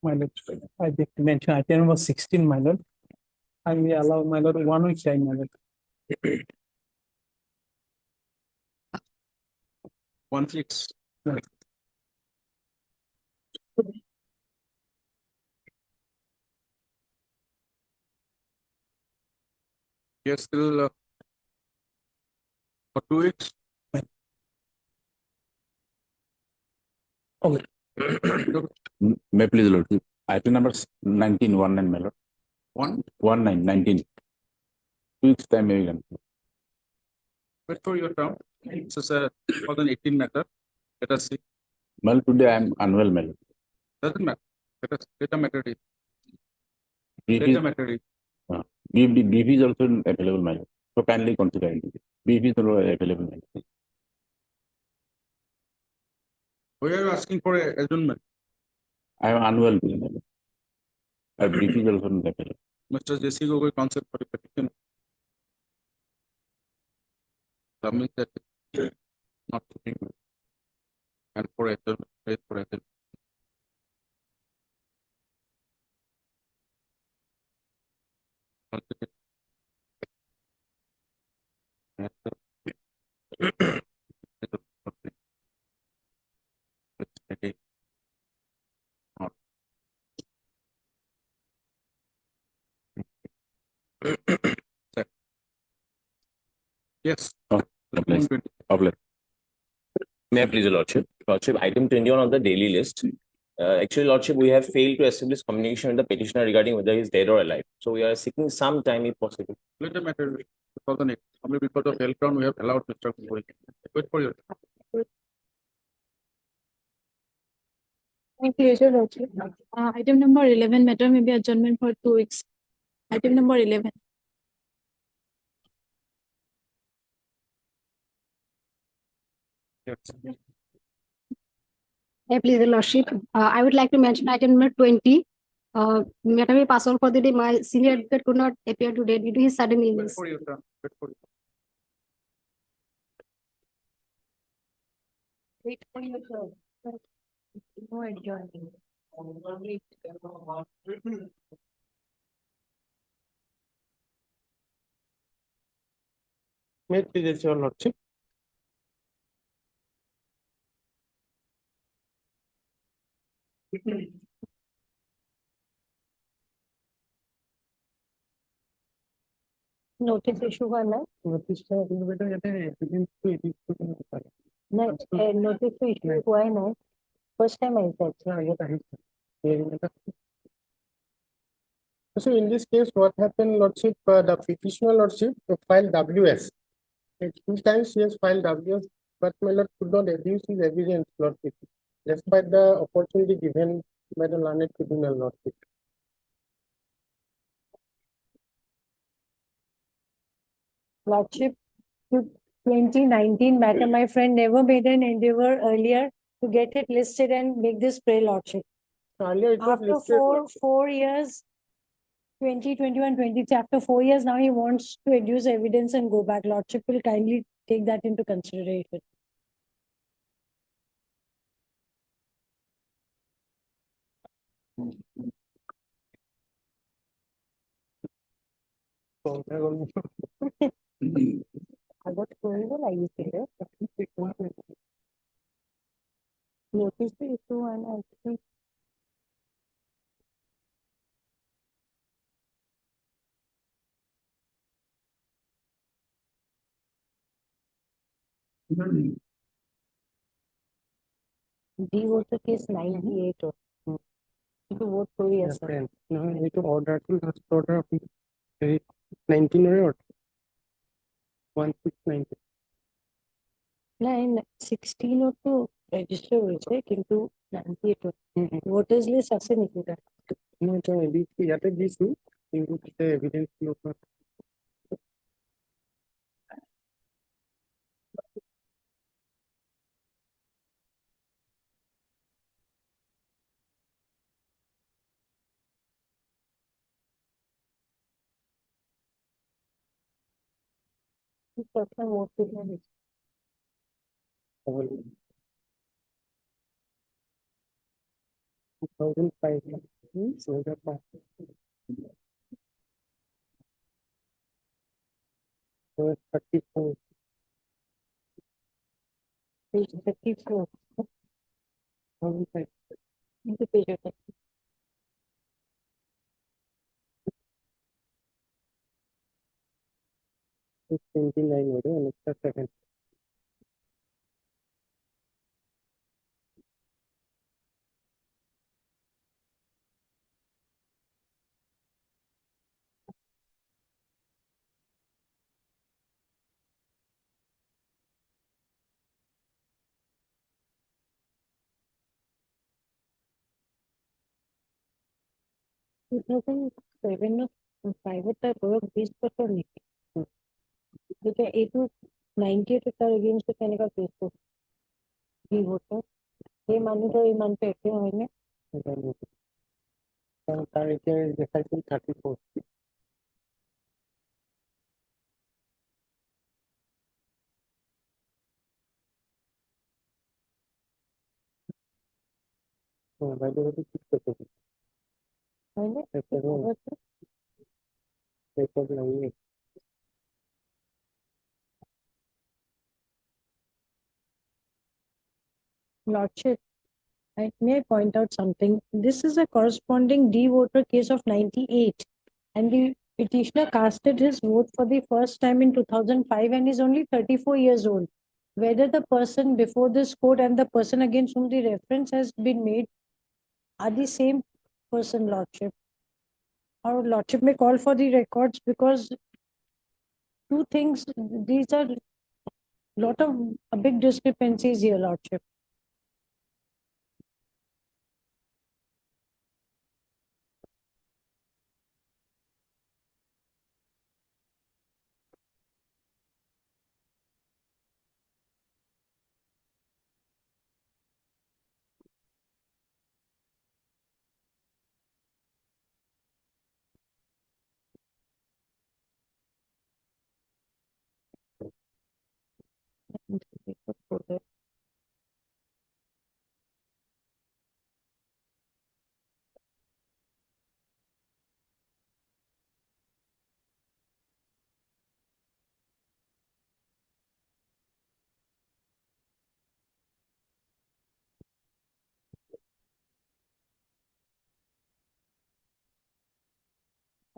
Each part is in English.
My lord, I did mention item number 16, my lord. I may allow my lord 1 week time, my lord. 1 6. Yes, still for 2 weeks. Okay. May I please, Lord. Item number 19, 19, my lord. 19. 2 weeks time, maybe. Wait for your term. This is a 2018 matter. Let us see. Well, today I am unwell, my lord. Doesn't matter. Let a matter is. Brief Let is, a matter is. brief is also available, my lord. So kindly consider it. Brief is also available, my lord. We are asking for a adjournment. I am unwell, my lord. A brief is also available. Mr. J.C. Gogoi concept for a petition. Submit that not to be and for adjournment. Wait for adjournment. Yes. Oh, bless. Oh, bless. May I please, Your Lordship? Lordship, item 21 on the daily list. Actually, Lordship, we have failed to establish communication with the petitioner regarding whether he is dead or alive. So we are seeking some time if possible. Let the matter be. 2008. Only because of health ground we have allowed Mr. Gogoi. Wait for your. My pleasure, Lordship. Item number 11, matter may be adjournment for 2 weeks. Item number 11. Yes. Please, Your Lordship, I would like to mention item number 20. Matter may pass on for the day. My senior advocate could not appear today due to his sudden Wait illness. for your turn. Wait for your. Wait for your turn. No adjournment. May it please, your lordship. Notice issue हुआ ना? Notice का बेटा कहते हैं evidence to edit to होता है. नहीं, notice तो issue हुआ है ना? First time I said. हाँ, ये तो है. So in this case, what happened, lordship? The petitioner lordship filed WS. 2 times he has filed WS, but my lord could not adduce his evidence, lordship, despite the opportunity given by the learned tribunal, lordship. Lordship, 2019 matter, my friend never made an endeavor earlier to get it listed and make this pray, Lordship. Earlier it was After listed. 4 years, 2021, 23, after 4 years, now he wants to adduce evidence and go back. Lordship will kindly take that into consideration. I got told I used to notice the issue and actually D voter case 98 or to vote for yes. No, it order to last order of 19 or 1619. 16 to register হয়েছে কিন্তু 98 voters list আছে নাকি এটা? No, এটা ইয়াতে দিছো কিন্তু তাতে এভিডেন্স লোক Personal vote is 2005. So the part. So 34. Page 34. 2005. Into page of It's 29 already, and it's the second. Two thousand seven of private work based पर नहीं क्योंकि 98 होता है against the technical base को भी होता ये मानो तो ये मानते हैं क्यों हमें I don't know. So currently is deciding 34. So by the way, it's हमें record नहीं है. Lordship, may I point out something? This is a corresponding D-voter case of 98, and the petitioner casted his vote for the first time in 2005 and is only 34 years old. Whether the person before this court and the person against whom the reference has been made are the same person, Lordship. Or Lordship may call for the records because two things, these are lot of big discrepancies here, Lordship.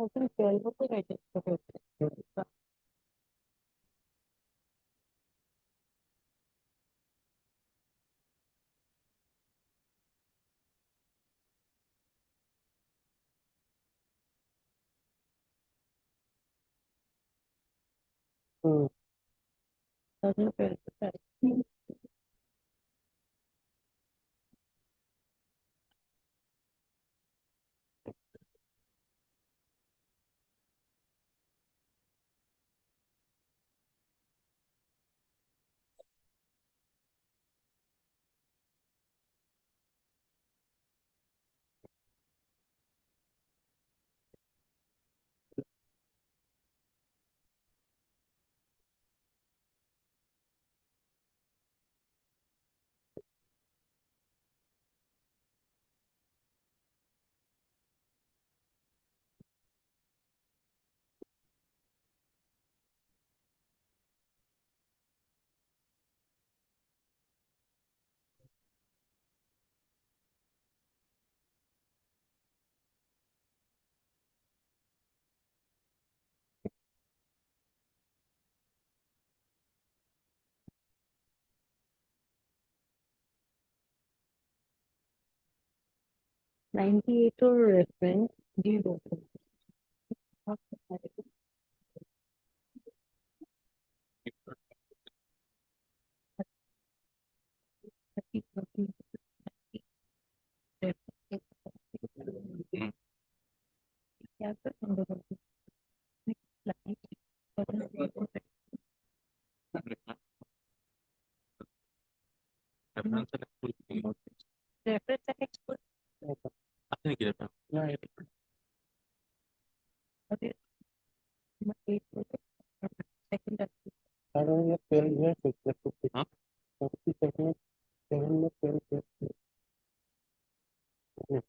Okay, 12 को write it. Hmm. Doesn't feel right. 98 or reference, D-voter. क्या कर reference and export. आपने किया था No, Okay. Second. I don't know 12 years. It's just 50. Huh? 50 seconds. 7 में 12 years.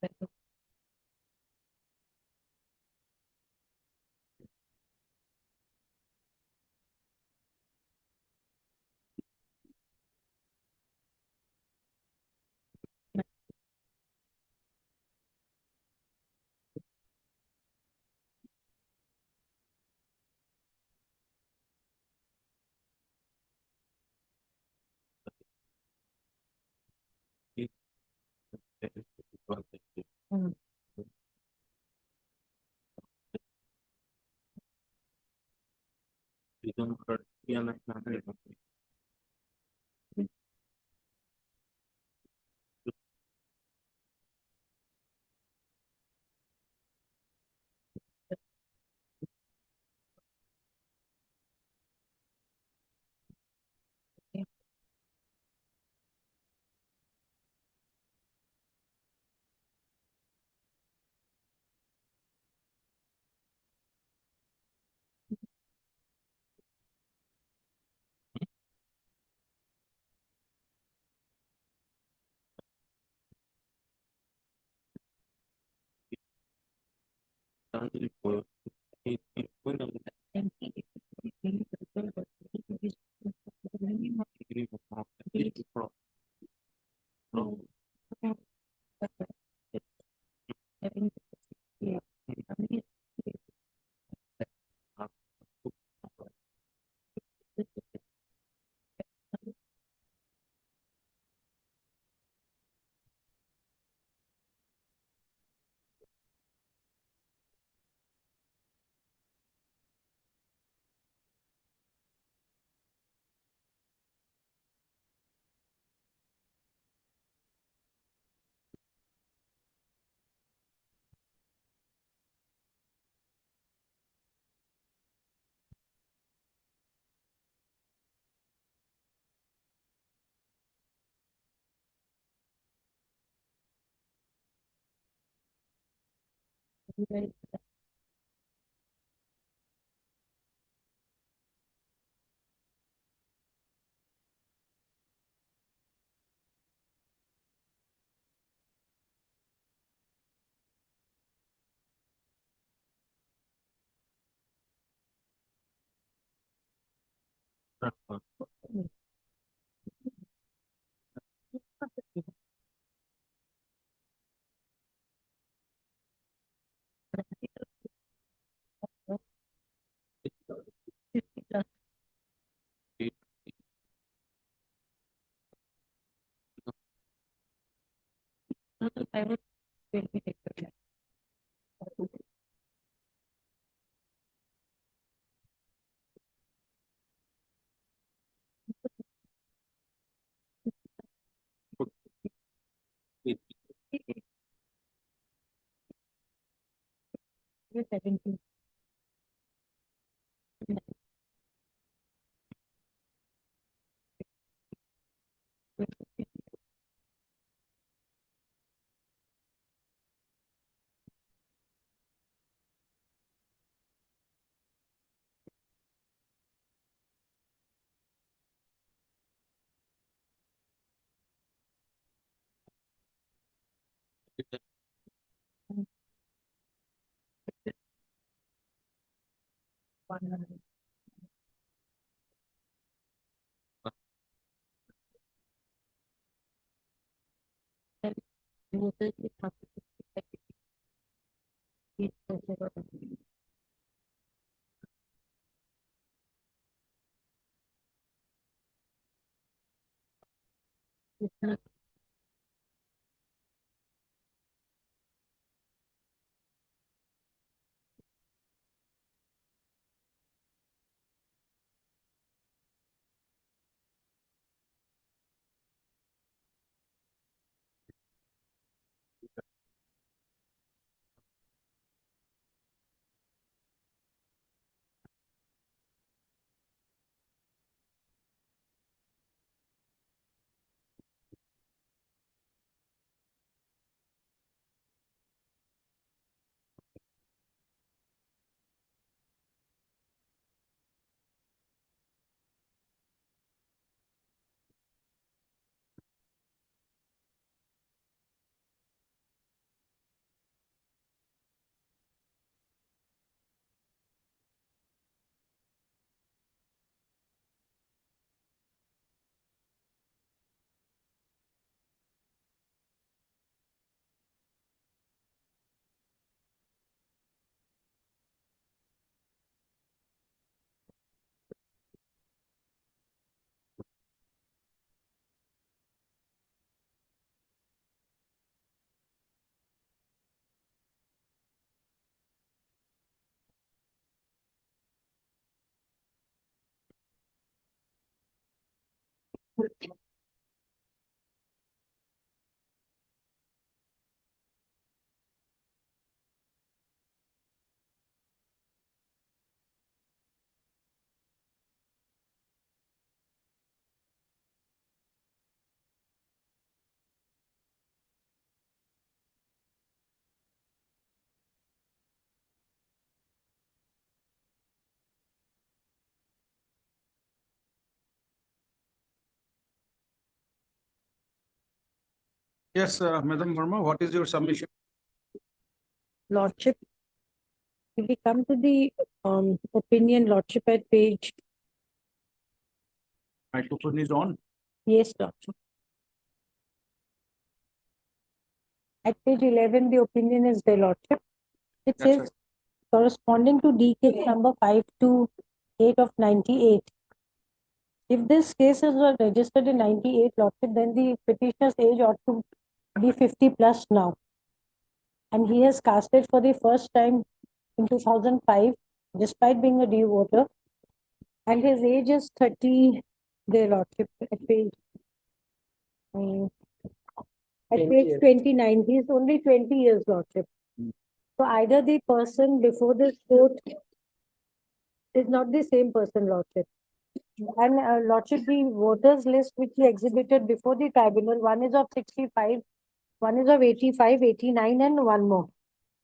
Mm. I would really take the class. You're 17. Yes, Madam Verma, what is your submission? Lordship, if we come to the opinion, Lordship, at page, Microphone is on. yes, Lordship. At page 11, the opinion is there, Lordship. It That's says corresponding to D case number 528 of 98. If this cases were registered in 98, Lordship, then the petitioner's age ought to be 50 plus now. And he has casted for the first time in 2005, despite being a D voter. And his age is 30, there, Lordship, at page, at 20 page years. 29. He is only 20 years, Lordship. So either the person before this court is not the same person, Lordship. And Lordship, the voters list which he exhibited before the tribunal, one is of 65, one is of 85, 89, and one more.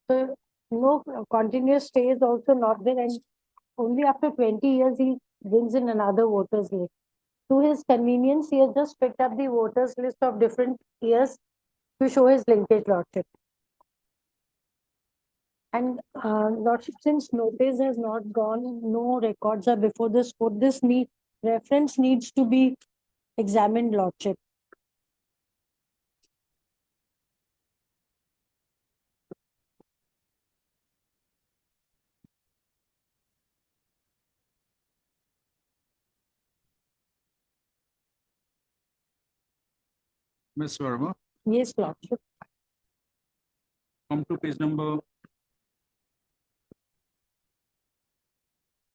So no continuous stay is also not there, and only after 20 years he brings in another voters list. To his convenience, he has just picked up the voters list of different years to show his linkage, Lordship. And Lordship, since notice has not gone, no records are before this court, this reference needs to be examined, Lordship. Ms. Verma, Yes, Lordship. come to page number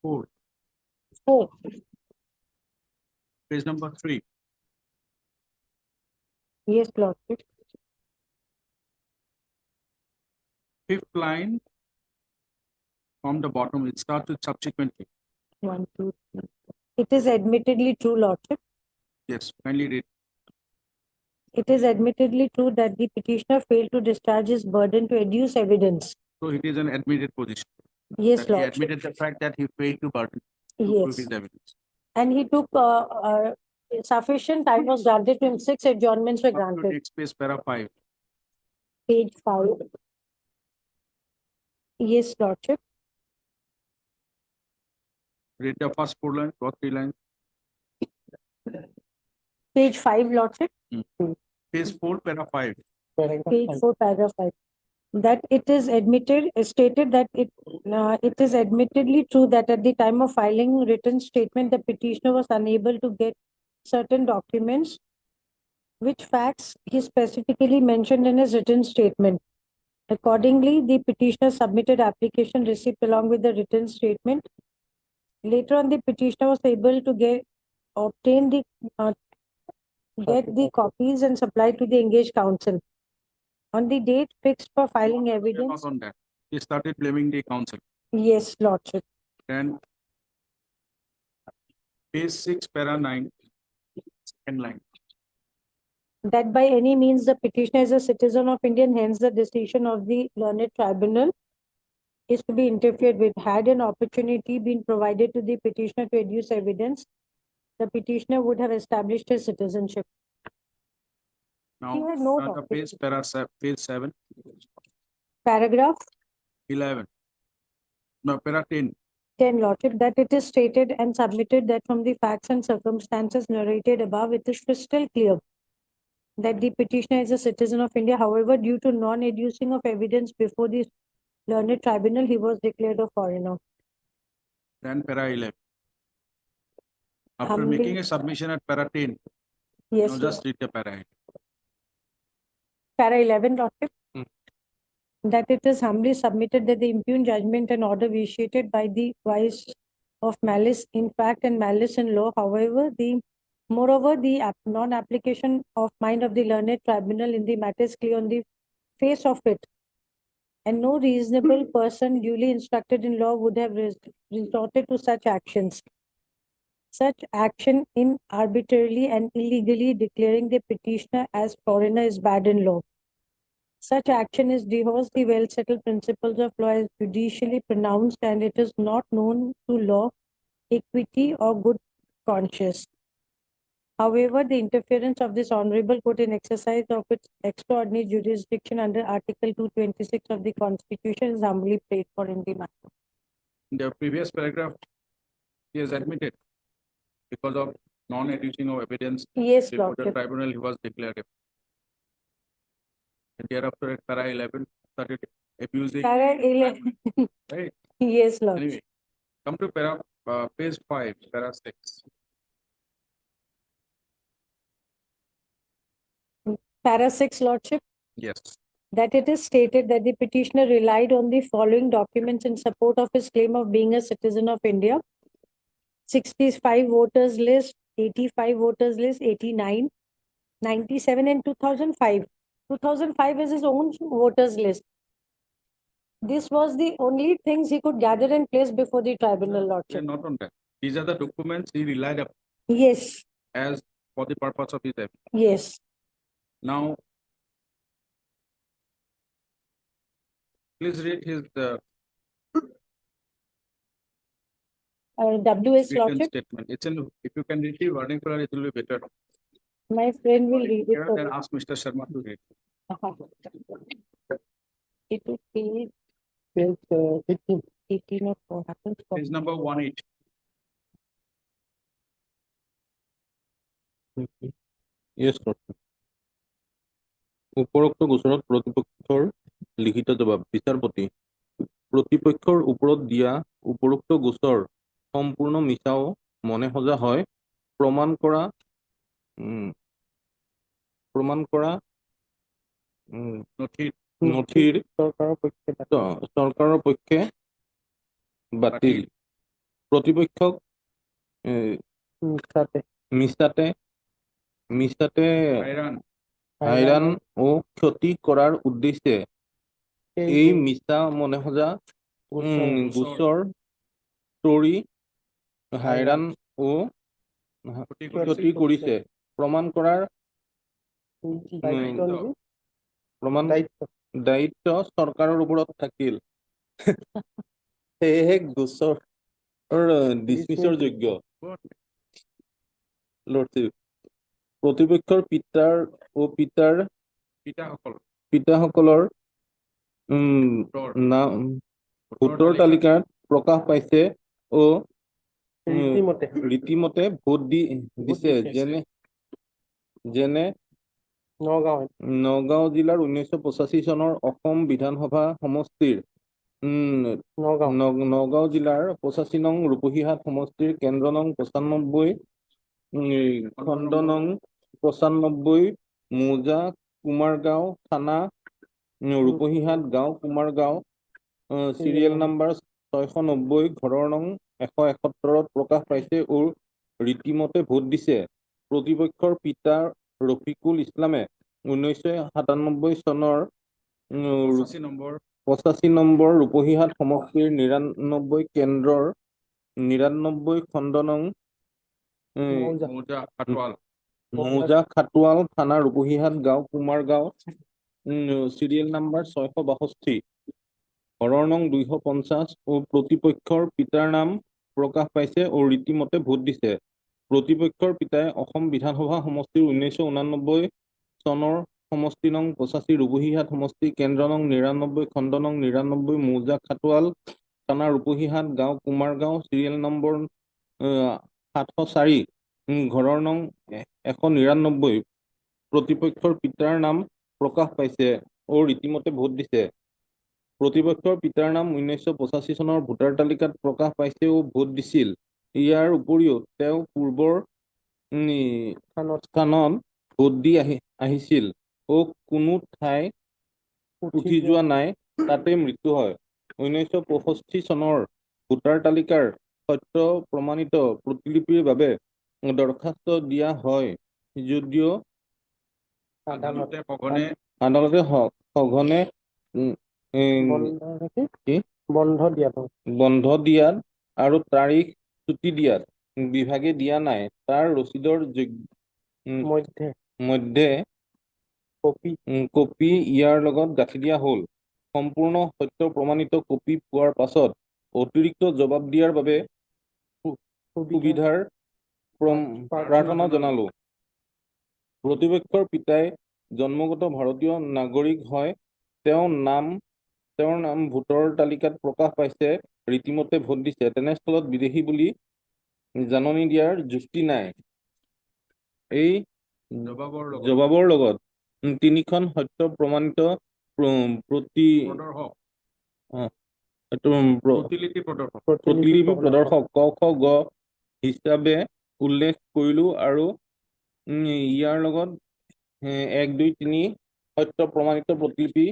4, Oh, page number 3. yes, Lordship. Fifth line from the bottom, it starts with subsequently. 1, 2, 3. It is admittedly true, Lordship. Yes, kindly read. It is admittedly true that the petitioner failed to discharge his burden to adduce evidence. So it is an admitted position. Yes, That he Lordship. admitted the fact that he failed to burden to prove Yes. his evidence. And he took sufficient time was granted to him. 6 adjournments were Up to granted. next page, para 5. Page 5. Yes, Lordship. Read the first 4 lines, or 3 lines. Page 5, Lordship. Page 4, para 5. Page 4, paragraph 5. That it is stated that it is admittedly true that at the time of filing written statement, the petitioner was unable to get certain documents, which facts he specifically mentioned in his written statement. Accordingly, the petitioner submitted application receipt along with the written statement. Later on, the petitioner was able to obtain the copies and supply to the engaged counsel. On the date fixed for filing Not evidence, on that. He started blaming the council. yes, Lordship. Then page 6, para 9, second line. That by any means the petitioner is a citizen of India, and hence the decision of the learned tribunal is to be interfered with. Had an opportunity been provided to the petitioner to adduce evidence, the petitioner would have established his citizenship. Now, He had no on the page, page 7, Paragraph 11. No, para 10. 10, Lordship, that it is stated and submitted that from the facts and circumstances narrated above, it is crystal clear that the petitioner is a citizen of India. However, due to non-adducing of evidence before the learned tribunal, he was declared a foreigner. Then para 11. After Humbly- making a submission at para 10, Yes, now just read the para. Para 11, Lordship. That it is humbly submitted that the impugned judgment and order vitiated by the vice of malice in fact and malice in law. However, the Moreover, the non-application of mind of the learned tribunal in the matter is clear on the face of it, and no reasonable person duly instructed in law would have resorted to such actions. Such action in arbitrarily and illegally declaring the petitioner as foreigner is bad in law. Such action is divorced the well-settled principles of law as judicially pronounced, and it is not known to law, equity, or good conscience. However, the interference of this honorable court in exercise of its extraordinary jurisdiction under Article 226 of the Constitution is humbly prayed for in the matter. In the previous paragraph, he has admitted because of non-adducing of evidence Yes, before the Lordship. tribunal, he was declared. And thereafter, at para 11, started abusing. Para 11. Right. Yes, Lord. Anyway, come to page 5, para 6. Para 6, Lordship. Yes. That it is stated that the petitioner relied on the following documents in support of his claim of being a citizen of India: 65 voters list, 85 voters list, 89, 97, and 2005. 2005 is his own voters list. This was the only things he could gather and place before the tribunal, And Lordship. not on that. These are the documents he relied upon Yes, as for the purpose of his evidence. yes. Now, please read his WS, written Lordship. statement. It's in, if you can read the wording color, it will be better. My friend will read it. Here, for then me. ask Mr. Sharma to read. It will be Page 18. 18 of what happens. Page number 18. Yes, Lordship. উপৰোক্ত গোচৰত প্ৰতিপক্ষৰ লিখিত জবাব বিচাৰপতি প্ৰতিপক্ষৰ ওপৰত দিয়া উপৰোক্ত গোচৰ সম্পূৰ্ণ মিছাও মনে সজা হয় প্ৰমাণ কৰা নথিৰ চৰকাৰৰ পক্ষে বাতিল প্ৰতিপক্ষক মিছাতে হাইৰাণ ও ক্ষতি কৰাৰ উদ্দেশ্যে এই মিছা মনে সজা গোচৰ তৰি হাইৰাণ ও ক্ষতি কৰিছে প্ৰমাণ কৰাৰ দায়িত্ব চৰকাৰৰ ওপৰত থাকিল সেয়েহে গোচৰ ডিছমিছৰ যোগ্য লৰ্ডশ্বিপ প্ৰতিপক্ষৰ পিতাসকলৰ ভোটৰ তালিকাত প্ৰকাশ পাইছে ও ৰীতিমতে ভোট দিছে যেনে নগাঁও জিলাৰ 1985 চনৰ অসম বিধানসভা সমষ্টিৰ নগাঁও জিলাৰ 85 নং ৰূপহীহাট সমষ্টিৰ কেন্দ্ৰ নং 95 খণ্ড নং 95 মৌজা কুমাৰগাঁও থানা ৰূপহীহাট গাঁও কুমাৰগাঁও চিৰিয়েল নাম্বাৰ 690 ঘৰৰ নং 171ত প্ৰকাশ পাইছে ও ৰীতিমতে ভোট দিছে প্ৰতিপক্ষৰ পিতা ৰফিকুল ইছলামে 1997 চনৰ 85 নম্বৰ ৰূপহীহাট সমষ্টিৰ 99 কেন্দ্ৰৰ 99 খণ্ড নং মৌজা খাটোৱাল থানা ৰূপহীহাট গাঁও কুমাৰগাঁও চিৰিয়েল নাম্বাৰ 662 ঘৰৰ নং 250 ও প্ৰতিপক্ষৰ পিতাৰ নাম প্ৰকাশ পাইছে ও ৰীতিমতে ভোট দিছে প্ৰতিপক্ষৰ পিতাই অসম বিধানসভা সমষ্টিৰ 1989 চনৰ সমষ্টি নং 85 ৰূপহীহাট সমষ্টি কেন্দ্ৰ নং 99 খণ্ড নং 99 মৌজা খাটোৱাল থানা ৰূপহীহাট গাঁও কুমাৰগাঁও চিৰিয়েল নম্বৰ 704 ঘৰৰ নং 199 প্ৰতিপক্ষৰ পিতাৰ নাম প্ৰকাশ পাইছে ও ৰীতিমতে ভোট দিছে প্ৰতিপক্ষৰ পিতাৰ নাম 1985 চনৰ ভোটাৰ তালিকাত প্ৰকাশ পাইছে ও ভোট দিছিল ইয়াৰ উপৰিও তেওঁ পূৰ্বৰ স্থানত ভোট দি আহিছিল ও কোনো ঠাই উঠি যোৱা নাই তাতে মৃত্যু হয় 1965 চনৰ ভোটাৰ তালিকাৰ সত্য প্ৰমাণিত প্ৰতিলিপিৰ বাবে দৰখাস্ত দিয়া হয় যদিও আদালত সঘনে আদালতে সঘনে উম, উম, কি? বন্ধ দিয়াটো বন্ধ দিয়াত আৰু তাৰিখ ছুটি দিয়াত বিভাগে দিয়া নাই তাৰ ৰচিদৰ মধ্যে মধ্যে কপি কপি ইয়াৰ লগত গাঁঠি দিয়া হ'ল সম্পূৰ্ণ সত্য প্ৰমাণিত কপি পোৱাৰ পাছত অতিৰিক্ত জবাব দিয়াৰ বাবে সুবিধাৰ প্ৰাৰ্থনা জনালো প্ৰতিপক্ষৰ পিতাই জন্মগত ভাৰতীয় নাগৰিক হয় তেওঁৰ নাম ভোটৰ তালিকাত প্ৰকাশ পাইছে ৰীতিমতে ভোট দিছে তেনেস্থলত বিদেশী বুলি জাননী দিয়াৰ যুক্তি নাই এই জবাবৰ লগত তিনিখন সত্য প্ৰমাণিত প্ৰতি প্ৰতিলিপি প্ৰদৰ্শক প্ৰতিলিপি প্ৰদৰ্শক ক খ গ হিচাপে উল্লেখ কৰিলো আৰু ইয়াৰ লগত 1 2 3 সত্য প্ৰমাণিত প্ৰতিলিপি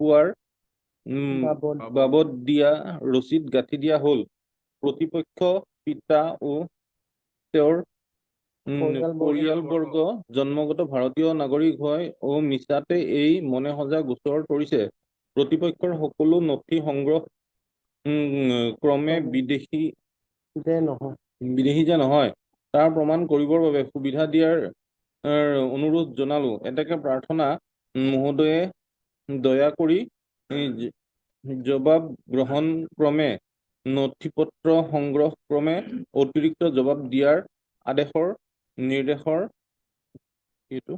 পোৱাৰ বাবদ দিয়া ৰচিদ গাঁঠি দিয়া হ'ল প্ৰতিপক্ষ পিতা ও তেওঁৰ পৰিয়ালবৰ্গ জন্মগত ভাৰতীয় নাগৰিক হয় ও মিছাতে এই মনে সজা গোচৰ তৰিছে প্ৰতিপক্ষৰ সকলো নথি সংগ্ৰহ ক্ৰমে বিদেশী যে নহয় তাৰ প্ৰমাণ কৰিবৰ বাবে সুবিধা দিয়াৰ অনুৰোধ জনালো এতেকে প্ৰাৰ্থনা মহোদয়ে দয়া কৰি জবাব গ্ৰহণ ক্ৰমে নথিপত্ৰ সংগ্ৰহ ক্ৰমে অতিৰিক্ত জবাব দিয়াৰ নিৰ্দেশৰ এইটো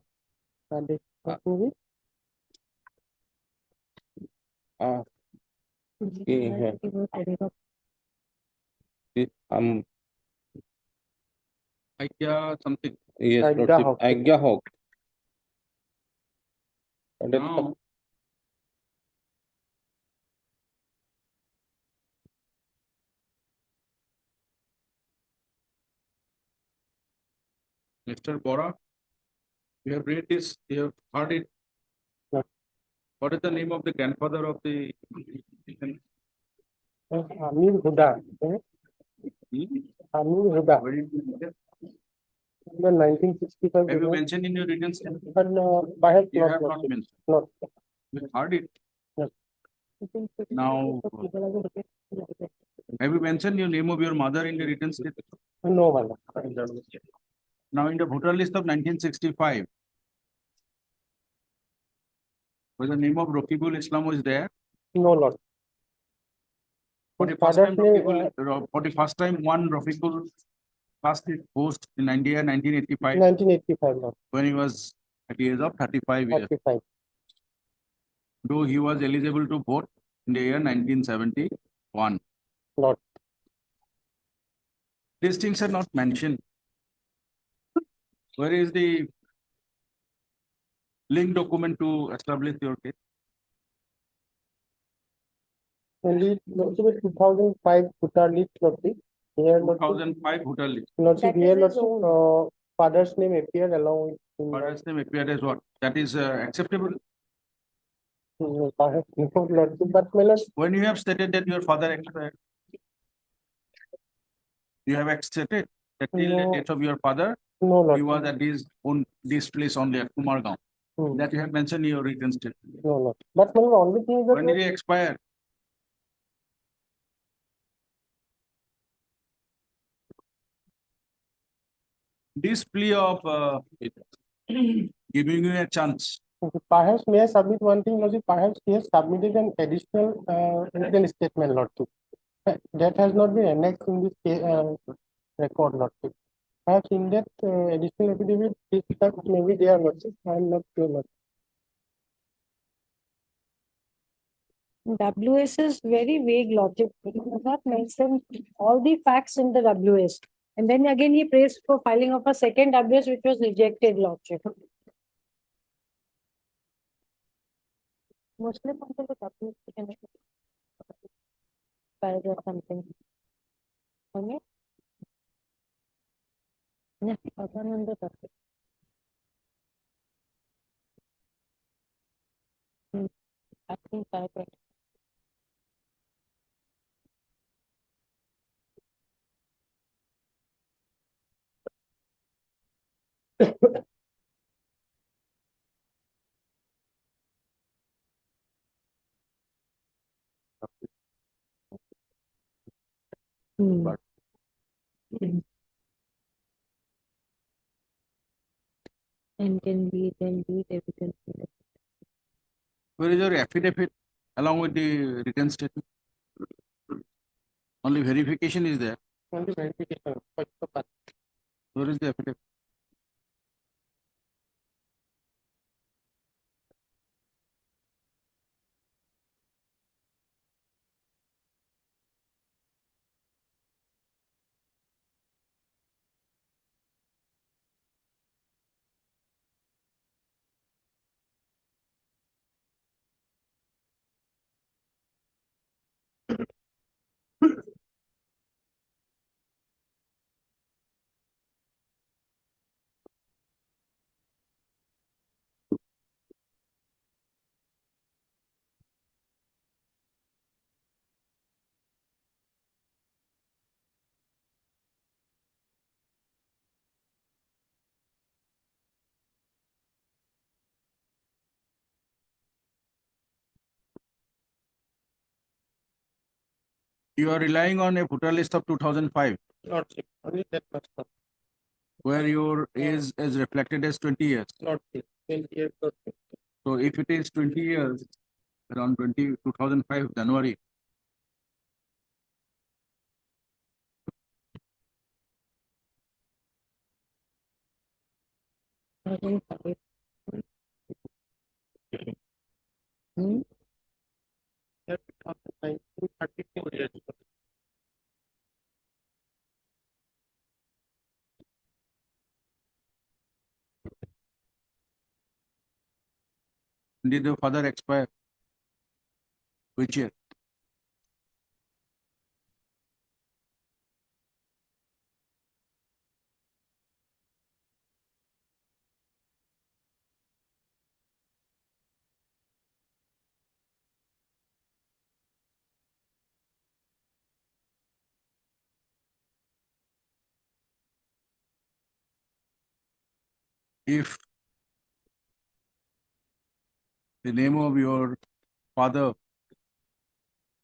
আজ্ঞা হওক Now, Mr. Bora, you have read this, you have heard it. What is the name of the grandfather of the Amir Huda. Amir Huda. Where did you get? The 1965. Have you mentioned in your written statement? But I have You have not. not mentioned. Not. You heard it. Yes. Now, have you mentioned your name of your mother in the written statement? No, Mala. Now, in the voter list of 1965, was the name of Rokibul Islam was there? No, Lord. For the His first time, father's name, for the first time, one Rafiqul passed his post in India 1985 1985, Lord. when he was at the age of 35 years. 35. Though he was eligible to vote in the year 1971. Lord. These things are not mentioned. Where is the link document to establish your case? Only 2005 voter list, Lord. Here, Lord. 2005 voter list. Lord, That here, is his Lord, father's name appeared along with Father's name appeared as what? That is acceptable. perhaps no, Lord. But my Lord, When you have stated that your father expired, you have accepted that till the No. death of your father, no, Lord. he was at this place only at Kumargaon. Hmm. That you have mentioned in your written statement. No, Lord. But my Lord, only thing is that When did he expire? This plea of giving you a chance, perhaps may I submit one thing, Lord? Perhaps he has submitted an additional written statement, Lord. That has not been annexed in this record, Lord. Perhaps in that additional affidavit, this fact may be there, Lord. I am not sure, Lord. WS is very vague logic. He does not mention all the facts in the WS. And then again, he prays for filing of a second WS, which was rejected, Lordship. Mostly from the WS, paragraph something. Okay? Yeah, I think paragraph. Hmm. But- And can be then deed evidence. Where is your affidavit along with the written statement? Only verification is there. Only verification. Where is the affidavit? You are relying on a voter list of 2005, Lordship, only that much. where your age is reflected as 20 years. Lordship, 20 years. Lordship. So if it is 20 years, around 2005 January, Hmm. That 2009, 32 years. did the father expire? Which year? If the name of your father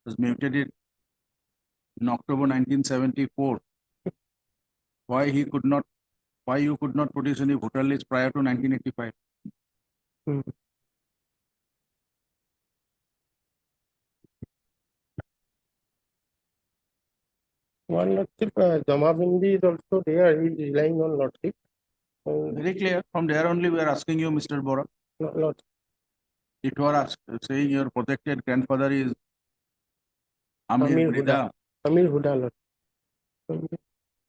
was mutated in October 1974, why he could not, why you could not produce any voter list prior to 1985? One lordship, Jamabindi is also there. He is relying on lordship. Very clear. From there only we are asking you, Mr. Bora. Lordship. If you are saying your protected grandfather is Amir Amir Brida, Amir Huda lordship.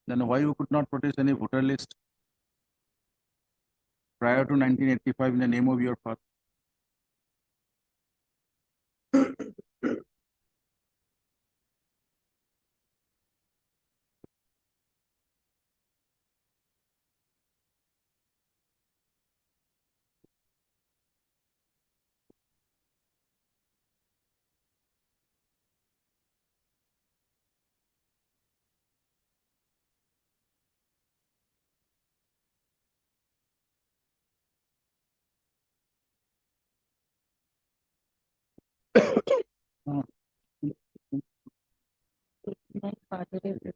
then why you could not produce any voter list prior to 1985 in the name of your father? My father is.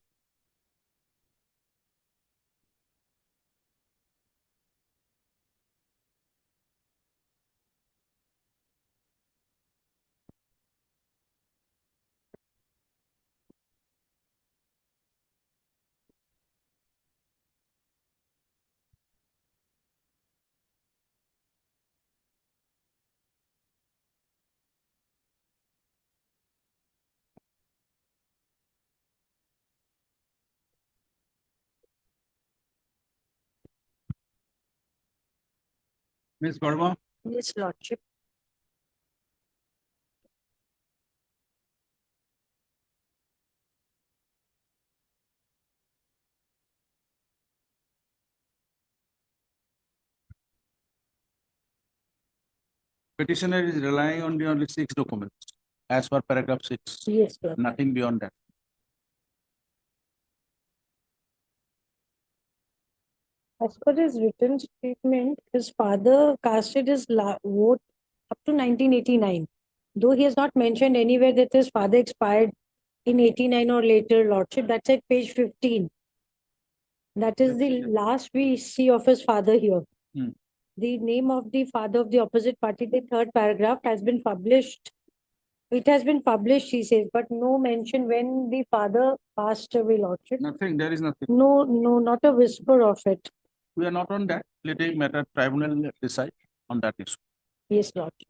Ms. Verma, Yes, lordship. petitioner is relying on the only 6 documents as per paragraph 6, Yes, lord. nothing beyond that. As per his written statement, his father casted his vote up to 1989. Though he has not mentioned anywhere that his father expired in 89 or later, Lordship. That's at page 15. That is the last we see of his father here. Hmm. The name of the father of the opposite party, the third paragraph, has been published. It has been published, he says, but no mention when the father passed away, Lordship. Nothing, there is nothing. No, not a whisper of it. We are not on that. Let a matter tribunal decide on that issue. Yes, Lordship.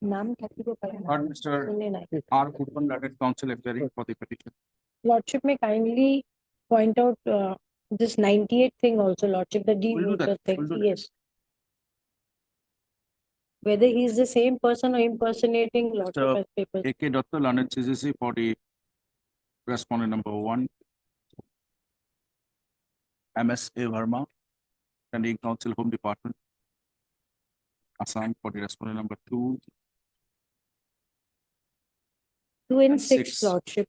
नाम क्या थी वो पढ़ा? Or Mr. सुने नहीं. R. Kurban, Learned Counsel appearing for the petition. Lordship may kindly point out this 98 thing also, Lordship, the We'll do that. devoter thing. We'll do that. Yes. Whether he is the same person or impersonating, Lordship Mr. has papers. A.K. Dutta, Learned CCC for the respondent number 1. M.S.A. Verma, Standing Counsel, Home Department, Assam for the respondent number 2. 2 and 6, Six. Lordship.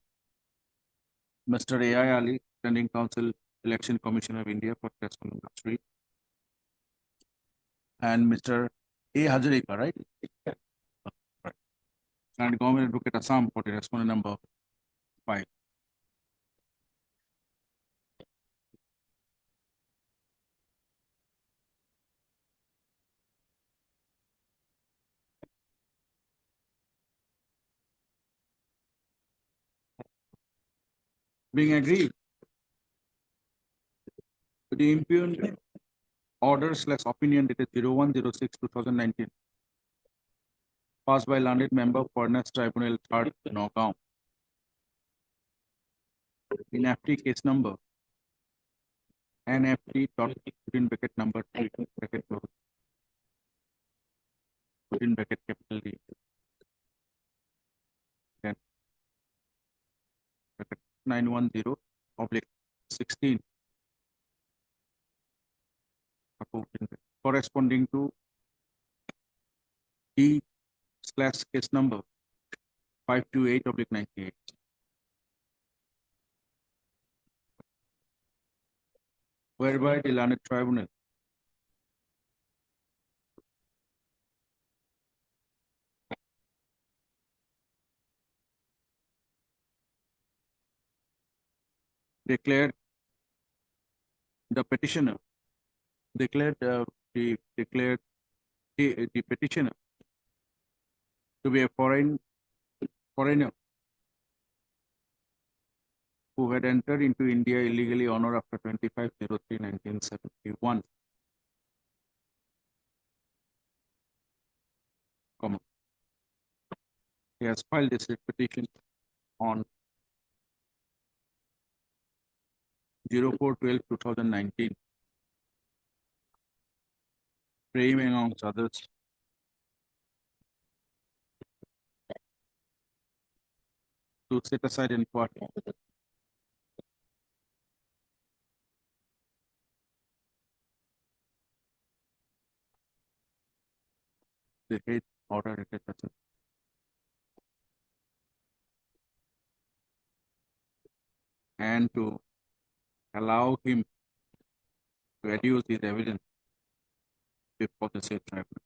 Mr. A.I. Ali, Standing Counsel, Election Commission of India for respondent number 3. And Mr. A. Hazarika, right? Right. And Government Advocate Assam for the respondent number 5. Being agreed with the impugned order/opinion dated 01/06/2019 passed by learned member Fairness Tribunal 3rd Nagaon in FT case number NFT dot within bracket number 3 bracket close within bracket capital D then bracket 910/16 corresponding to D/case number 528/98. Whereby the learned tribunal declared the petitioner declared the petitioner to be a foreigner who had entered into India illegally on or after 25/03/1971. Comma. He has filed this petition on 04/12/2019, praying amongst others to set aside in court the hate order, etc. And to allow him to adduce his evidence before the said tribunal.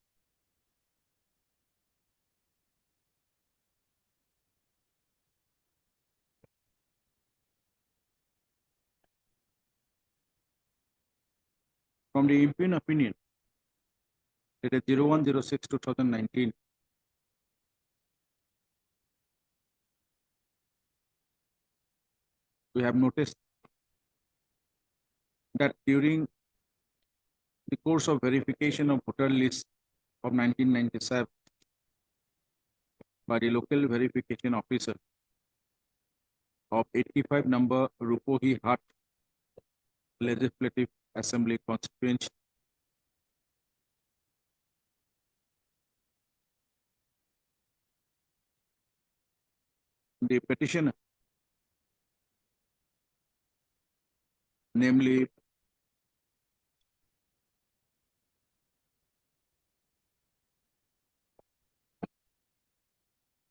From the impugned opinion dated 01/06/2019, we have noticed that during the course of verification of voter list of 1997 by the local verification officer of 85 number Rupohi Hut Legislative Assembly constituency, the petitioner namely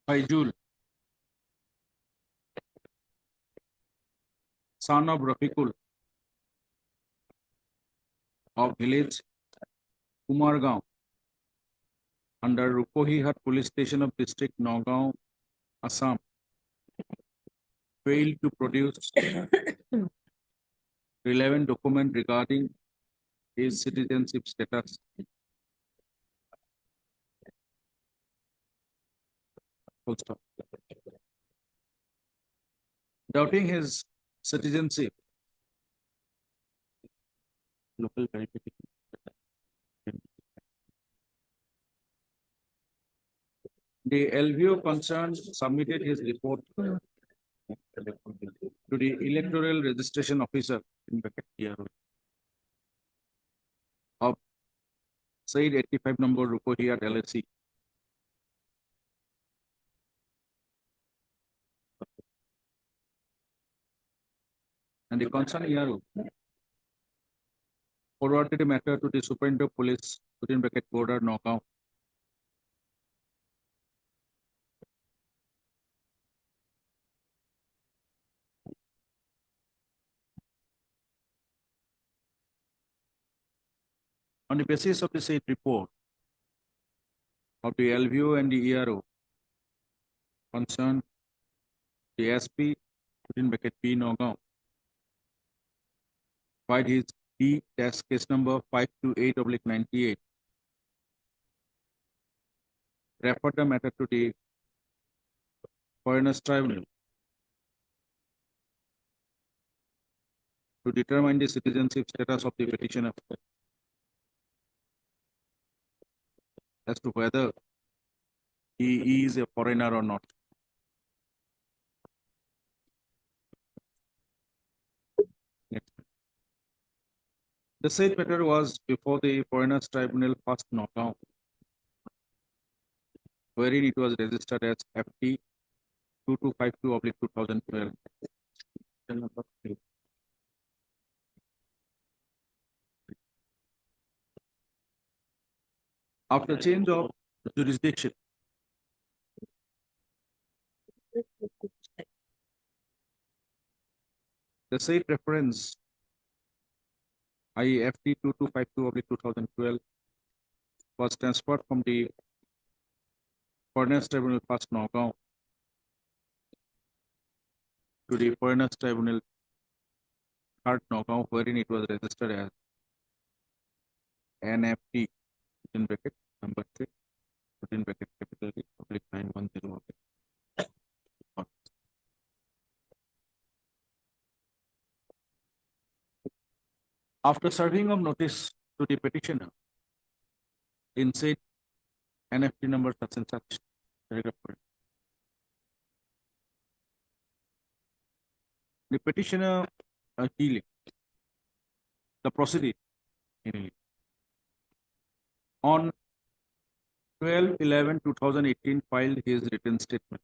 Faizul, son of Rafiqul, of village Kumargaon, under Rupohihat Police Station of District Nagaon, Assam, failed to produce relevant document regarding his citizenship status. Full stop. Doubting his citizenship, local verification. The LVO concerned submitted his report to the electoral registration officer in bracket PRO of Said 85 number Rupohiat LLC. And the concerned ERO forwarded the matter to the Superintendent of Police within bracket border Nagaon. On the basis of the said report of the LVO and the ERO concerned, the SP within bracket P Nagaon filed his D-case number 528/98, referred the matter to the Foreigners Tribunal to determine the citizenship status of the petitioner as to whether he is a foreigner or not. Next. The said matter was before the Foreigners Tribunal first Nagaon, wherein it was registered as FT 2252/2012. After change of jurisdiction, the said reference IFT 2252/2012 was transferred from the Foreigners Tribunal first Nagaon to the Foreigners Tribunal third Nagaon, wherein it was registered as NFT in bracket number 3 within bracket capital T /910. After serving of notice to the petitioner in said NFT number such and such, paragraph 4, the petitioner appealing the proceeding on 12/11/2018 filed his written statement.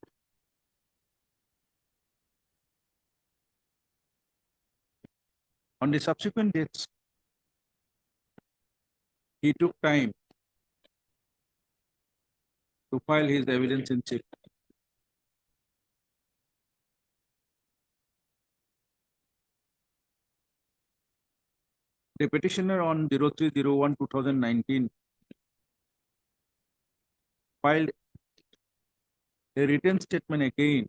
On the subsequent dates, he took time to file his evidence in chief. The petitioner on 03/01/2019 filed a written statement again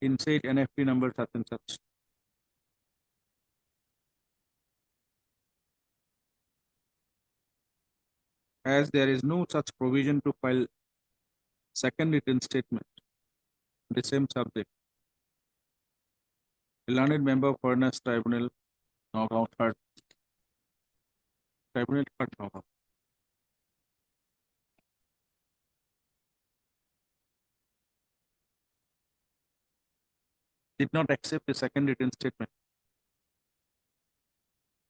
in said NFT number such and such. As there is no such provision to file second written statement on the same subject, the learned member of Foreigners Tribunal Nagaon third Tribunal third Nagaon did not accept the second written statement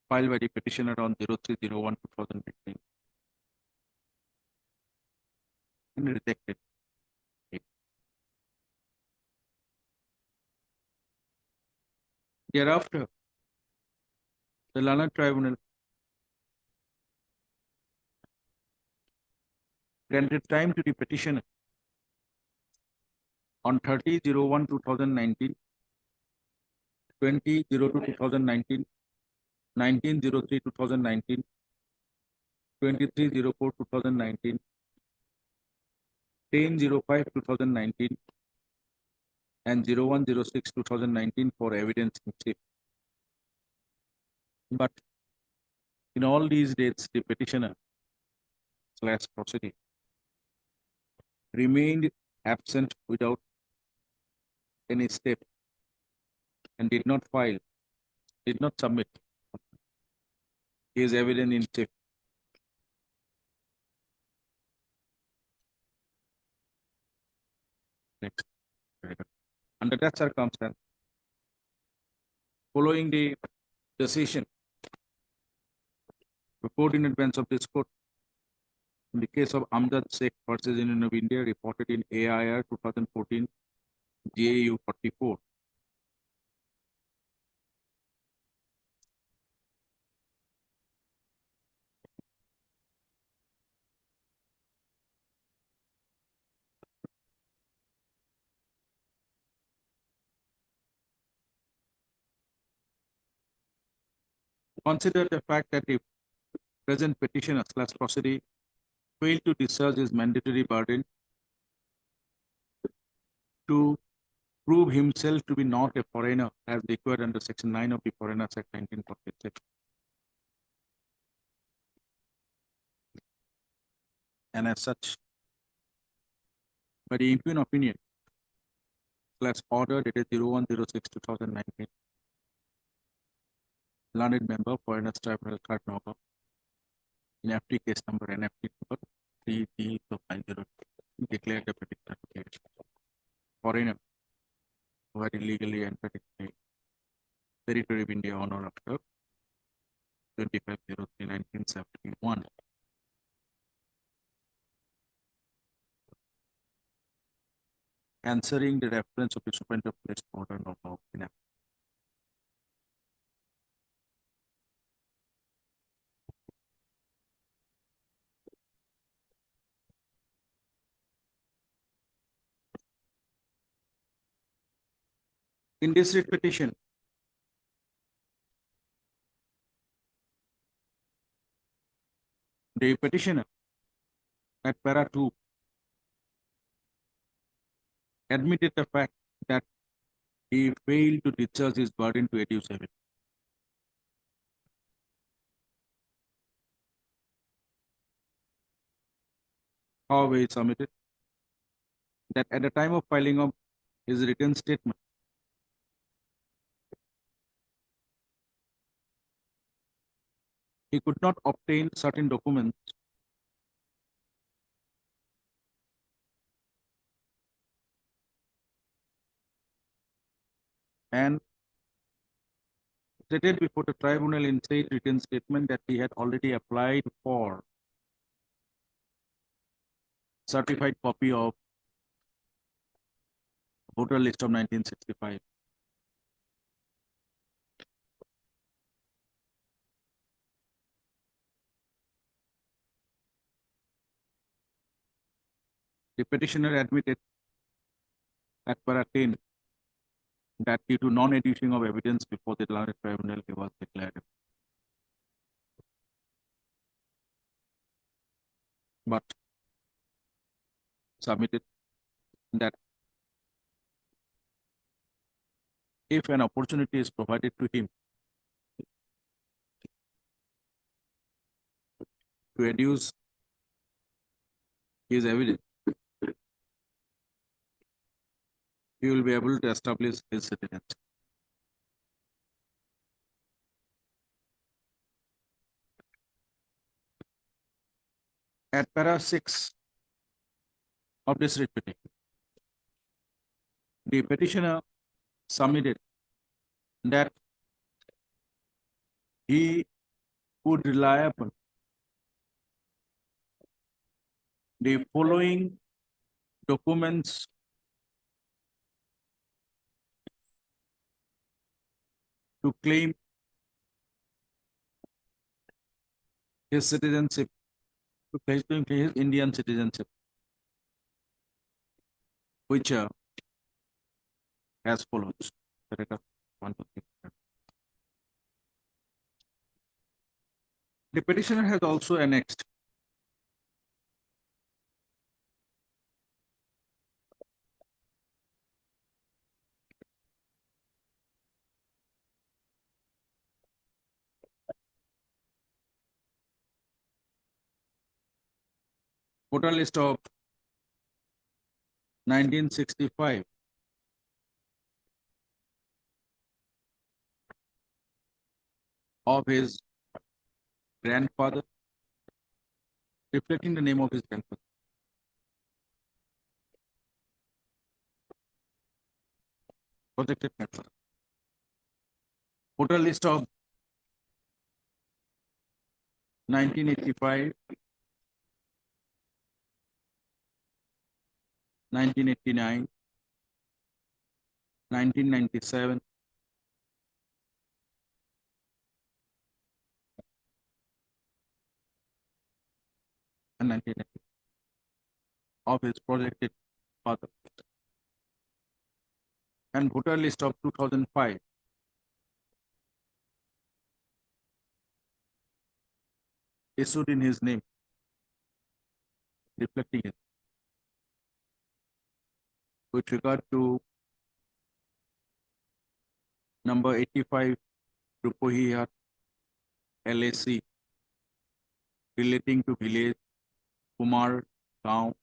filed by the petitioner on 03/01/2018 and rejected it. Thereafter, The learned tribunal granted time to the petitioner on 30/01/2019, 20/02/2019, 19/03/2019, 23/04/2019, 10/05/2019, and 01/06/2019 for evidence in chief. But in all these dates, the petitioner / proceeding remained absent without any step and did not submit his evidence in chief. Next. Very good. Under that circumstance, following the decision reported in advance of this court in the case of Amjad Sheikh versus Union of India, reported in AIR 2014 GAU 44. Consider the fact that the present petitioner / proceeding failed to discharge his mandatory burden to prove himself to be not a foreigner as required under Section 9 of the Foreigners Act 1946. And as such, by the impugn opinion / order dated 01/06/2019, learned member, Foreigners Tribunal, Karnataka, in FT case number NFT number 3D-902, declared the petitioner to be a foreigner who had illegally entered the territory of India on or after 25/03/1971. Answering the reference of the Supreme Court order of law in effect. In this writ petition, the petitioner at para 2 admitted the fact that he failed to discharge his burden to adduce evidence. However, he submitted that at the time of filing of his written statement, he could not obtain certain documents and stated before the tribunal in said written statement that he had already applied for certified copy of voter list of 1965. The petitioner admitted at para 10 that due to non-adducing of evidence before the learned tribunal, he was declared. But submitted that if an opportunity is provided to him to adduce his evidence, he will be able to establish his citizenship. At para 6 of this writ petition, the petitioner submitted that he would rely upon the following documents to claim his citizenship, his Indian citizenship, which as follows. Paragraph 123. The petitioner has also annexed voter list of 1965 of his grandfather, reflecting the name of his grandfather. Projected grandfather. Voter list of 1985, 1989, 1997, and 1990 of his projected father, and voter list of 2005 issued in his name, reflecting it. With regard to number 85 Rupohihat LAC relating to village Kumar Gaon,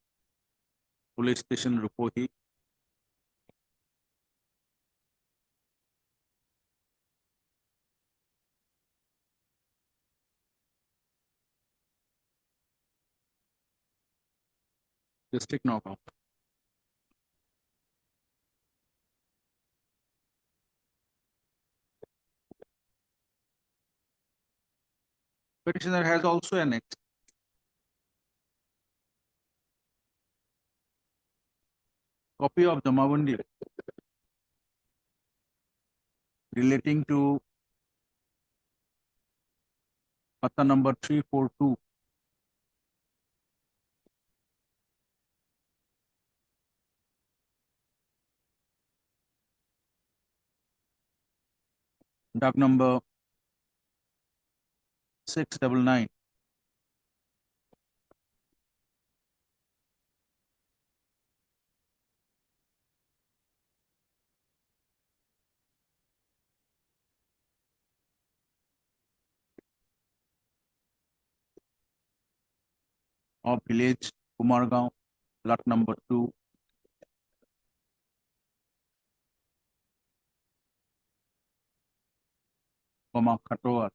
police station Rupohi, district Nagaon. Petitioner has also annexed copy of Jamabandi relating to Pata number 342 Dock number 699 of village Kumargaon, lot number 2, Katoa,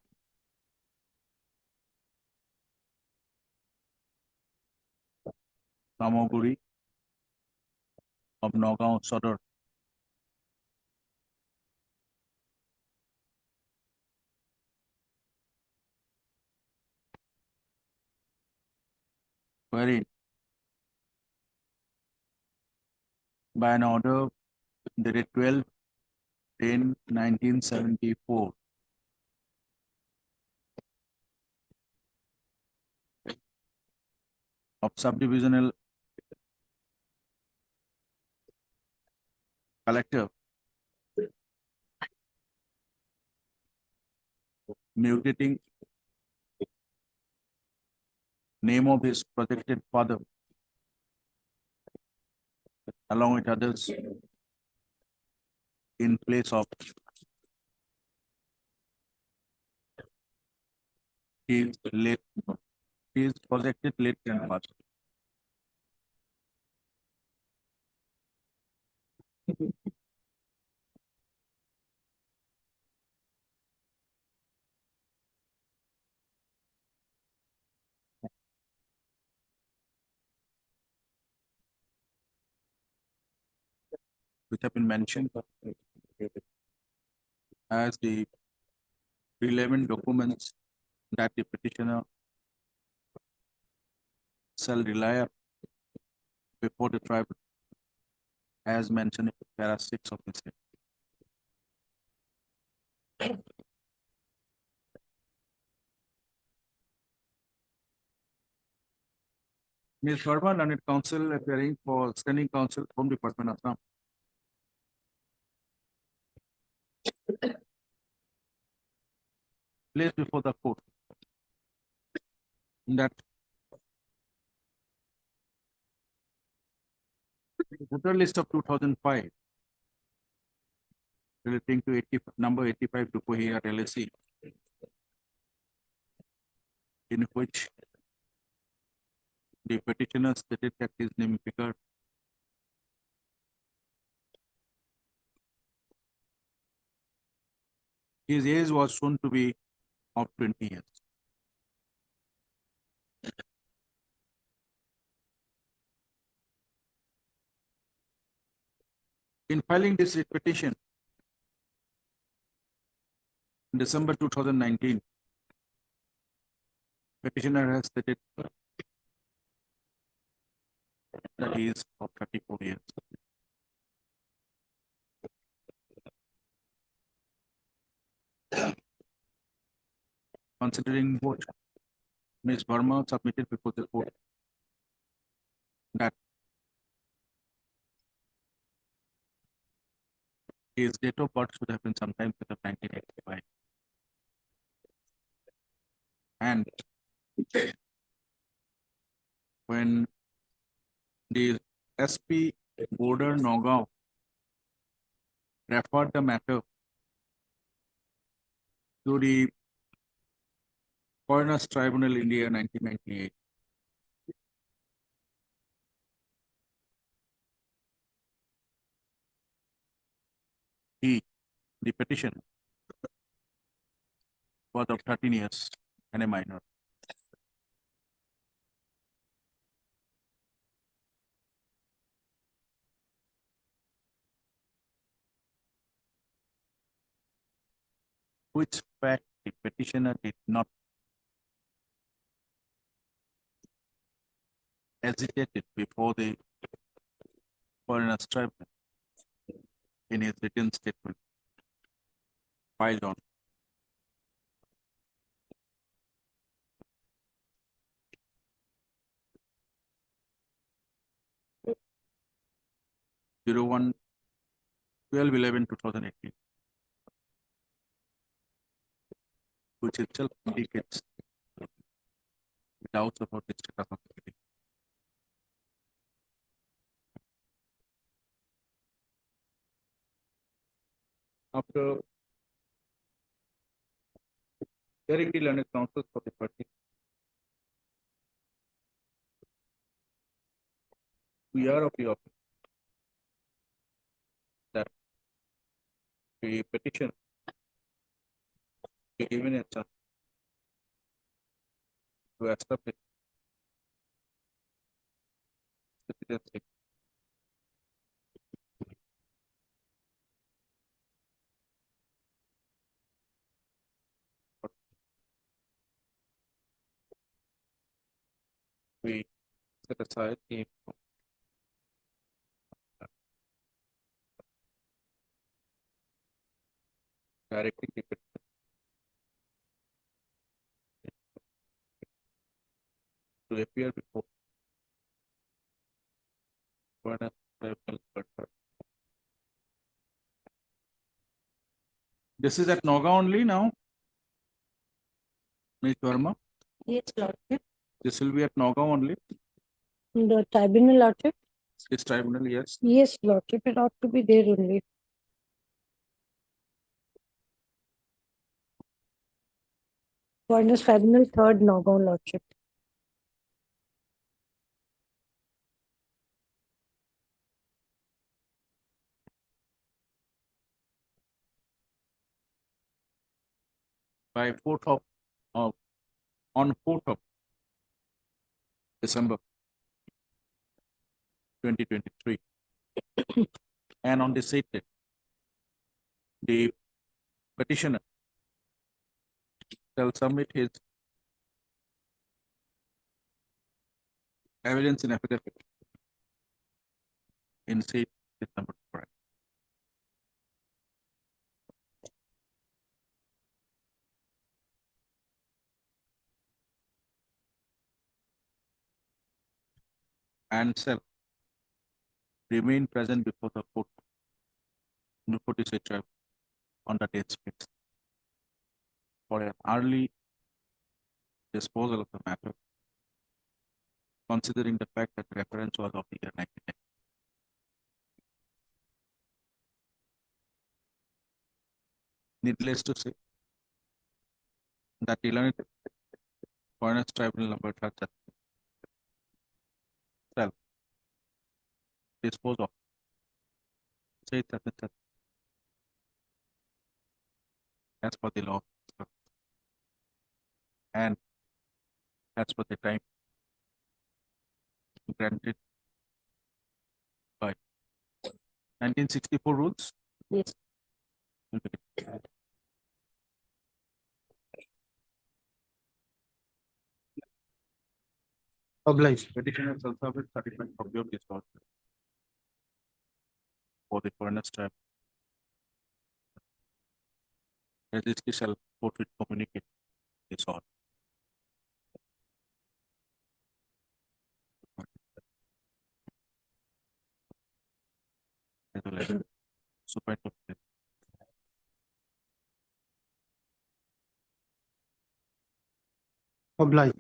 Samoguri of Nagaon Sodor, wherein by an order dated 12/10/1974 of subdivisional collector mutating name of his projected father along with others in place of his projected late grandfather. Which have been mentioned as the relevant documents that the petitioner shall rely on before the tribunal as mentioned in para 6 of this. Ms. Verma, learned counsel appearing for standing counsel, Home Department, Assam. Placed before the court. That voter list of 2005 relating to number 85 Dupohia LSC, in which the petitioner stated that his name figure his age was shown to be of 20 years. In filing this writ petition in December 2019, petitioner has stated that he is of 34 years. Considering what Ms. Verma submitted before the court, that his date of birth should have been sometime in 1985. And when the SP Border Nagaon referred the matter to the Foreigners Tribunal India 1998, the petitioner, was of 13 years and a minor. Which fact the petitioner did not hesitate before the Foreigners Tribunal in his written statement filed on 12/11/2018, which itself indicates doubts about the status of the city. After hearing the learned counsel for the party, we are of the opinion that the petition be given a chance to establish citizenship we set aside a directing the petition to appear before Foreigners Tribunal. This is at Naga only now, Ms. Verma. Yes, Lordship. This will be at Naga only. The tribunal, Lordship. This tribunal, yes. Yes, Lordship, it ought to be there only. Foreigners Tribunal, 3rd Nagaon, Lordship. By 4th of on 4th of December 2023, and on the same day, the petitioner shall submit his evidence in affidavit in said December. Correct. and shall remain present before the court, Nupoti Setra, on the date fixed for an early disposal of the matter, considering the fact that reference was of the year 1990. Needless to say, that Illinois Foreigners Tribunal number 12 dispose of say that as per the law and as per the time granted by 1964 rules. Yes. will be given. Obliged. Petitioner shall submit certified copy of this order for the Foreigners Tribunal. Registry shall forthwith communicate this order. As well as superintendent. Obliged.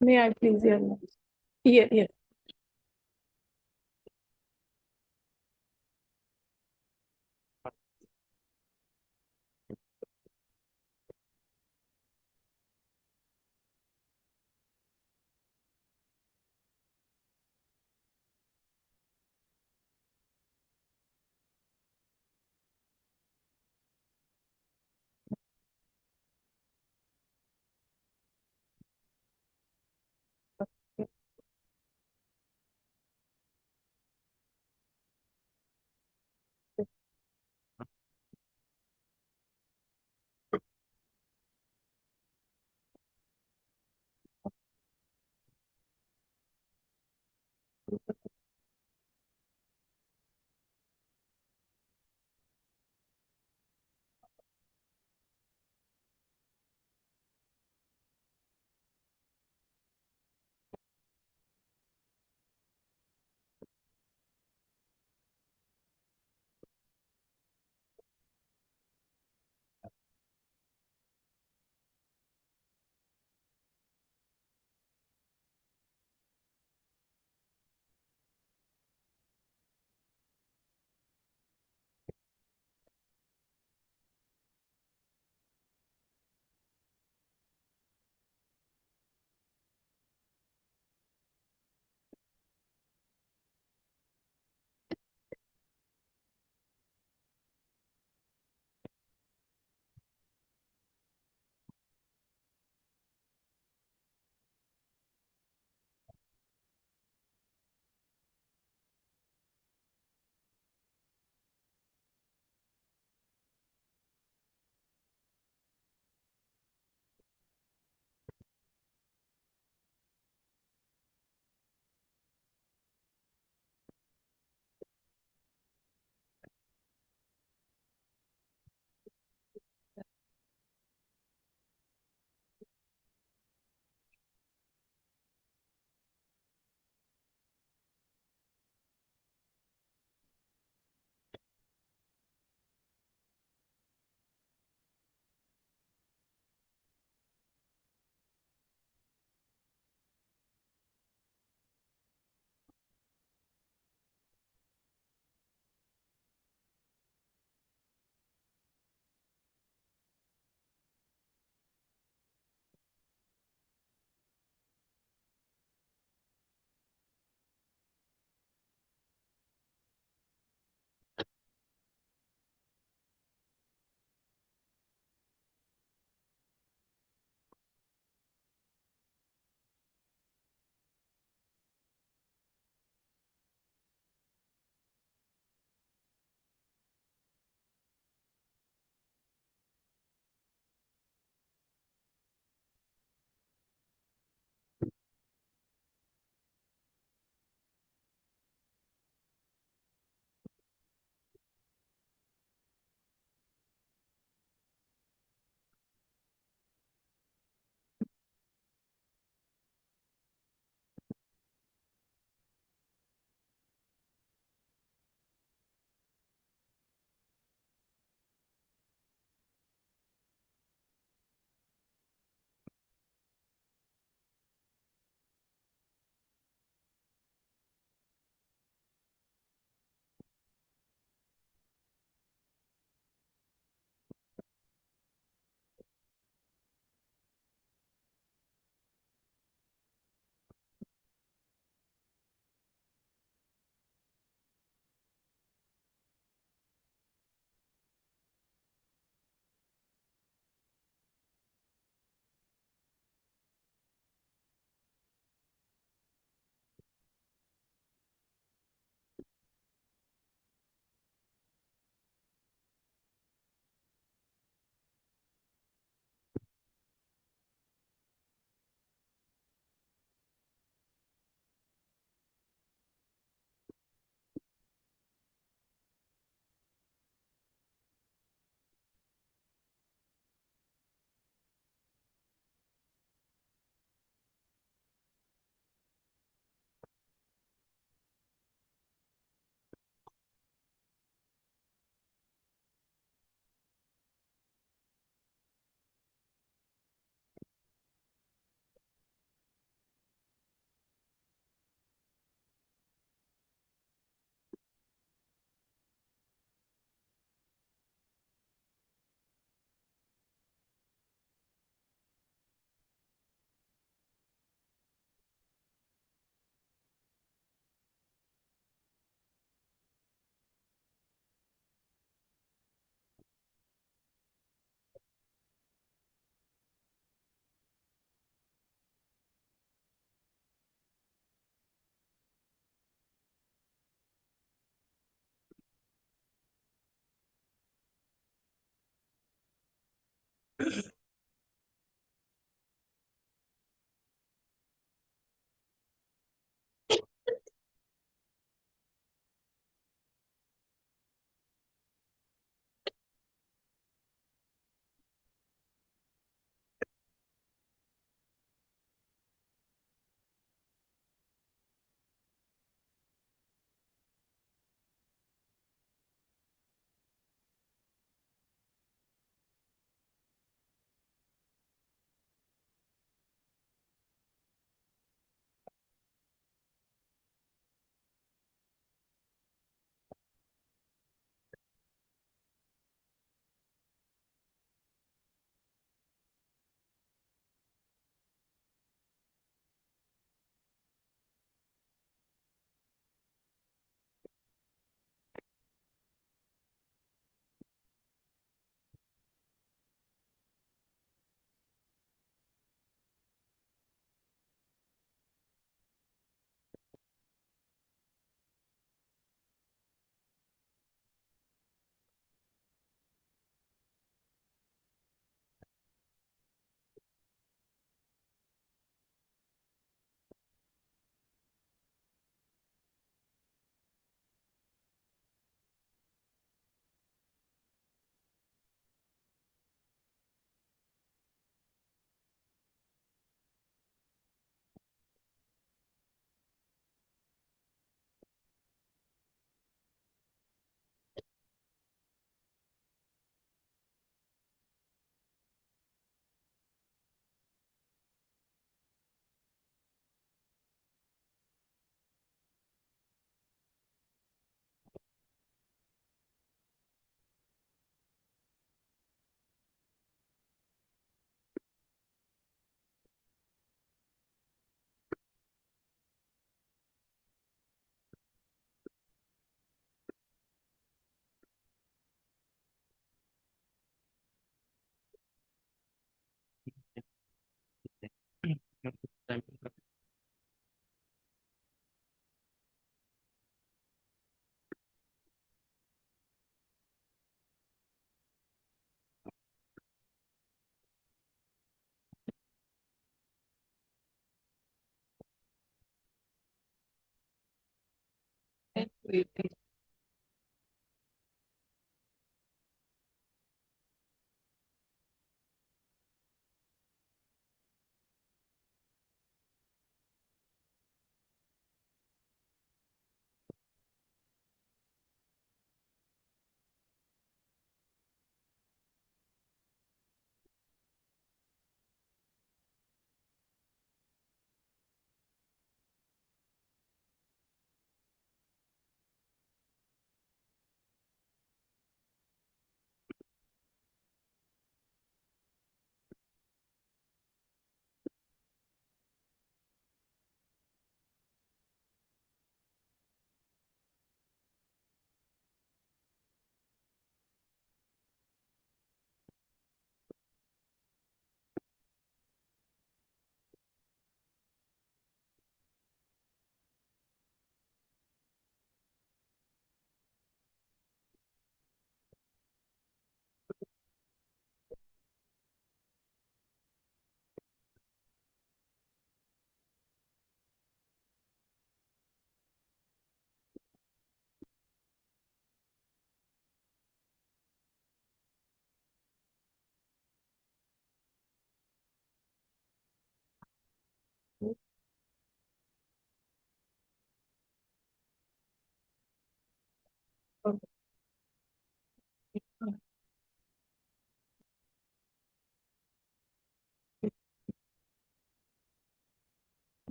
May I please hear? Yeah, yeah.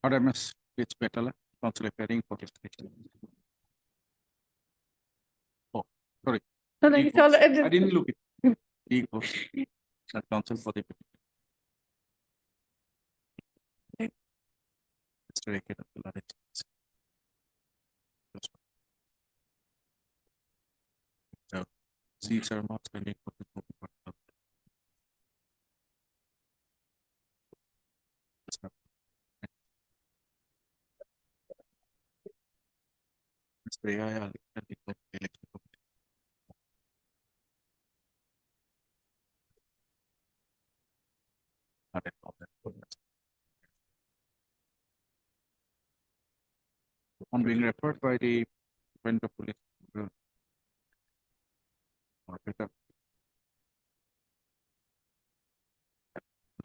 RMS, it's better, council hearing for this. Oh, sorry. No, He it's all goes. right. I didn't look it. He goes. Council for the. Mr. Eke Abdullah, it's- So, seats are not spending for the movie part of- It's not- Mr. AI, I'll take the election. Not a problem. On being referred by the Friend of Police. Or better.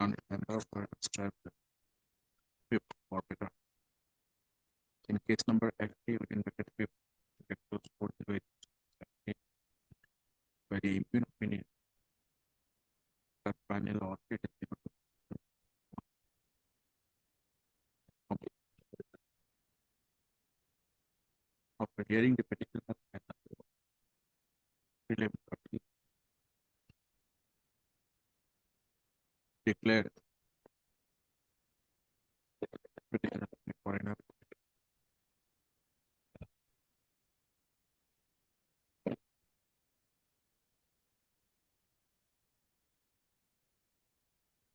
Non-member for subscribe. Or better. In case number FP within bracket fifth, get those 408. Very impugn opinion. That panel or it is able to- After hearing the petition of Philip Buckley declared petition of the foreigner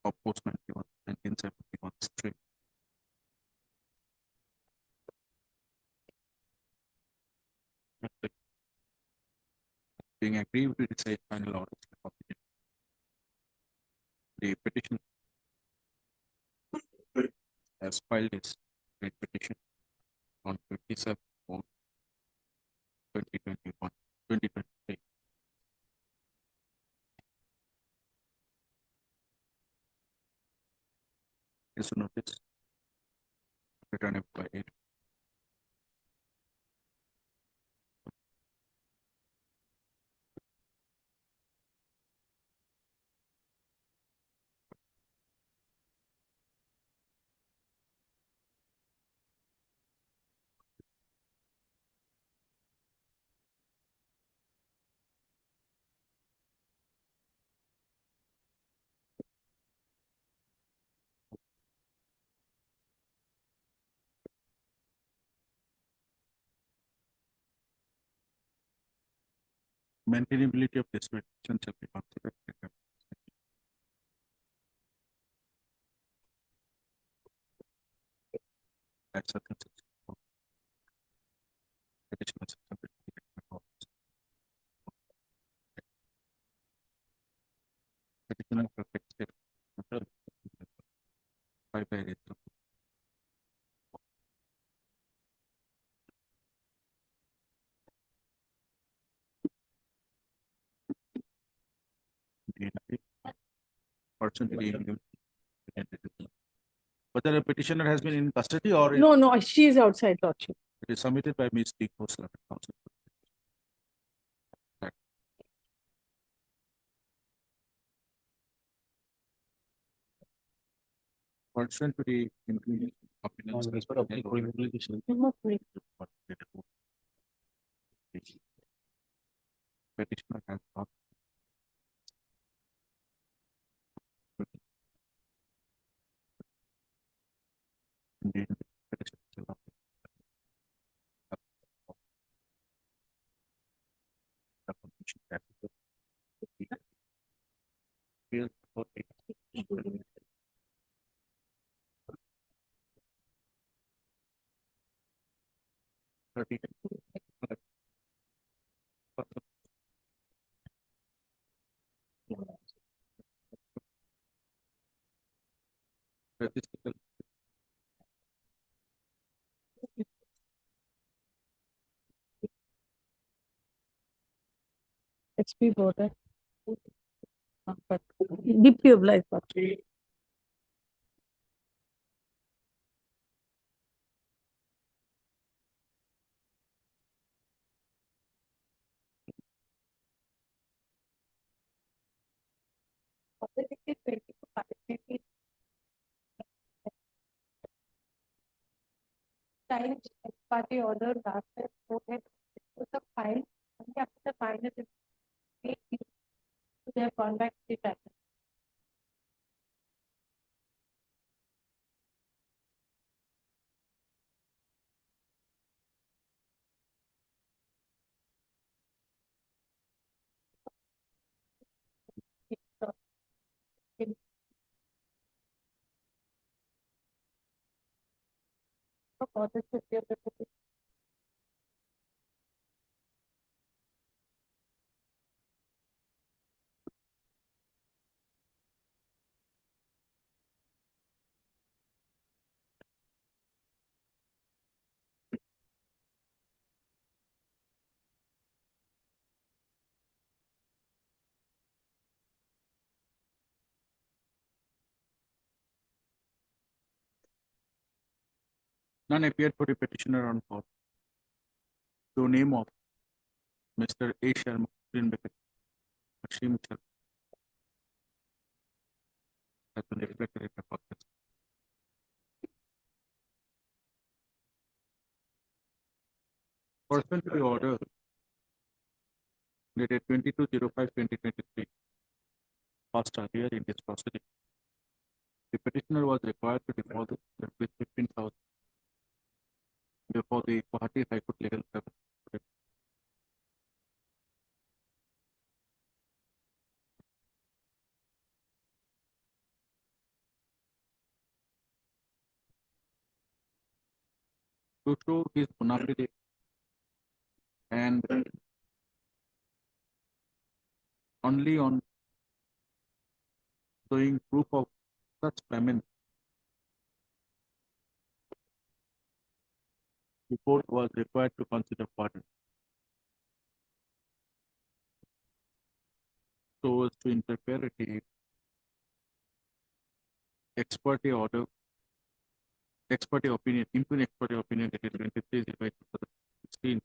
of post 91, 1971 stream. Being agreed to decide final order of the petition has filed its great petition on 27 4 2021 2023. Is notice returned by 8. Maintainability of this petition shall be considered. As circumstances. Petition is subject to the petitioner perfected. By it. Person to be immune. Whether a petitioner has been in custody or it No, she is outside, Lordship. is submitted by Ms. D. Khosla, council. Pursuant to the inclusion opinions. Petitioner has not. Indeed, petition shall not be- The completion capital. Field for it. 30. Statistical XP voter. But deeply obliged, Lordship. party order lasted, so it was a file, only after the file is made, they have gone back to the pattern. For this 50th repetition. None appeared for the petitioner on call. The name of Mr. A. Sharma, Green Becket, Hashim Sharma, has been reflected in the podcast. Pursuant to the order dated 22/05/2023, passed earlier in this proceeding, the petitioner was required to deposit rupees 15,000 before the Guwahati High Court Legal Tribunal. To show his bona fide and only on showing proof of such payment, the court was required to consider pardon. So as to interfere with the expert order, expert opinion, impugn expert opinion dated 23/05/2016,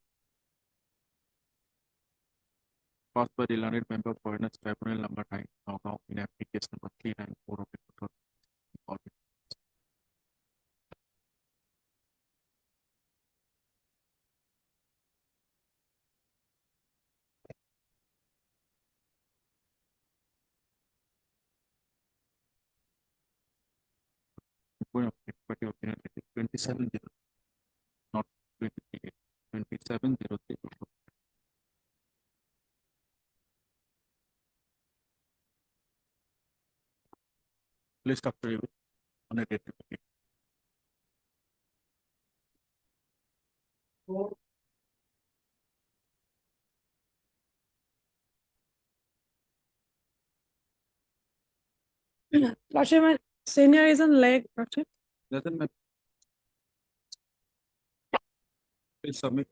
passed by the learned member for Fairness Tribunal number 9, Nagaon, in application number 394 of the 2000. Impugn of expert opinion dated 27/0, not 23/8, 27/03. List after review on a date. Lordship, my senior is on leg, Lordship. Doesn't matter. Please submit.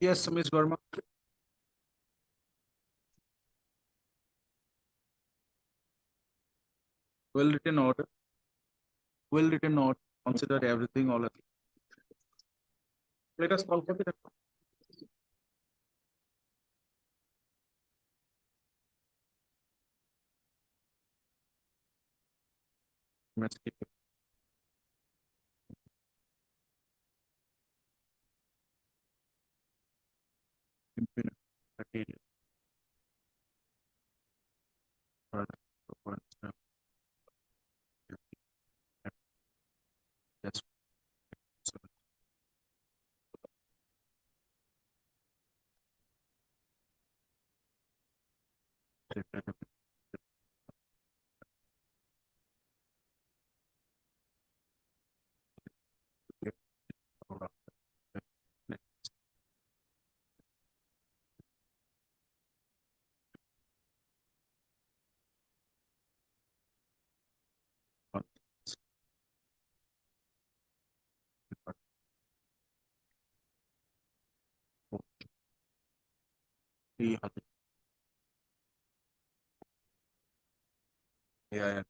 Yes, Ms. Verma. Well written order. Well written order. Consider everything all. Let us call for the. Let's keep it. Infinite material. Further, for instance, yes. So, Yeah, yeah.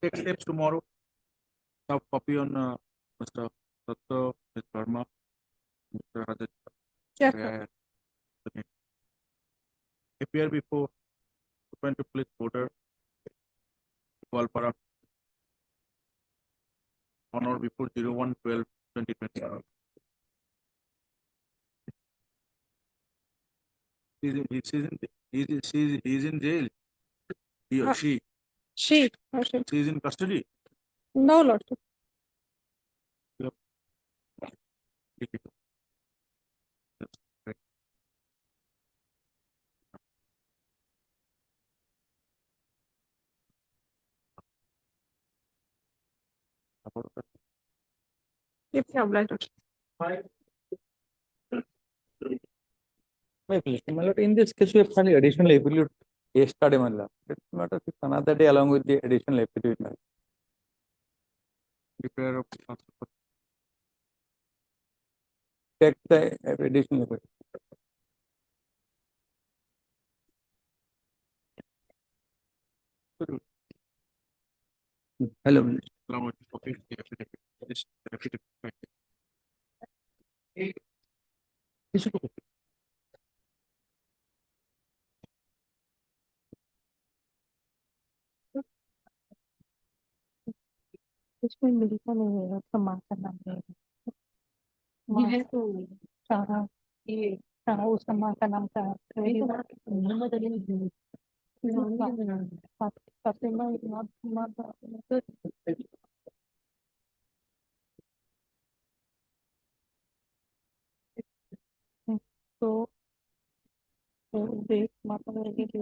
Take steps tomorrow. Have copy on Mr. Datta, Ms. Verma, Mr. Hazard. Check. Yeah. Okay. Appear before open to police border, Walpara, on or before 01/12/2020. He's in jail. He or she She, Lordship. is in custody. No, Lordship. Take it. That's right. About that. If you oblige, Lordship. My pleasure. My lord, in this case, we have finally additional affidavit yesterday, my lord. It's not a another day along with the additional affidavit, my lord. Prepare of Check the additional affidavit. Hello, my lord. along with copy of the affidavit. This affidavit. Issue to- इसमें मिलता नहीं है क्षमा करना पड़ेगा माँ सारा ये सारा उसका माँ का नाम था फातिमा माँ तो देख माता मेरे के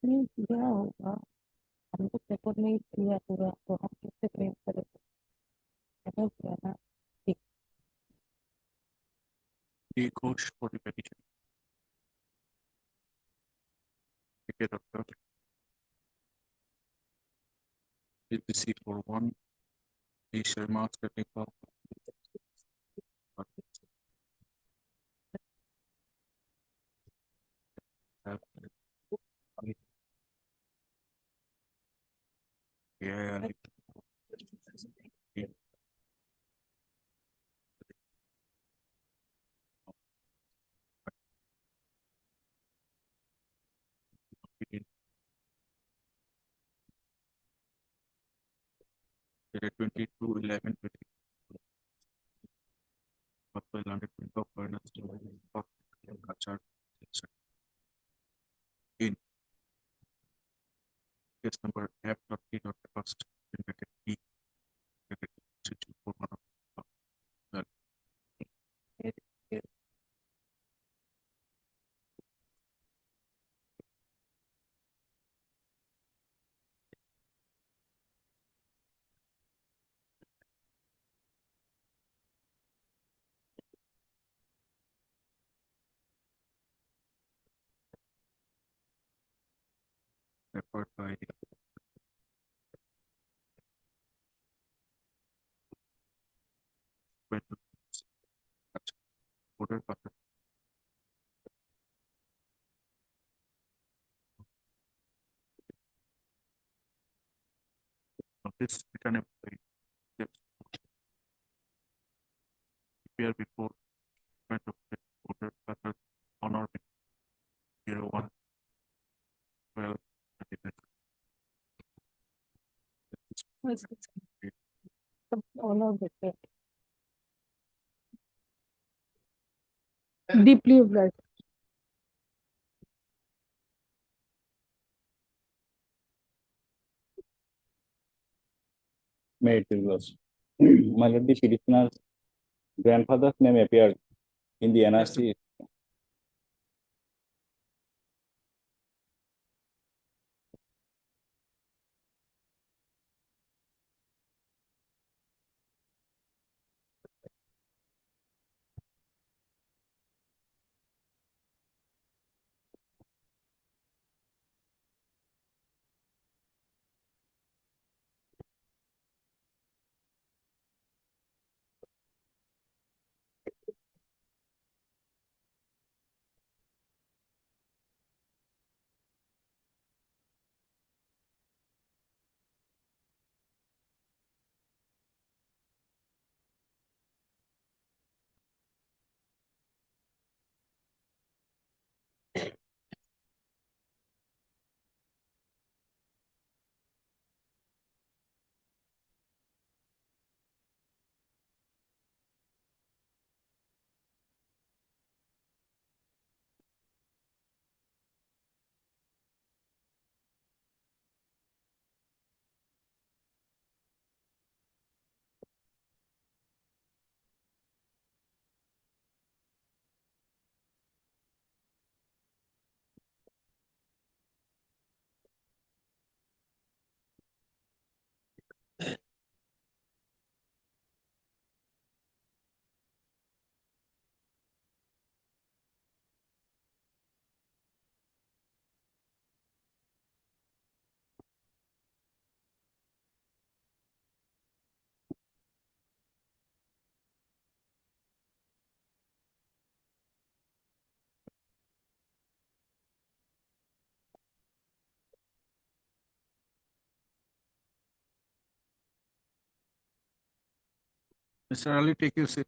नहीं किया होगा, हमको पेपर नहीं किया पूरा, तो हम कैसे क्लेम करेंगे? ऐसा किया ना, D. Ghosh for the petition. Okay, doctor. Is the C for one? D. Sharma stepping up. Yeah, yeah. 22, 11, 20. Purple landed of furnace of Kachar in case number F dot T dot first in bracket E bracket 6241 of the referred by order bucket. This return employee gets appear before of the order bucket honor 01 12 all of it. Deeply obliged. May it reverse. My lord, the petitioner's grandfather's name appeared in the NRC. Mr. Ali, take your seat.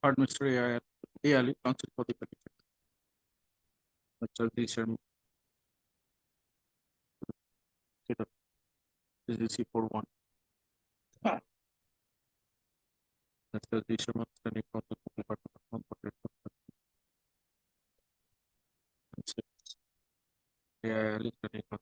Third, Mr. A. Ali, counsel for the petition. Mr. D. Sharma. This is C41. Mr. D. Sharma, standing for the Department of Home Protection. Mr. A. Ali, standing for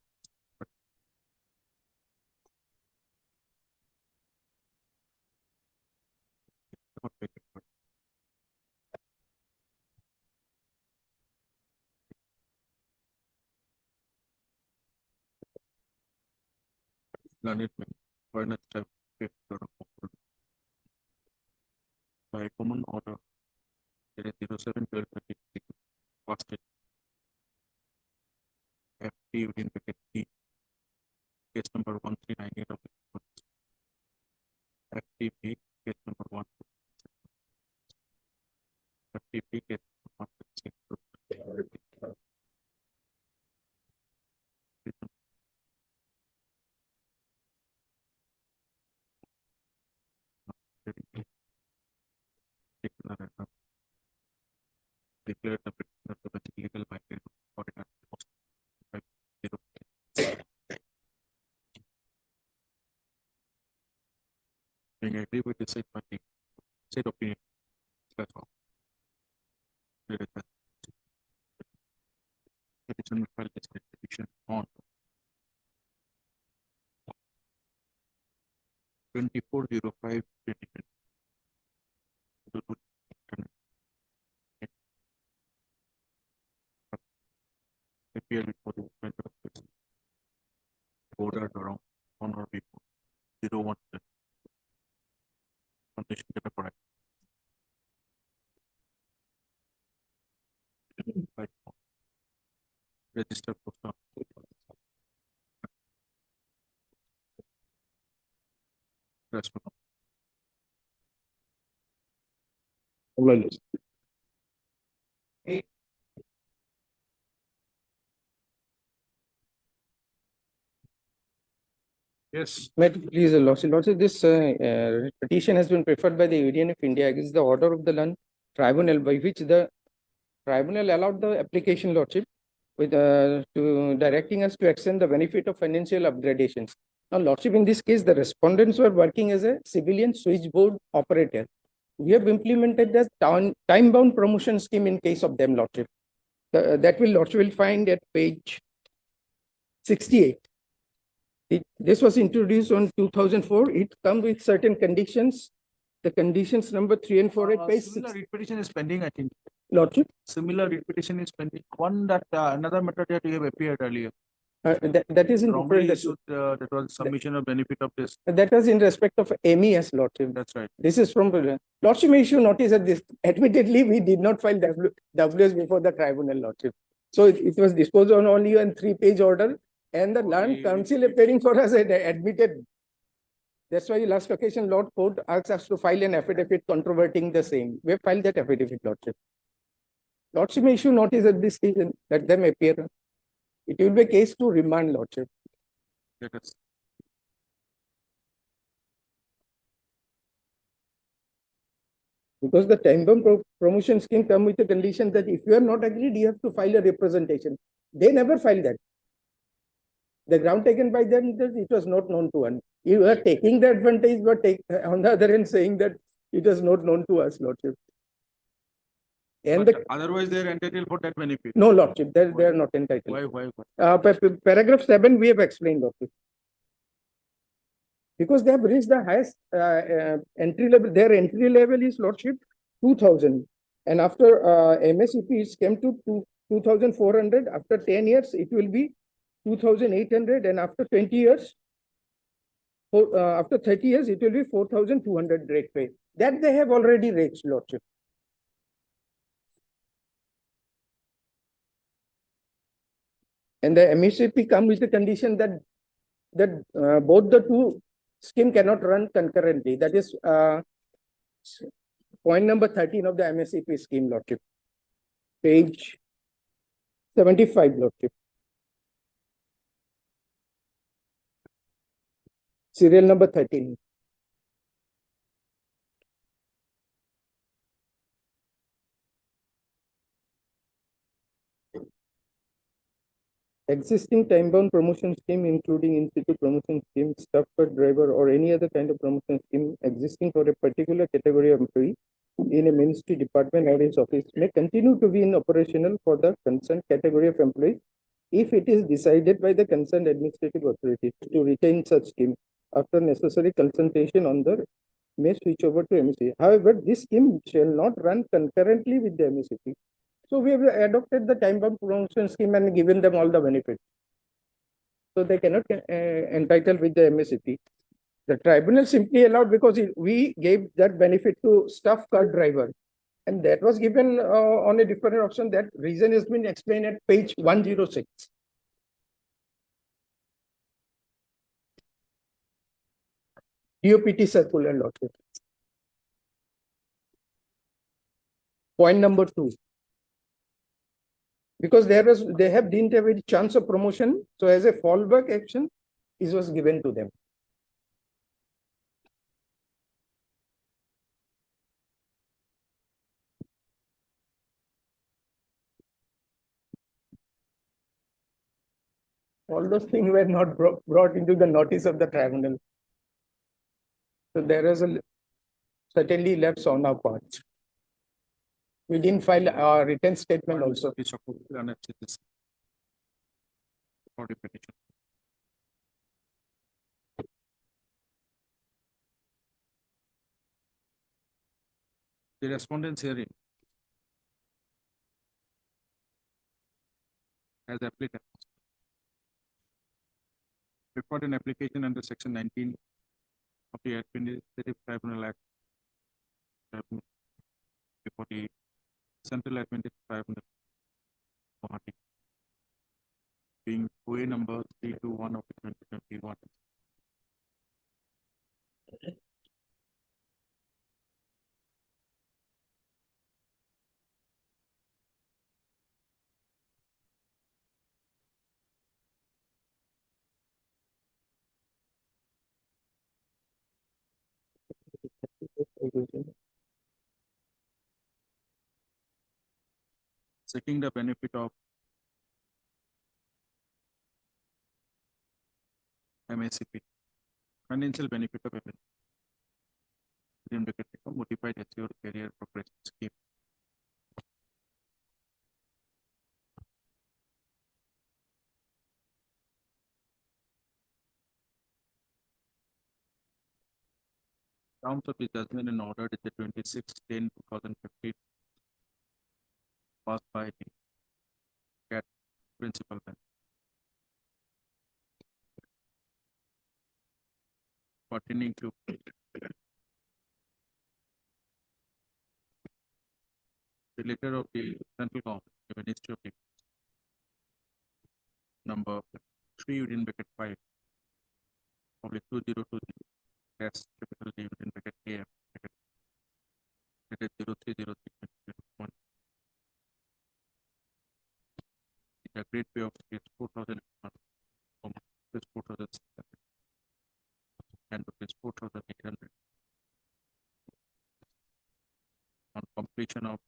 Learned men, foreigners have fifth by common order, there is 07/12/2023, posted FT within bracket T, case number 1398 of the FTP, case number 1. FTP, case number 1. Declared the petitioner to be legal binding for it at post 5 Being agree with the said finding, said opinion. That's all. There is a petition will file this petition on 24/05/2020. Appear before the movement of this ordered around on or before 01 condition get correct. Right. Register post office. Rest of Yes. May it please, Lordship, this petition has been preferred by the Union of India against the order of the Lund Tribunal, by which the tribunal allowed the application, Lordship, with to directing us to extend the benefit of financial upgradations. Now, Lordship, in this case, the respondents were working as a civilian switchboard operator. We have implemented the time-bound promotion scheme in case of them, Lordship. That will, Lordship, will find at page 68. This was introduced on 2004. It comes with certain conditions. The conditions number 3 and 4 at page Similar 6. repetition is pending, I think. Lordship, Similar repetition is pending. One that another matter that you have appeared earlier. that is in Wrongly different. issued, that was submission of benefit of this. That was in respect of MES, Lordship. That's right. This is from Lordship, may issue notice at this. Admittedly, we did not file WS before the tribunal, Lordship. So it was disposed on only a 3-page order, and the Land Council appearing for us had admitted. That's why last occasion, Lord Court asked us to file an affidavit controverting the same. We have filed that affidavit, Lordship. Lordship may issue notice at this stage and let them appear. It will be a case to remand, Lordship. Let us. Because the time-bound promotion scheme come with the condition that if you are not agreed, you have to file a representation. They never filed that. The ground taken by them, that it was not known to one. You are taking the advantage, but on the other hand, saying that it was not known to us, Lordship. And But otherwise, they are entitled for that benefit. no, Lordship, they are not entitled. Why? Paragraph 7, we have explained, Lordship. Because they have reached the highest entry level, their entry level is, Lordship, 2,000. And after MSEP, it came to 2,400. After 10 years, it will be 2,800. And after 20 years, after 30 years, it will be 4,200 rate pay. That they have already reached, Lordship. And the MSEP come with the condition that both the two scheme cannot run concurrently. That is point number 13 of the MSEP scheme, Lordship. Page 75, Lordship. Serial number 13. existing time-bound promotion scheme, including in-situ promotion scheme, staff per driver, or any other kind of promotion scheme existing for a particular category of employee in a ministry department or its office may continue to be in operational for the concerned category of employees if it is decided by the concerned administrative authority to retain such scheme after necessary consultation on the may switch over to MSC. However, this scheme shall not run concurrently with the MSCP. So we have adopted the time-bound promotion scheme and given them all the benefits. So they cannot entitle with the MSCP. The tribunal simply allowed because we gave that benefit to staff car driver. And that was given on a different option. That reason has been explained at page 106. DOPT circular lottery. Point number 2. Because they didn't have any chance of promotion, so as a fallback action, it was given to them. All those things were not brought into the notice of the tribunal. So there is a certainly lapse on our part. We didn't file a written statement also. For the petition. The respondents herein as applicant preferred an application under section 19 of the Administrative Tribunal Act before the Central Administrative Tribunal, Guwahati, being OA number 321 of 2021. Seeking the benefit of MACP, financial benefit of MACP, modified assured career progression scheme. Terms of the judgment and order is the 26/10/2015, passed by the CAT principal bench. Pertaining to the letter of the central government, the Ministry of Defense, number 3 within bracket 5, public 2020, dash capital D within bracket AM, bracket, that is 0303/2021. The agreed pay of rupees 4,000 from rupees 4,600 and rupees 4,800 on completion of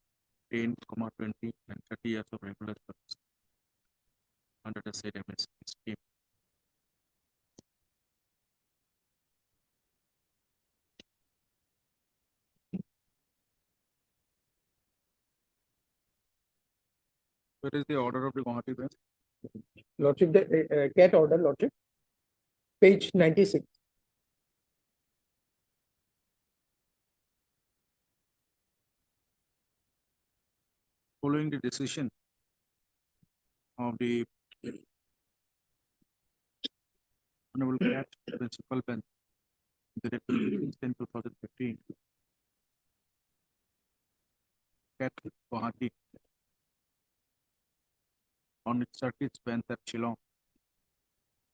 10, 20 and 30 years of regular service under the said MSP scheme. Where is the order of the Guwahati bench? Lordship, the CAT order, Lordship, page 96. Following the decision of the Honorable CAT Principal Bench, Director 10/2015, CAT Guwahati, on its circuit bench at Shillong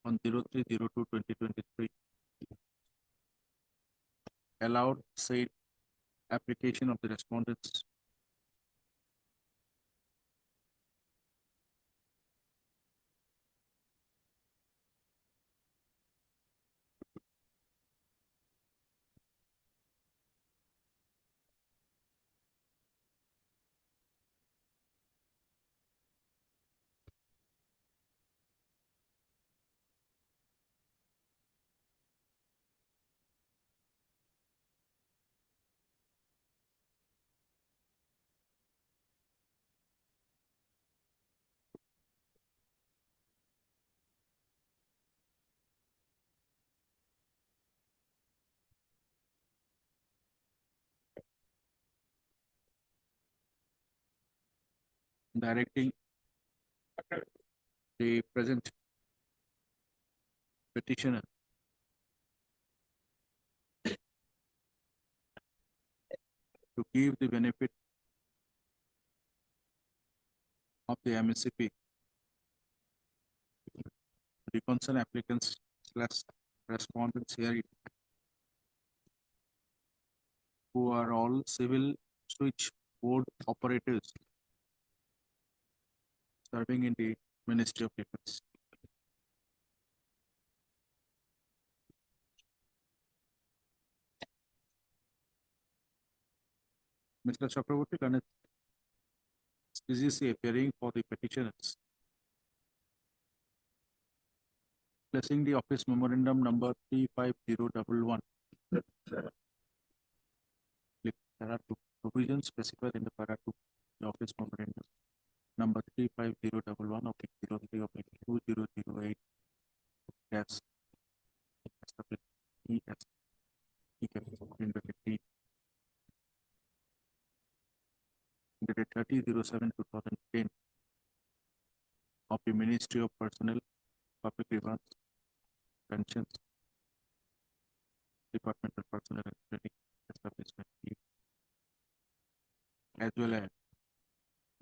on 03/02/2023, allowed said application of the respondents directing the present petitioner to give the benefit of the MSCP to the concerned applicants slash respondents here who are all civil switch board operators serving in the Ministry of Defense. Mr. Chakraborty, Lanet CGC appearing for the petitioners, placing the office memorandum number 35011. There are two provisions specified in the para 2, the office memorandum number 35011 of 03 of 2008 dash ES dated 30/07/2010 of the Ministry of Personnel, Public Grievances, Pensions, Department of Personnel and Training Establishment, as well as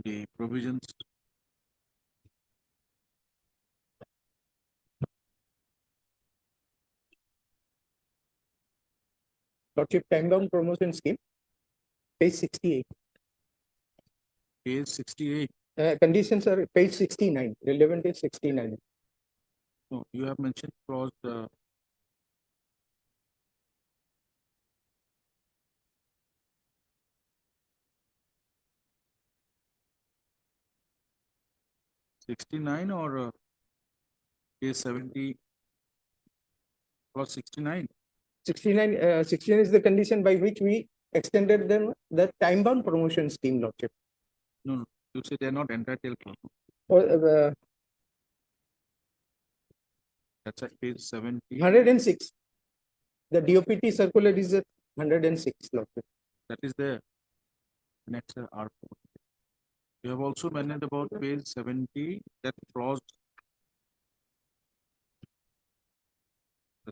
the provisions Lordship, time-bound promotion scheme, page 68. page 68. Conditions are page 69, relevant is 69. No, you have mentioned clause 69 or page 70 clause 69. 69 is the condition by which we extended them the time-bound promotion scheme, Lordship. No, you say they are not entitled. Or, That's at page 70. 106. The DOPT circular is at 106, Lordship. That is there. Next R4. You have also mentioned about page 70 that clause.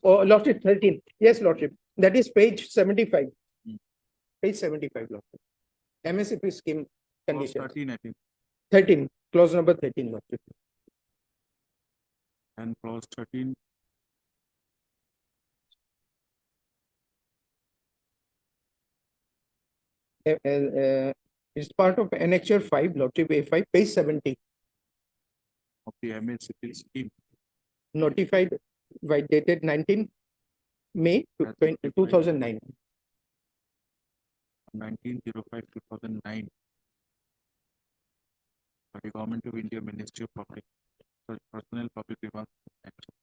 Oh, Lordship, 13. Yes, Lordship. That is page 75. Page 75, Lordship. MSCP scheme Clause condition. 13, I think, 13, clause number 13, Lordship. and clause 13. It's part of annexure 5, Lordship, A5, page 70. Of the MSCP scheme Notified by dated 19 May As 2009. 1905/2009 by the Government of India Ministry of Public Personnel Public Grievances Action.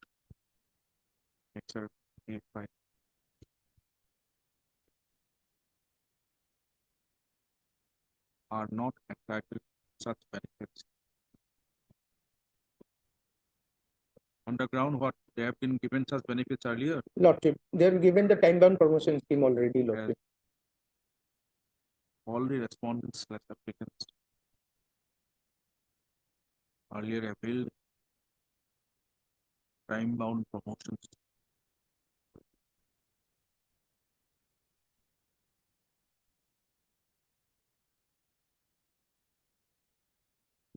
Excerpt A5. Are not entitled to such benefits. On the ground, what they have been given such benefits earlier. Lordship, they are given the time-bound promotion scheme already, Lordship. All the respondents slash applicants earlier availed time-bound promotions.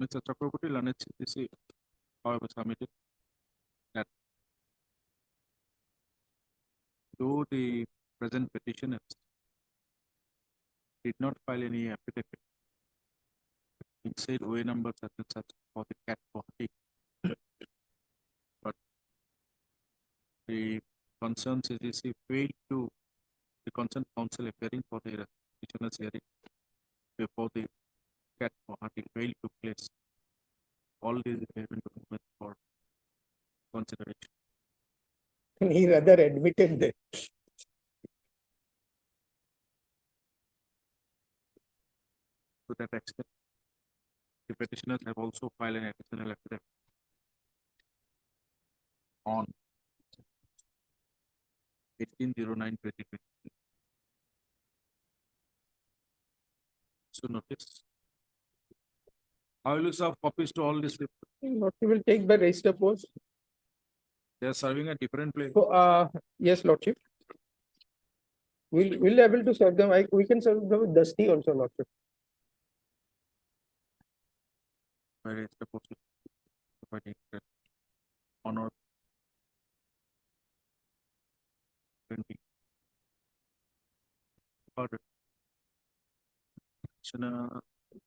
Mr. Chakraborty, Lanet CTC, however, submitted that though the present petitioners did not file any affidavit in said OA number such and such for the CAT Guwahati, but the concerned CGC failed to, the concerned council appearing for the petitioners hearing before the CAT Guwahati failed to place all these relevant documents for consideration. He rather admitted that. To that extent, the petitioners have also filed an additional affidavit on 18/09/2020. So notice I will serve copies to all these people. Lordship will take by register post. They are serving a different place. So, yes, Lordship. We'll able to serve them. We can serve them with dusty also, Lordship. Where is the post? If I take that honor 20. Got it. Commissioner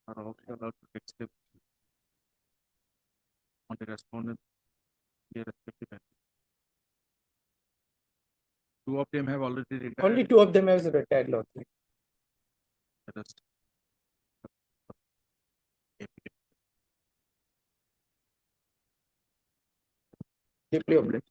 are also allowed to text them on the respondent. Their respective address. Two of them have already retired. Only two of them have retired, Lordship. The rest. Deeply obliged.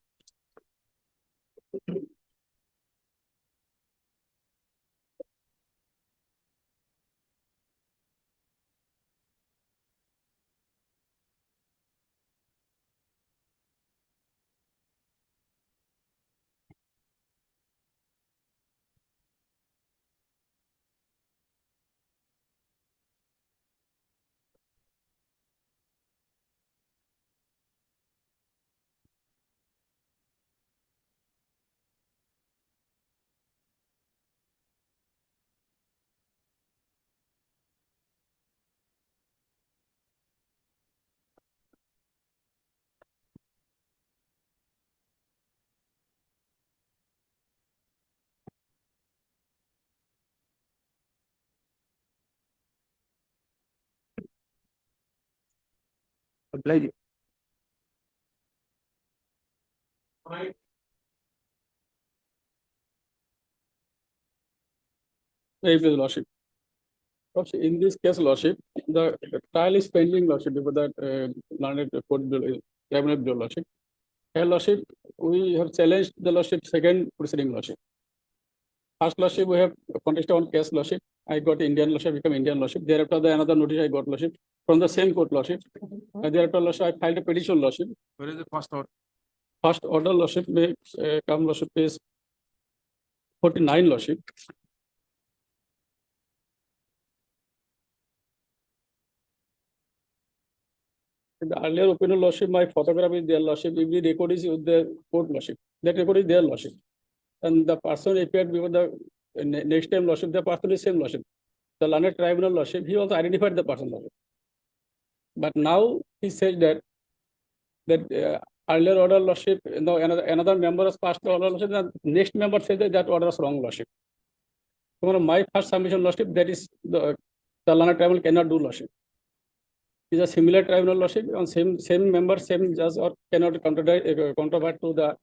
Obliged. If his lordship. Lordship, in this case, lordship, the trial is pending, lordship, before that learned court cabinet bill, lordship. Here, lordship, we have challenged the lordship second proceeding, lordship. First lordship, we have contested one case, lordship. I got Indian lordship, become Indian lordship. Thereafter, the another notice I got, lordship, from the same court, lordship. And thereafter, lordship, I filed a petition, lordship. Where is the first order? First order, lordship, may come, lordship, is 49, lordship. In the earlier opinion, lordship, my photograph is their lordship. If the record is with the court, lordship, that record is their lordship. And the person appeared before the next time, lordship, the person is same lordship. The learned tribunal, lordship, he also identified the person, lordship. But now he said that earlier order, lordship, no, another member has passed the order, lordship. The next member said that order was wrong, lordship. So my first submission, lordship, that is the learned tribunal cannot do, lordship. Is a similar tribunal, lordship, on same member, same judge, or cannot controvert to the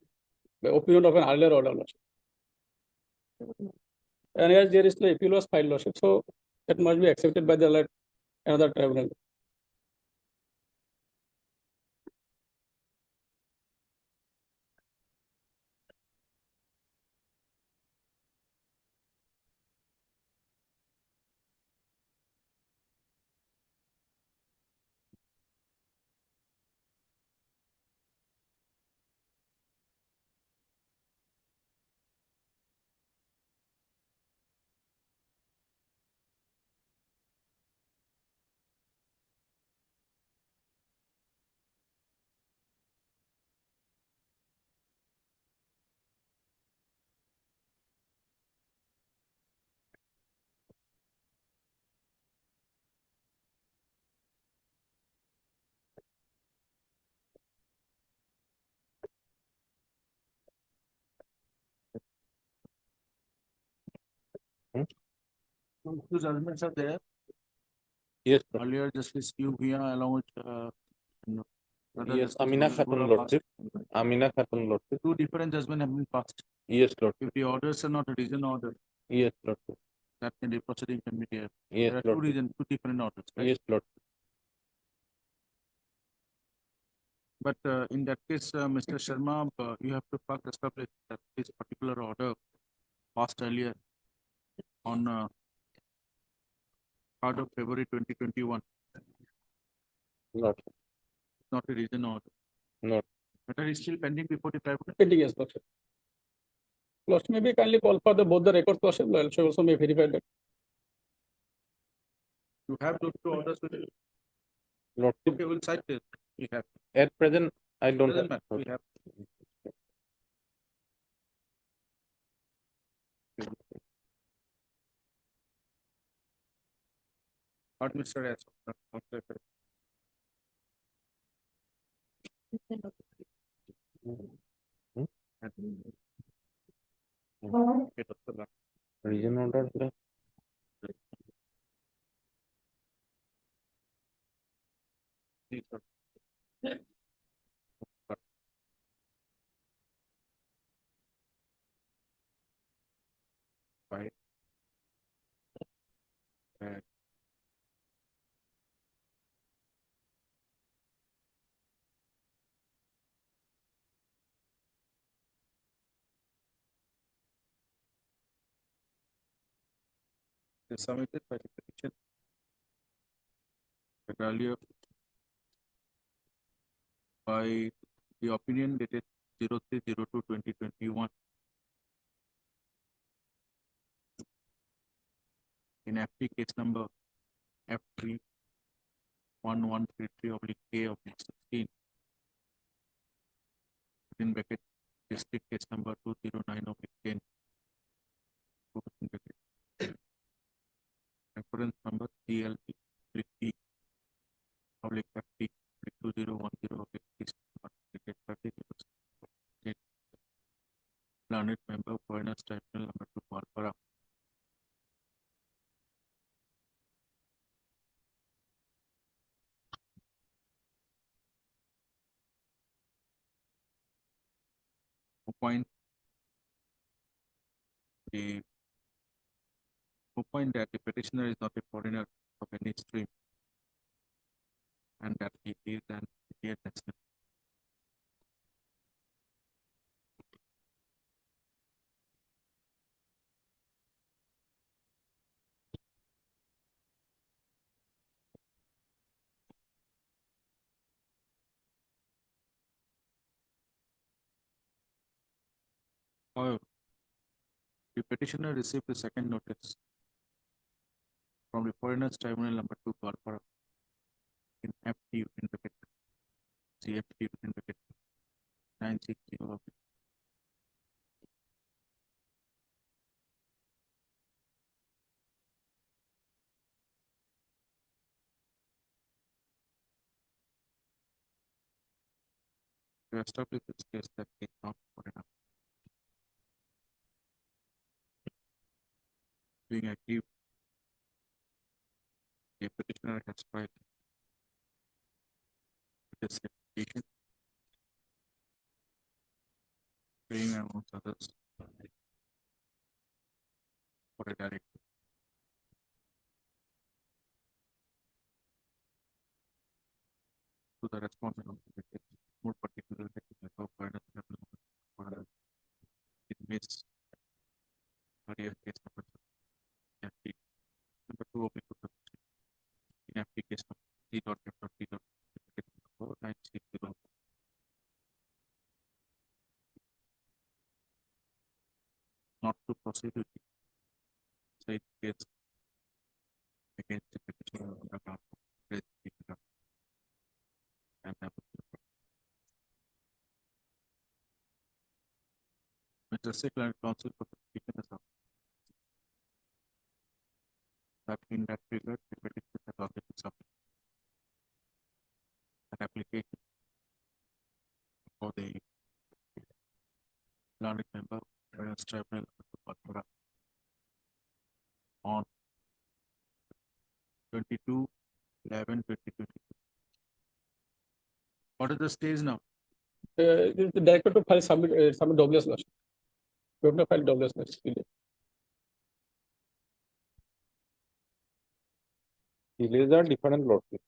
opinion of an earlier order, lordship. And as there is no appeal was filed, lordship, so that must be accepted by the another tribunal. Two judgments are there. Yes, Earlier, Justice Q here along with brother yes, Justice Amina Manoj Khatun, Bora lordship. passed. Amina Khatun, lordship. Two different judgments have been passed. Yes, lordship. If the orders are not a reason order, Yes, lordship. that can be proceeding committee. Yes, There are two lordship. reasons, two different orders, right? Yes, lordship. But in that case, Mr. Sharma, you have to first establish that this particular order passed earlier on 3rd of February 2021, Lordship. not a reason order. No. Matter is still pending before the tribunal. Pending, yes, lordship. Lordship, maybe kindly call for both the records, lordship. Lordship also may verify that. You have those two orders with you. Lordship, Okay, we'll cite it. We have. at present, I don't Doesn't have. matter. We have. What Mr. S. Region order. Please, sir. Right. And is submitted by the petition. Earlier by the opinion dated 03/02/2021 in FT case number F3 1133/K/16 in bracket district case number 209/10 reference number CLP FT 2010/30 Planet member Foreigners Tribunal number 2 Palpara. Point the point that the petitioner is not a foreigner of any stream and that he is an Indian national. However, the petitioner received a second notice from the Foreigners Tribunal number 2 Palpara in FT in bracket CFT in bracket 960 to establish this case that he is not foreigner. Being aggrieved, the petitioner has filed this application, praying amongst others for a direct to the respondent of the case, more particularly the Foreigners Tribunal for in Miss Maria case number FT number 2 of in FT case number C.F.T.960 not to proceed with the said case against the petitioner on account of race, gender, and Mr. Sikla, counsel for the petitioner's office, that in that regard, the petitioner has already submitted an application for the learned member Foreigners Tribunal on 22/11/2022. What is the stage now? The director to file submit WS lordship. We have not filed WS lordship. Delays are different lordship.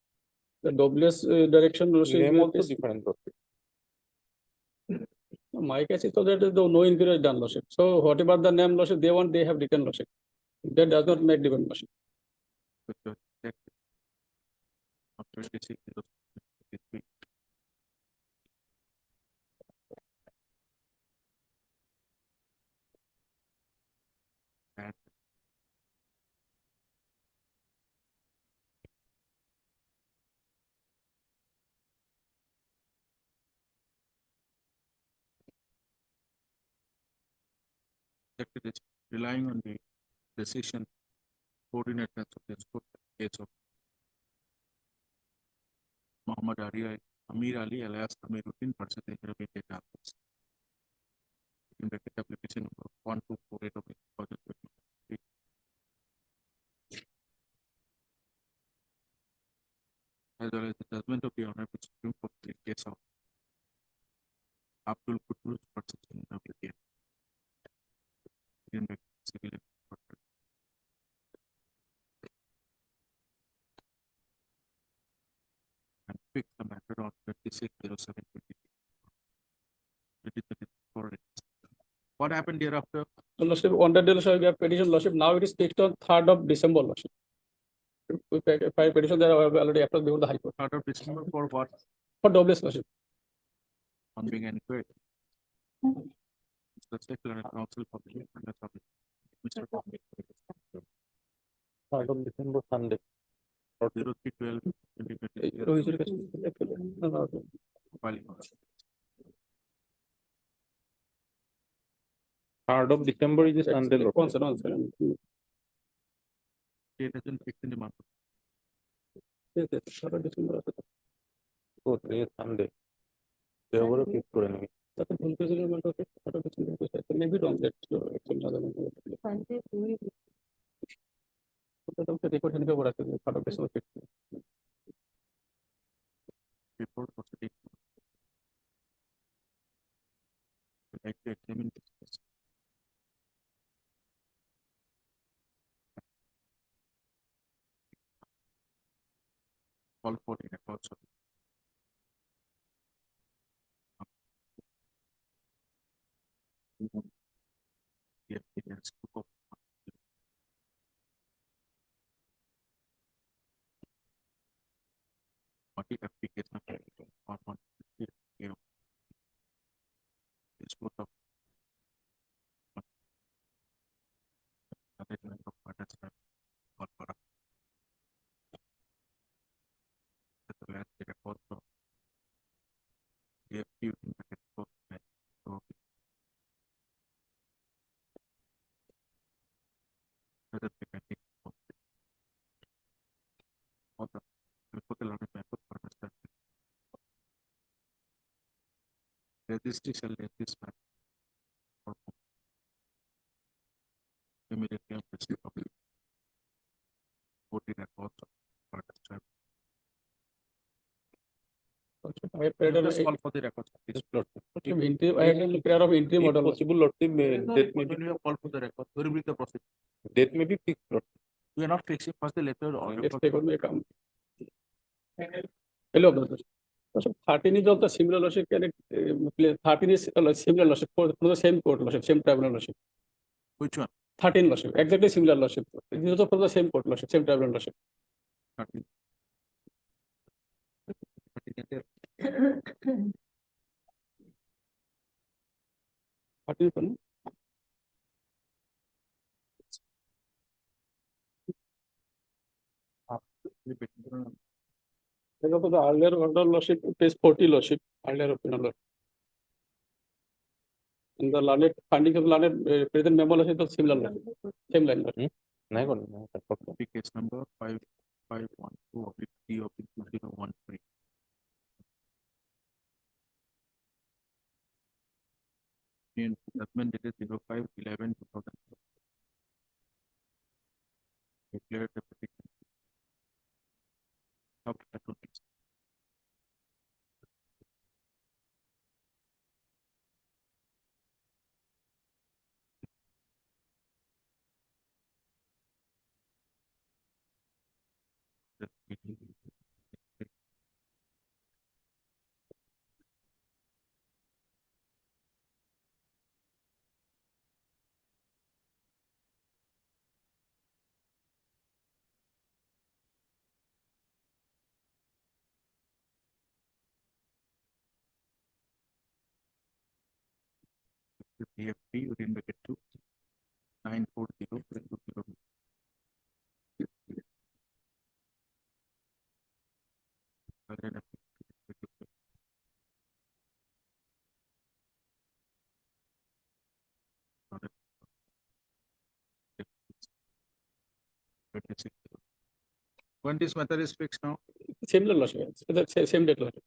The WS direction lordship Name also is- different lordship. my case is so that the no inquiry is done lordship. So whatever the name lordship they want, they have written lordship. That does not make different lordship. With the check of 26/03. And That it is relying on the decision coordinator of this court case of Muhammad Amir Ali alias Amiruddin versus the Intermediate Data Office. In the application number 1248 of 2023. As well as the judgment of the Honorable Supreme Court in the case of Abdul Qudus versus NWDF. In the civil court. And fix the matter on 26/07/20. What happened thereafter? So, Lordship, on that day, Lordship, we have petition, Lordship. Now it is fixed on 3rd of December, Lordship. We filed petition that I have already applied before the High Court 3rd of December for what? for WS, Lordship. On being inquired. The Secretary Council for the Independence of Mr. Tommy. 3rd of December Sunday. 03/12. Oh, is it? No, no, no. Filing. 3rd of December is a Sunday, Lord. One second, one second. Date has been fixed in the month. Yes, yes, 3rd of December. Oh, today is Sunday. They were a fifth for enemy. That's a full president month of it. 3rd of December. Maybe wrong. That's actually another one. That also record here for us. 3rd of December. Report was the date. Like to examine this case. Call for the records of the evidence to go. What the application of or one is both of management of participant or product. As well as the records of the active in the report. So whether they can take or the report a lot of method for understanding. Registry shall exist by or immediately on receipt of the voting records of participant. I have paid Just call for the records. This plot. I had a prayer of interim If order. possible, Lord, the date may be, When you have called for the record, where will be the process? date may be fixed, Lord. We are not fixing first the letter or. Let's take on the account. Hello, brother. So 13 is also similar lordship. Can it, 13 is similar lordship for the same court lordship, same tribunal lordship. Which one? 13 lordship, exactly similar lordship. It is also for the same court lordship, same tribunal lordship. 13. 13 one. Then also the earlier order lordship, page 40 lordship, earlier opinion lordship. In the learned findings of learned present memo lordship, the similar lordship, same line lordship. Nahi koni, nahi koni. Case number 5512/3/2013. In judgment dated 05/11/2000. Declared the petition of attorneys. DFP within bracket 2 940. 26. When this matter is fixed now? Same lordship, same date lordship.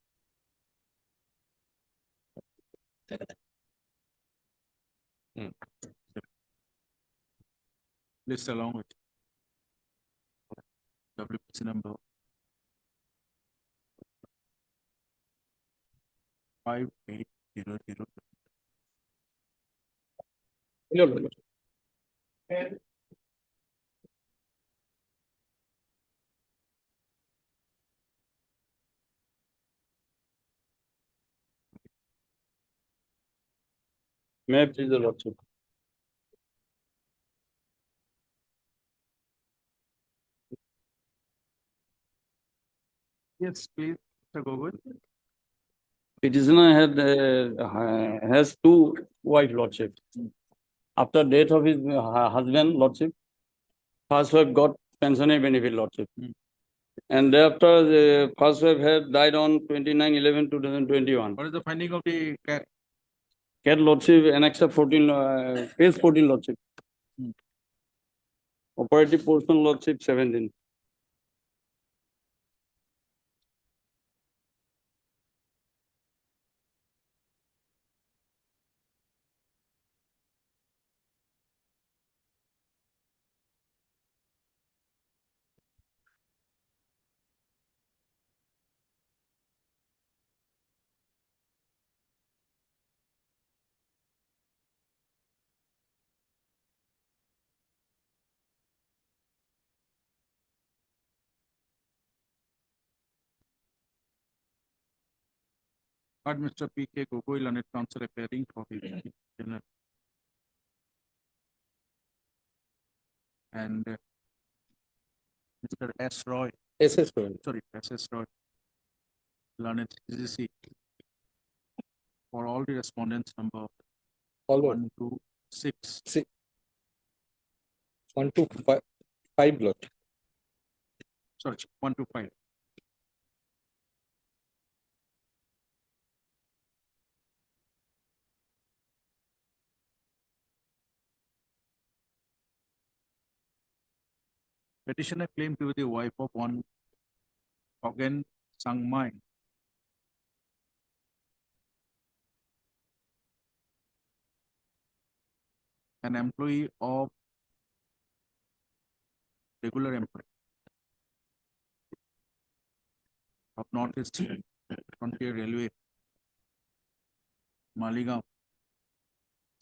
List along with WPC number 5800. Hello, lordship. May I please the lordship? Yes, please, Mr. Gogoi. Petitioner has two wife lordship. After death of his husband lordship, first wife got pensionary benefit lordship. And thereafter, the first wife had died on 29/11/2021. What is the finding of the cat? Cat lordship annexure 14, page 14 lordship. Operative portion lordship 17. Had Mr. P.K. Gogoi, learned counsel, appearing for the petitioner. And Mr. S. Roy, SS Roy. sorry, S.S. Roy, learned CGC for all the respondents number All 1 to 6. 1 to 5 lot. Sorry, 1 to 5. Petitioner claimed to be the wife of one Hogan Sangmai, an employee of regular employee of Northeast Frontier Railway, Maligaon,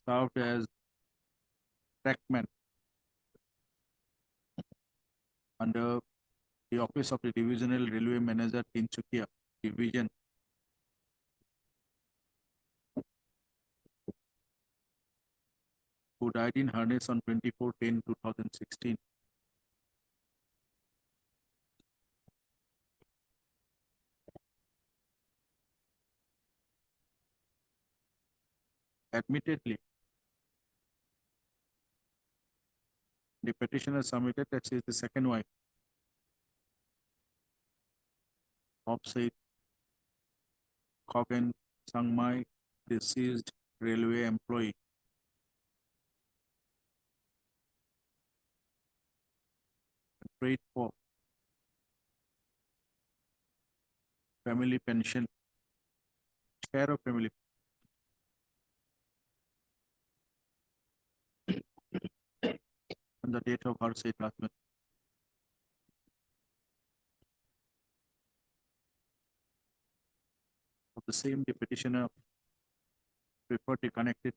served as trackman under the office of the Divisional Railway Manager, Tinsukia Division, who died in harness on 24/10/2016. Admittedly, the petitioner submitted that she is the second wife of said Hogan Sangmai, deceased railway employee. Prayed for family pension, share of family on the date of her said husband. Of the same, the petitioner preferred the connected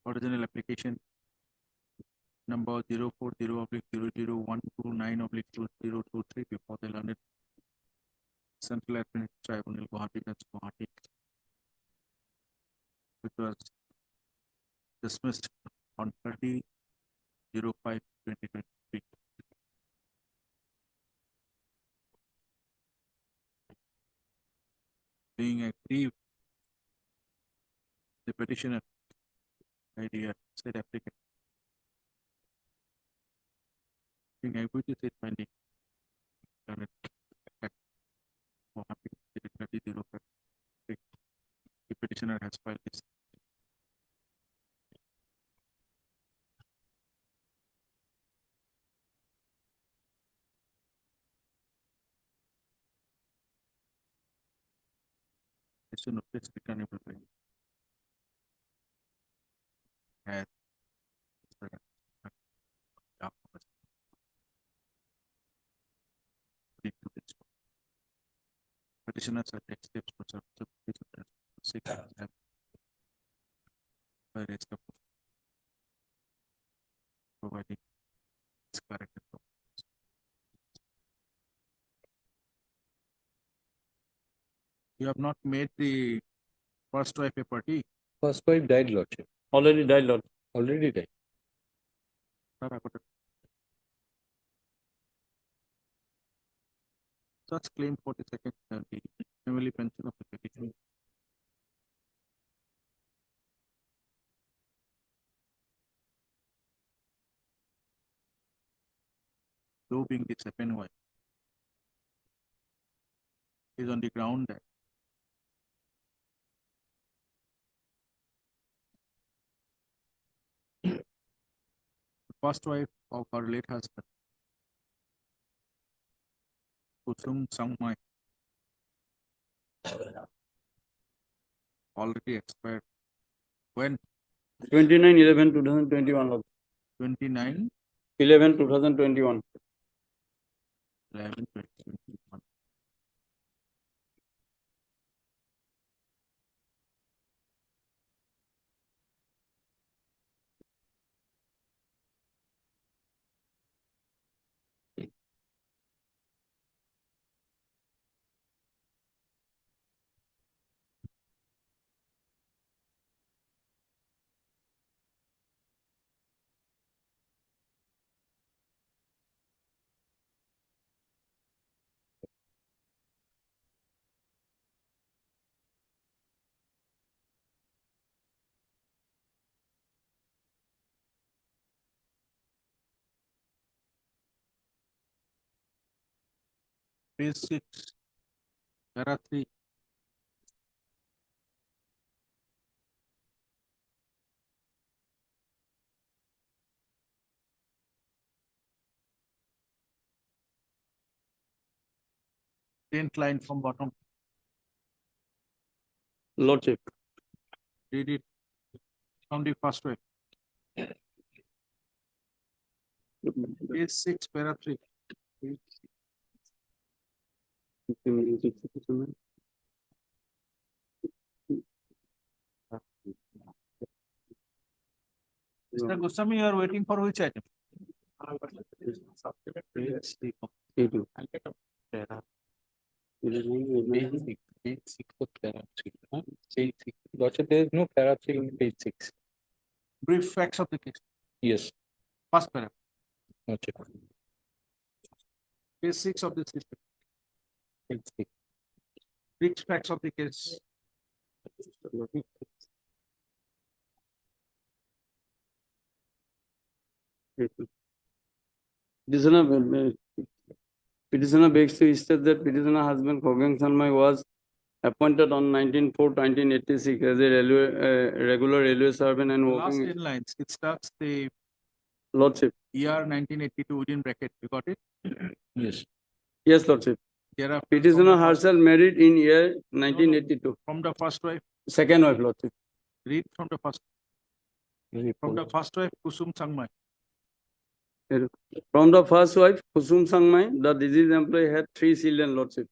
original application number 040/001229/2023 before the learned Central Administrative Tribunal, Guwahati, that's Guwahati, which was dismissed on 30/05/2023. Being aggrieved, the petitioner, idea, said applicant, being agreed to said finding, learned Guwahati, 30/05. The petitioner has filed this. issue notice returnable by as petitioners have taken steps for seek have raised the providing its corrected. You have not made the first wife a party. First wife died, Lordship. Already died, Lord. Already died. Such claim for the second the family pension of the petitioner. Though being the second wife is on the ground that the first wife of her late husband, Kusum Sangmai, already expired. When? 29/11/2021, Lord. 29, 11/2021. 11, 2021. Page 6, para 3. Tenth line from bottom. Lordship. Read it from the first way. Page 6, para 3. Mr. Goswami, you are waiting for which item? Lordship, there is no para 3 in page 6. Brief facts of the case. Yes. First paragraph. Lordship. Page 6 of the system. Page 6. Brief facts of the case. Petitioner begs to state that petitioner husband Khogeng Sanmai was appointed on 19/4/1986 as a regular railway servant and Last working. 10 lines. It starts the Lordship. year 1982 within bracket. You got it? Yes. Yes, Lordship. Thereafter, Petitioner herself married in year 1982. from the first wife. Second wife, Lordship. Read from the first. From the first wife, Kusum Sangmai. From the first wife, Kusum Sangmai, the deceased employee had 3 children, Lordship.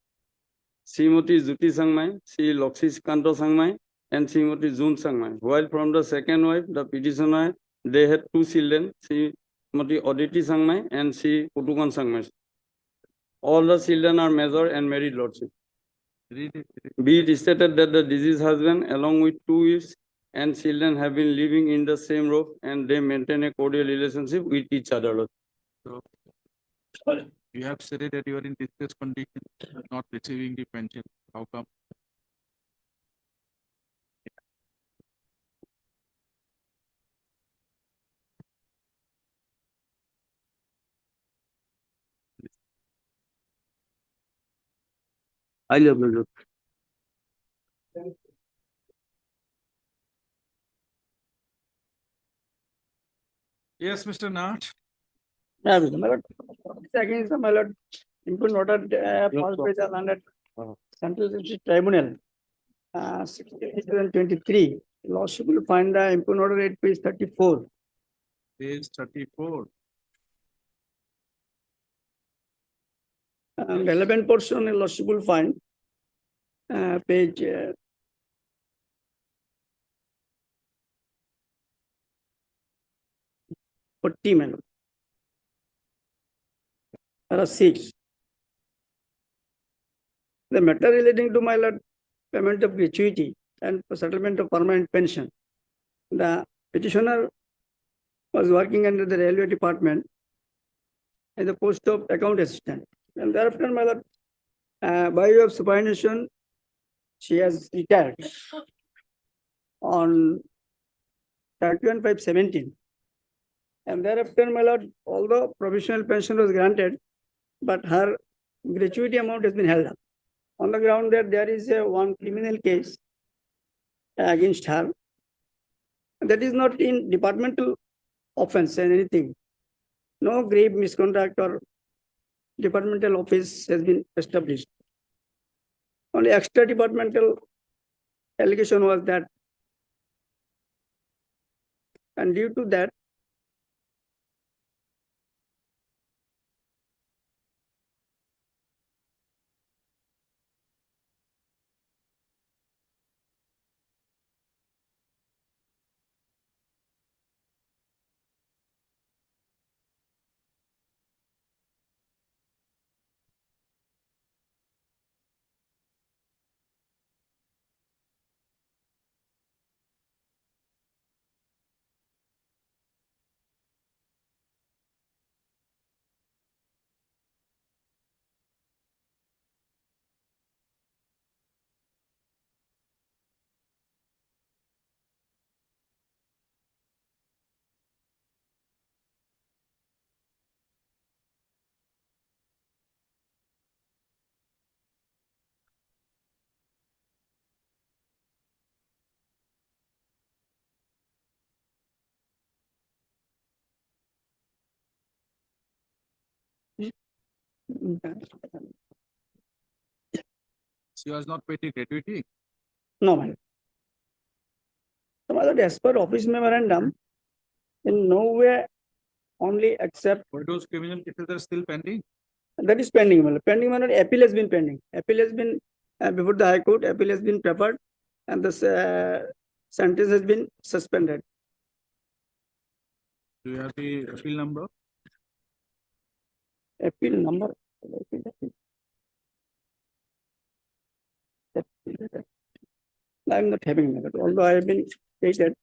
Srimati Jyoti Sangmai, Sri Lokshi Kanto Sangmai, and Srimati Jun Sangmai. While from the second wife, the petitioner, they had 2 children, Srimati Aditi Sangmai and Sri Putukan Sangmai. All the children are major and married, Lordship. Read it. Be it stated that the deceased husband, along with 2 wives and children, have been living in the same roof and they maintain a cordial relationship with each other, Lord. So, you have said that you are in distress condition, not receiving the pension. How come? I love you, Lord. Yes, Mr. Nath. Yeah, my lord. Second is my lord. Input noted, first page under Central District Tribunal. 2023. Lordship will find the impugned order at page 34. Page 34. Relevant portion, Lordship will find page 40, my lord. Para 6. The matter relating to my lord payment of gratuity and settlement of permanent pension. The petitioner was working under the railway department in the post of account assistant. And thereafter, my lord, by way of subordination, she has retired on 31/5/17. And thereafter, my lord, although provisional pension was granted, but her gratuity amount has been held up on the ground that there is one criminal case against her. That is not in departmental offense and anything. No grave misconduct or departmental office has been established. Only extra departmental allegation was that, and due to that, She was not paid the gratuity. no, my lord. So, my lord, as per office memorandum, in no way only except But those criminal cases are still pending. that is pending, my lord. Pending, my lord, appeal has been pending. Appeal has been before the High Court, appeal has been preferred, and the sentence has been suspended. Do you have the appeal number? Appeal number. I'm not having that, although I have been stated.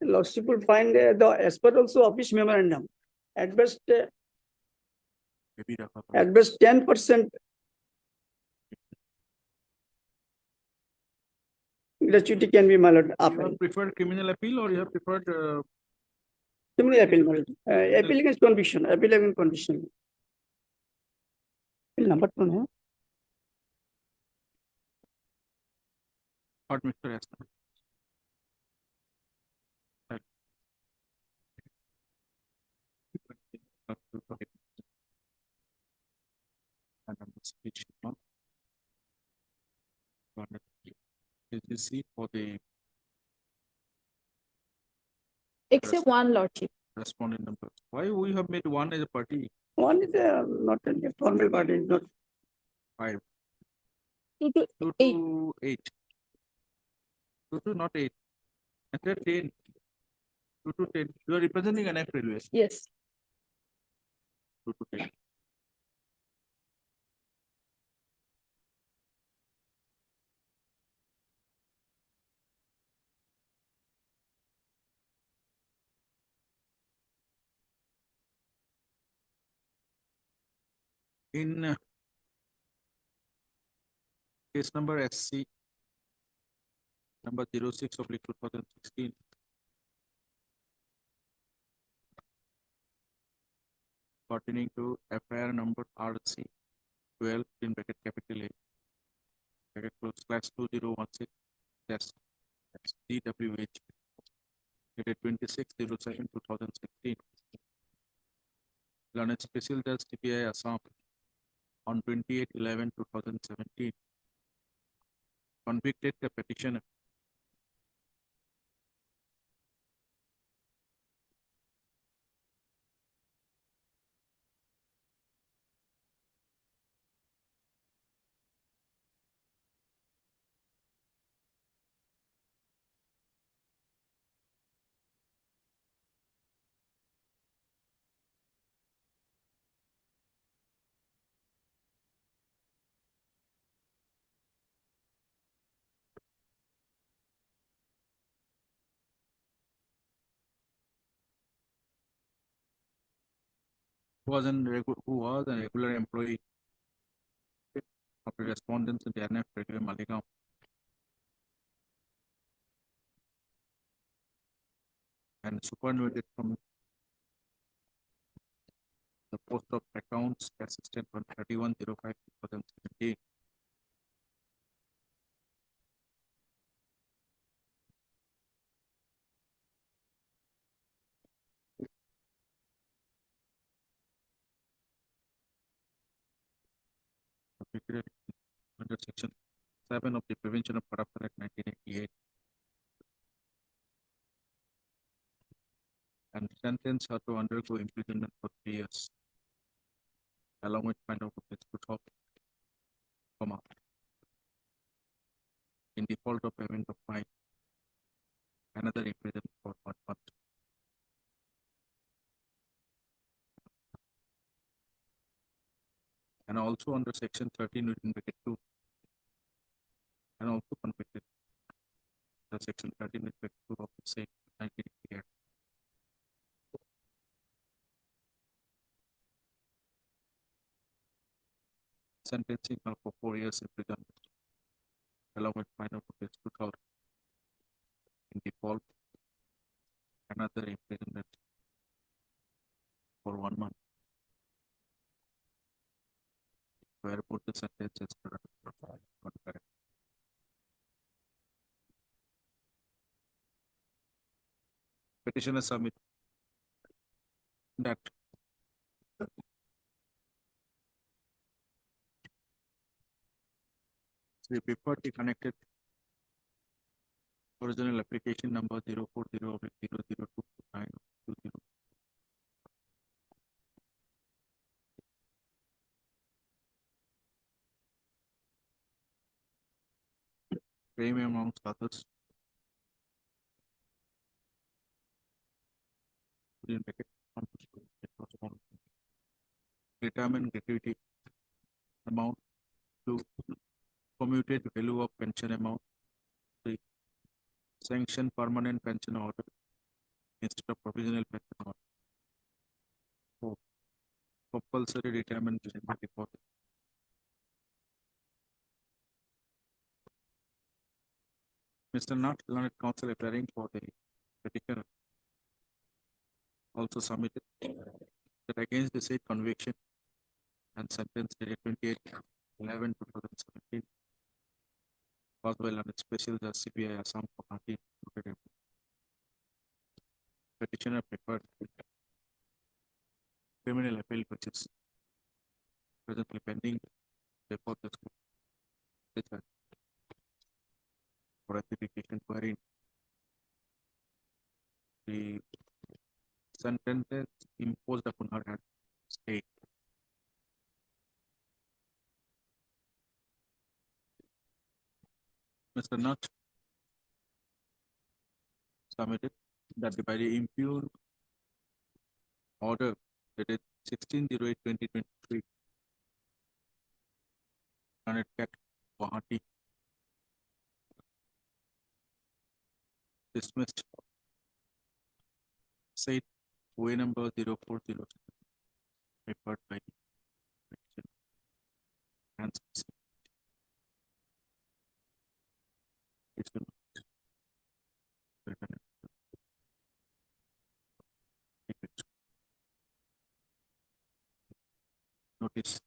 Lordship will find the as per also office memorandum. At best, Maybe Rafa. at best 10% gratuity can be, my lord, You upheld. have preferred criminal appeal or you have preferred Criminal appeal, my lord. Appeal against conviction, appeal against conviction. Appeal number 2, what Mr. Esther? Speech. Is this seat for the Except one lordship. respondent number? Why we have made one as a party? One is not a formal party, it's not. 5. 2 to 2 8. to 8. 2 to not 8. And 10. 2 to 10. You are representing an Railways. Yes. 2 to 10. In case number SC number 06 of 2016, pertaining to FIR number RC 12 in bracket capital A, bracket close class 2016 dash DWH dated 26/07/2016. Learned Special Judge TPI Assam on 28/11/2017. convicted the petitioner who was a regular employee of the respondents in the NF Railway Maligaon. And superannuated from the post of accounts assistant on 31/05/2017. Particularly under section 7 of the Prevention of Corruption Act 1988, and sentence her to undergo imprisonment for 3 years, along with fine of rupees 2,000, in default of payment of fine, another imprisonment for 1 month. And also under section 13 within bracket 2, and also convicted the section 13 with bracket 2 of the same 1988 Act. Sentencing her for 4 years imprisonment, along with fine of rupees 2,000, in default, another imprisonment for 1 month, where both the sentences are concurrent. Petitioner submit that the paper connected original application number 040/0022920 claim amongst others within bracket retirement gratuity amount to commuted value of pension amount, the sanction permanent pension order instead of provisional pension order, for compulsory retirement benefit deposit. Mr. Not learned counsel appearing for the petitioner also submitted that against the said conviction and sentence dated 28/11/2017, caused by London Special Judge CBI Assam Guwahati, petitioner preferred criminal appeal, which is presently pending before the school for ratification, wherein the sentence imposed upon her had stayed. Mr. Nutt submitted that by the impure order dated 16/08/2023, and at Guwahati, dismissed said way number 040 referred by the petitioner and it's been notice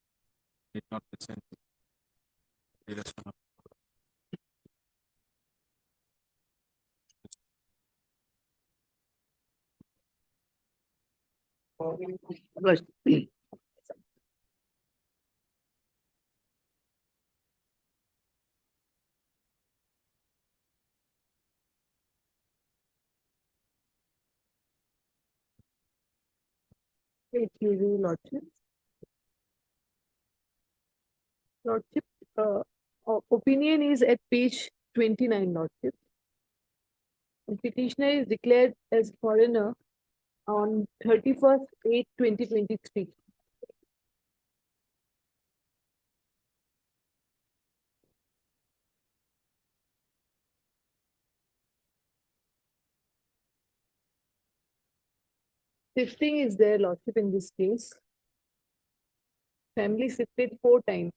did not be sent to the rest of Lordship. Lordship, opinion is at page 29, Lordship. Petitioner is declared as foreigner on 31st 8 2023. Shifting is there, Lordship, in this case. Family shifted 4 times.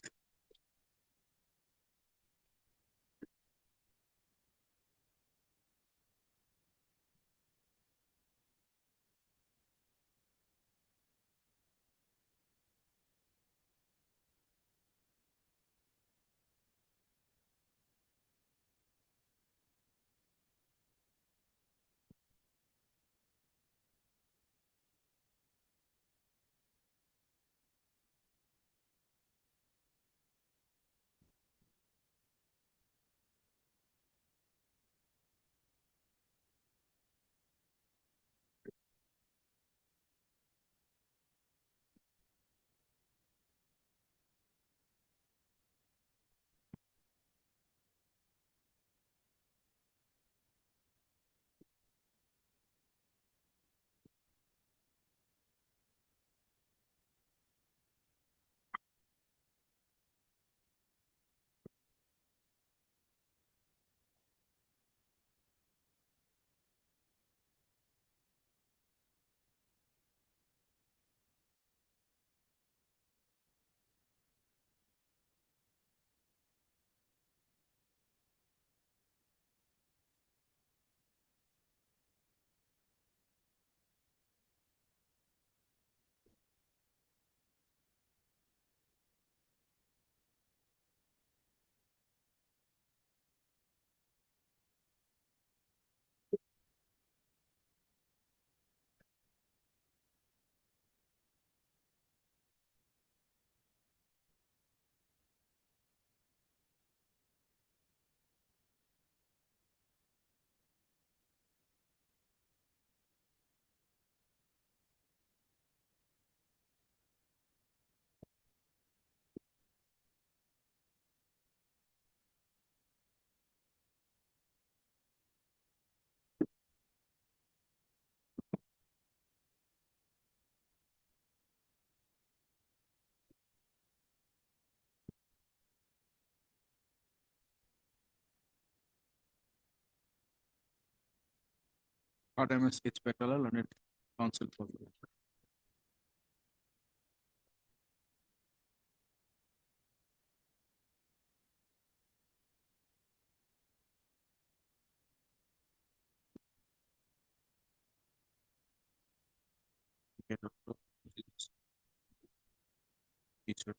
RMS H. Petala, Learned Counsel for the teacher.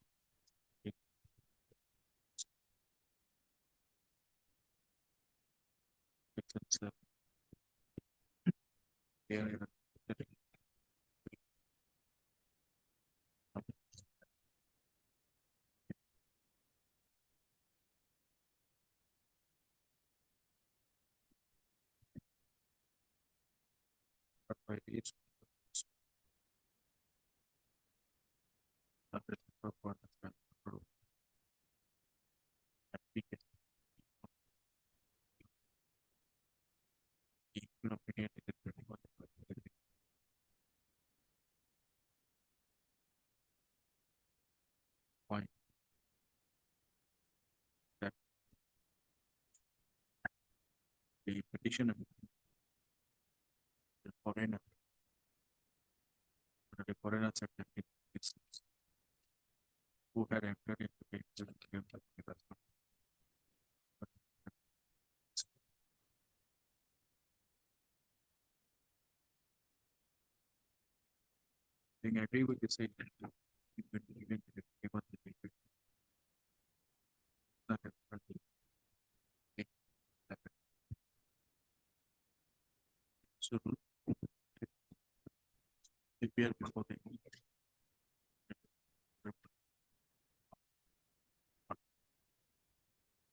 Point that the petitioner, the foreigner said that it's who had entered into the I think I agree with you saying that even if it came out the big not a so prepare before the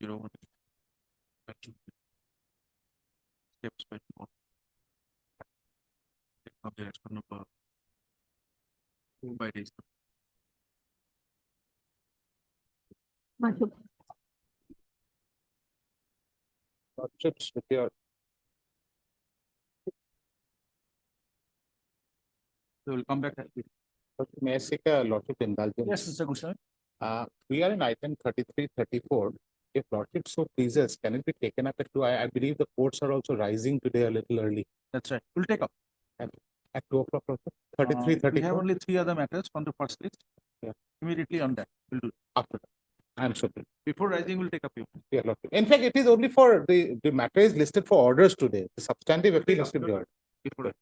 you know what steps by now the response of Move by raise. Lorships with your We will come back. may I seek a lordship indulgence? Yes, Mr. Goswami. We are in item 33, 34. If lordship so pleases, can it be taken up at 2? I believe the courts are also rising today a little early. That's right. We'll take up. At 2 o'clock also? 33, We have 34? only 3 other matters from the first list. Yeah. Immediately on that, we'll do. After that. I'm so pleased. Before rising, we'll take up you. Yeah, lordship. In fact, it is only for the matter is listed for orders today. The substantive appeal is to be heard. Before.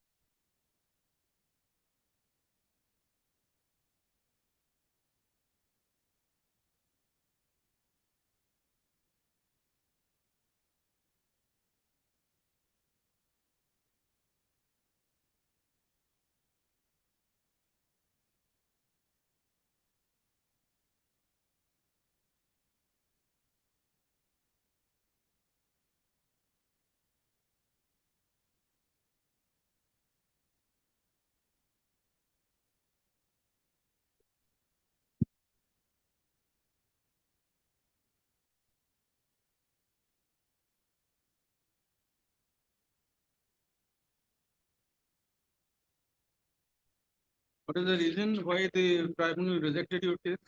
What is the reason why the tribunal rejected your case?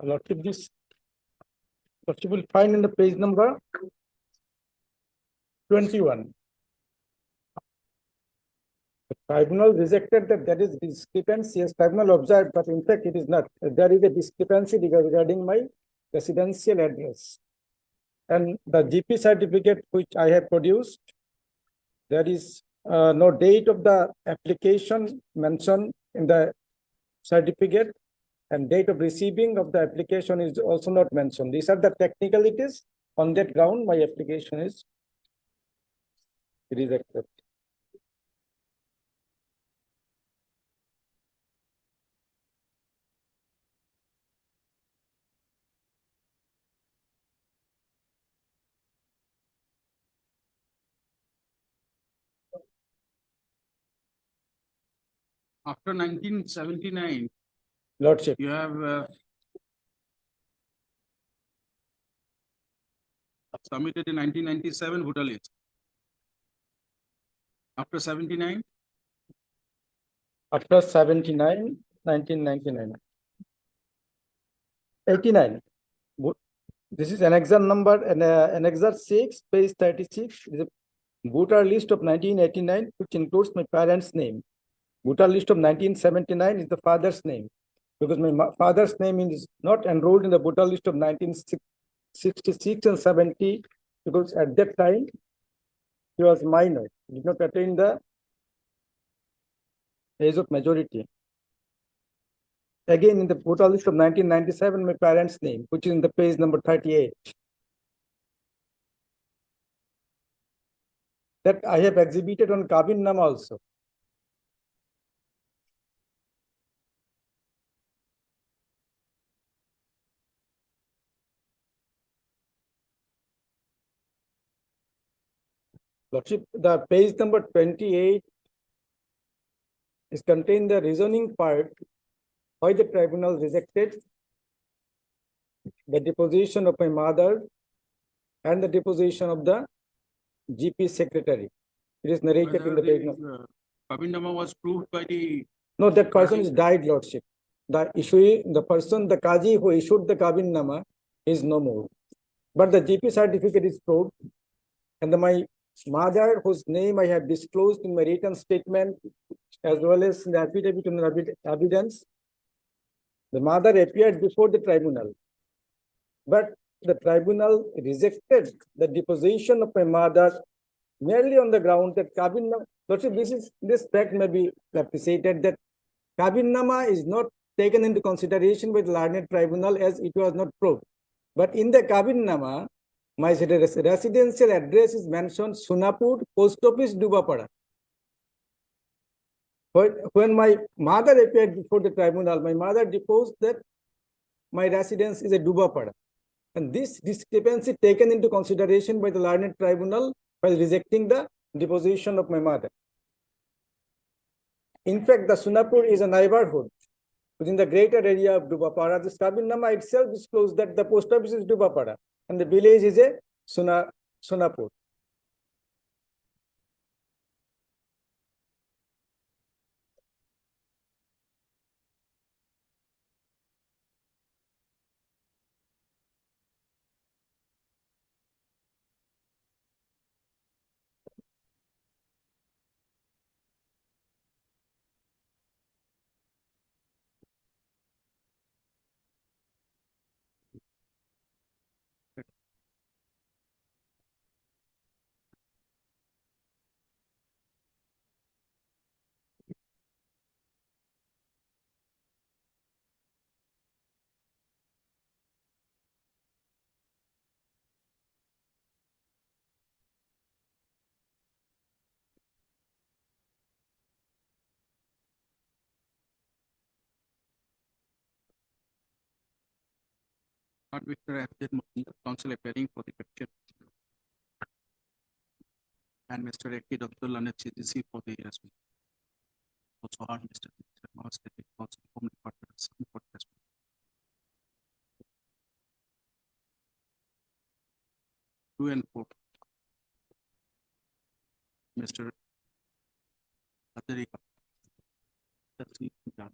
Lordship, this lordship will find in the page number 21. The tribunal rejected that there is discrepancy, as tribunal observed, but in fact it is not. There is a discrepancy regarding my residential address. And the GP certificate which I have produced, there is no date of the application mentioned in the certificate, and date of receiving of the application is also not mentioned. These are the technicalities. On that ground, my application is rejected. After 1979, Lordship, you have submitted in 1997 voter list. After 79, after 79, 1999. 89. This is annexure number and annexure 6, page 36. Is a voter list of 1989, which includes my parents' name. Voter list of 1979 is the father's name, because my father's name is not enrolled in the voter list of 1966 and 70, because at that time he was minor, did not attain the age of majority. Again, in the voter list of 1997, my parents' name, which is in the page number 38. That I have exhibited on Kabinnama also. Lordship, the page number 28 is contained the reasoning part why the tribunal rejected the deposition of my mother and the deposition of the GP secretary. It is narrated in the page number. Kabinnama was proved by the. No, that person is died, Lordship. The issue, the person, the Kaji who issued the Kabinnama is no more. But the GP certificate is proved, and my mother, whose name I have disclosed in my written statement, as well as in the affidavit and evidence, the mother appeared before the tribunal. But the tribunal rejected the deposition of my mother merely on the ground that Kabinnama, this fact may be appreciated, that Kabinnama is not taken into consideration by the learned tribunal as it was not proved. But in the Kabinnama, my residential address is mentioned Sunapur, Post Office, Dubapada. When my mother appeared before the tribunal, my mother deposed that my residence is a Dubapada. And this discrepancy taken into consideration by the learned tribunal while rejecting the deposition of my mother. In fact, the Sunapur is a neighborhood within the greater area of Dubapara. The Sabinama itself disclosed that the post office is Dubapara and the village is a Sunapur. Not Victor F. counsel appearing for the petition. And Mr. Ekid Abdul Lanet CDC for the harassment. Also heard Mr. Sharma stated also Home Department for harassment. Two and four. Mr. Adarika. That's the Jana.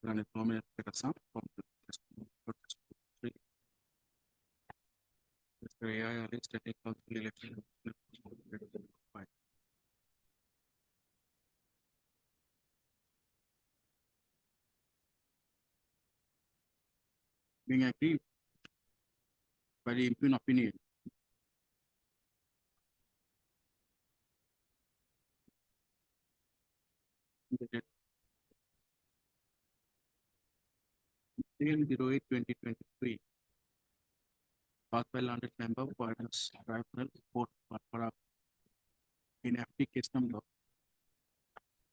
Run a prominent Peterson from the Mr. AI arrested a council election. Being agreed by the impugn opinion. In 08/2023, passed by landed member Fairness Tribunal Court Parapara in FT case number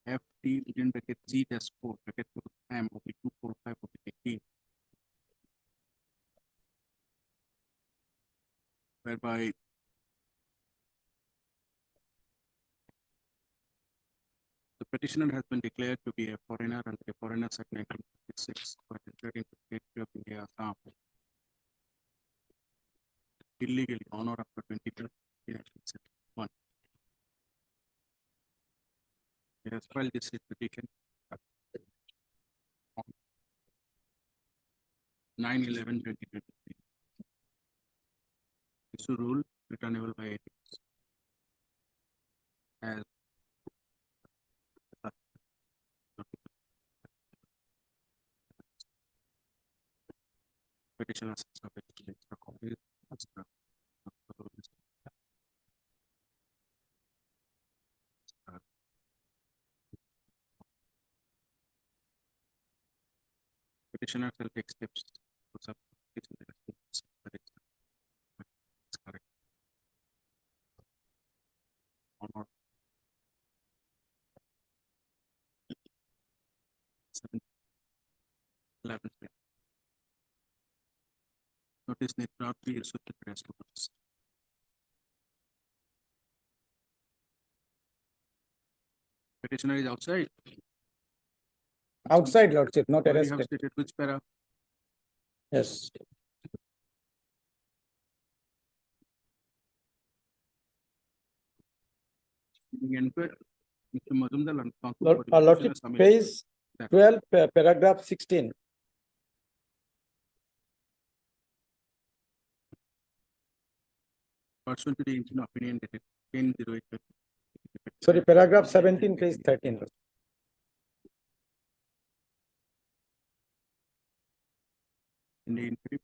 FT within bracket Z-4 bracket M of the 245 of the 18, whereby the petitioner has been declared to be a foreigner under the Foreigners Act 1956, but entered into the territory of India, Assam, illegally on or after 1971. He has filed this petition on 9/11/2023. Issue rule returnable by 8 years. As petitioner petitioner shall take steps to submit it's correct. On or 7/11. Notice need not be issued to press notice. Petitioner is outside. Outside, Lordship, not You have arrested. stated which para? Yes. Mr. Mazumdar and counsel Lord, for the Lordship, petitioner submit page that 12, paragraph 16. pursuant to the internal opinion dated 10/08. Sorry, paragraph 17, page 13. In the interim,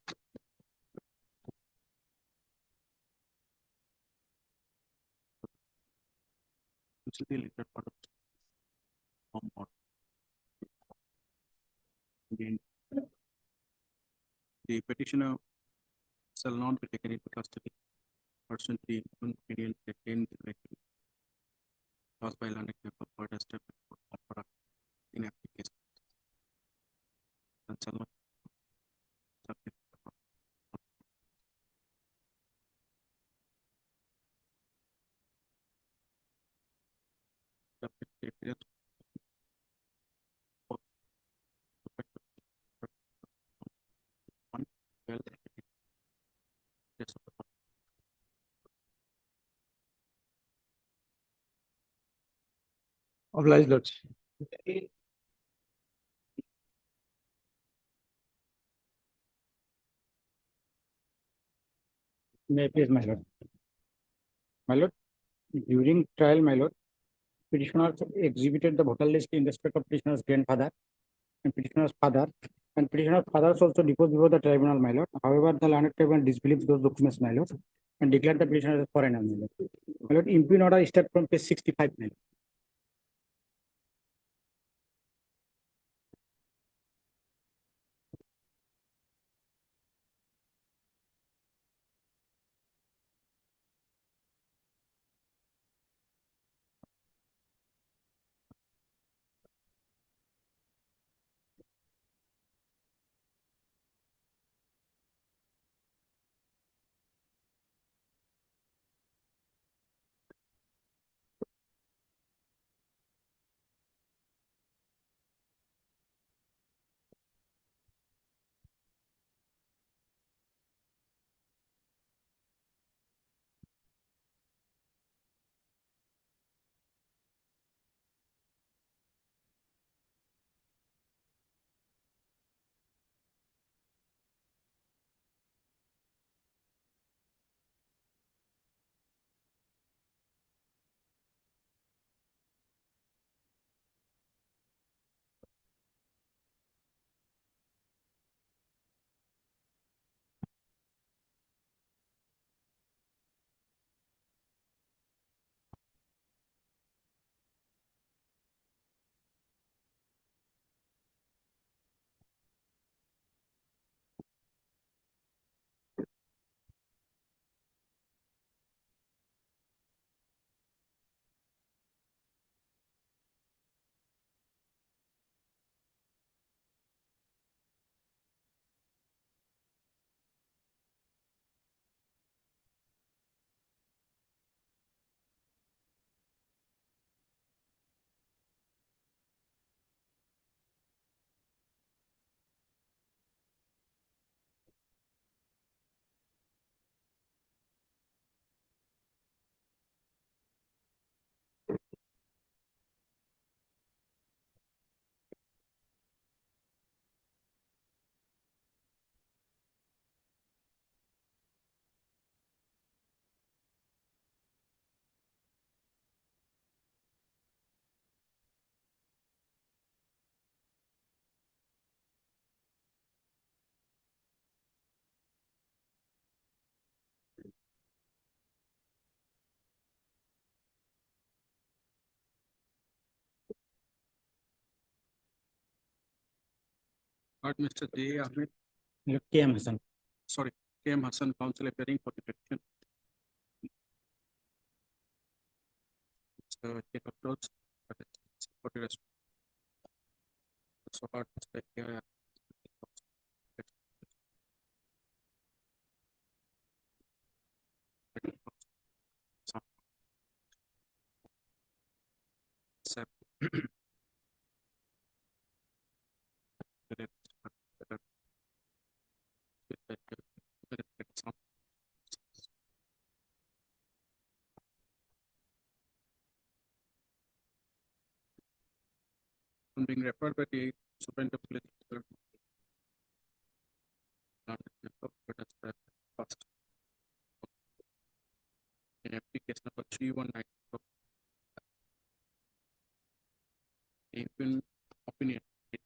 which is the later part of board. The petitioner shall not be taken into custody pursuant to the internal opinion dated 10/08. Caused by landed member for a step in application. And shall not subject subject Obliged lordship. May I please, my lord. My lord, during trial, my lord, petitioners exhibited the voter list in respect of petitioner's grandfather and petitioner's father, and petitioner's fathers also deposed before the tribunal, my lord. However, the learned tribunal disbelieved those documents, my lord, and declared the petitioner as foreigner, my lord. My lord, impugn order is start from page 65, my lord. But Mr. J. Ahmed, Lord K.M. Hassan. sorry, K.M. Hassan, counsel appearing for the petition. So, take approach. For the rest. So, part, yeah. Being referred by the superintendent of police. Not but that's the first. In application number 319. Even opinion,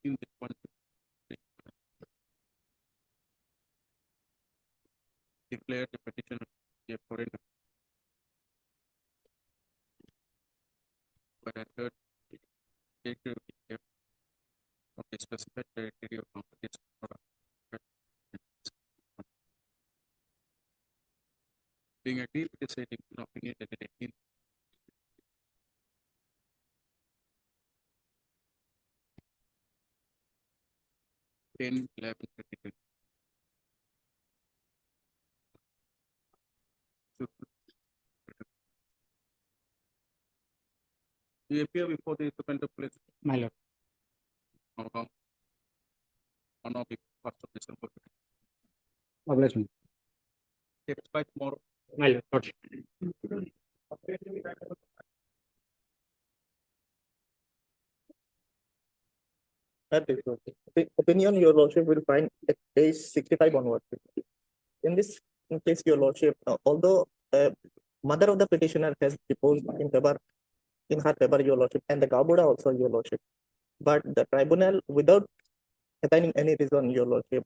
18 1 declare the petition a foreigner. But I third, take from the specified territory of competence. Being agreed with the stating opinion that it 18 10 11 32. You appear before the superintendent of police. My lord. On of the 1st of December. Obliged, my lord. It's by tomorrow. My lord. Opinion, your lordship will find at page 65 onward. In this case, your lordship, although mother of the petitioner has deposed in her favor, your lordship, and the Gabuda also, your lordship. But the tribunal, without assigning any reason, your lordship,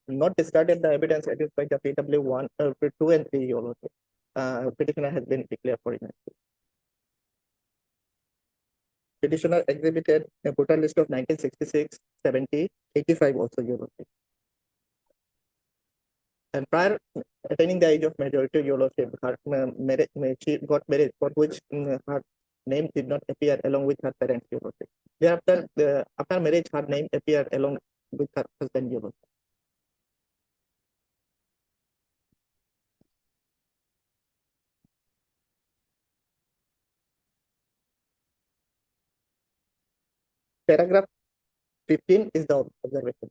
not discarded the evidence against by the PW 1, 2 and 3, your lordship. Petitioner has been declared for inactive. Petitioner exhibited a voter list of 1966, 70, 85 also, your lordship. And prior attaining the age of majority, your lordship, her marriage, she got married, for which her name did not appear along with her parents, your lordship. Thereafter, after marriage, her name appeared along with her husband, your lordship. Paragraph 15 is the observation.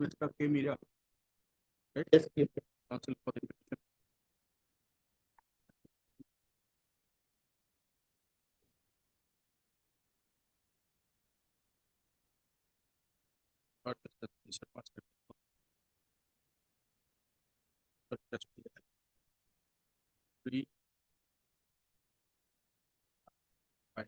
Mr. K. Meera. Right? Yes, yes. Counsel for the petition. Mr. Pastor. Three. Five.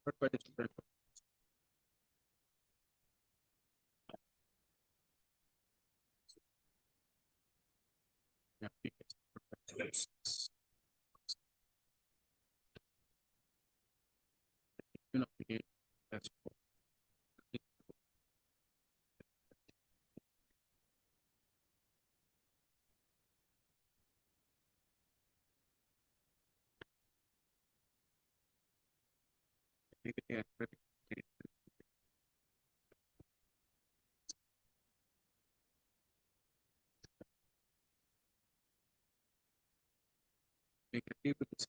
Heard by the Supreme Court. Yeah, because- You know, that's yeah, negative with the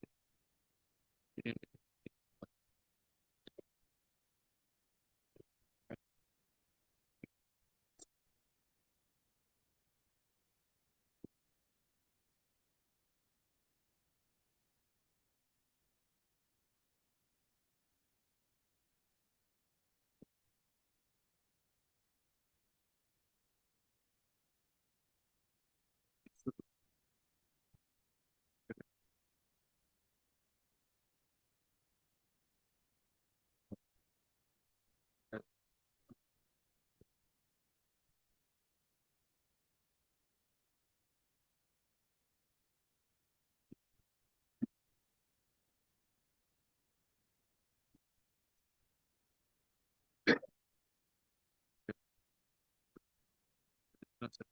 To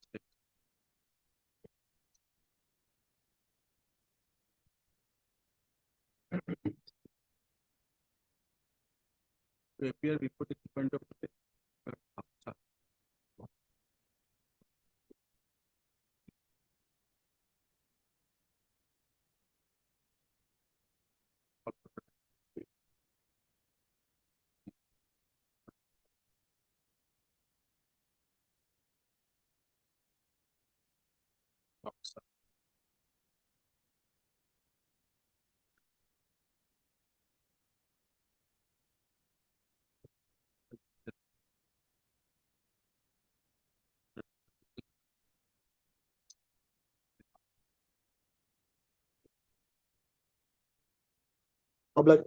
appear before the point of Oblak.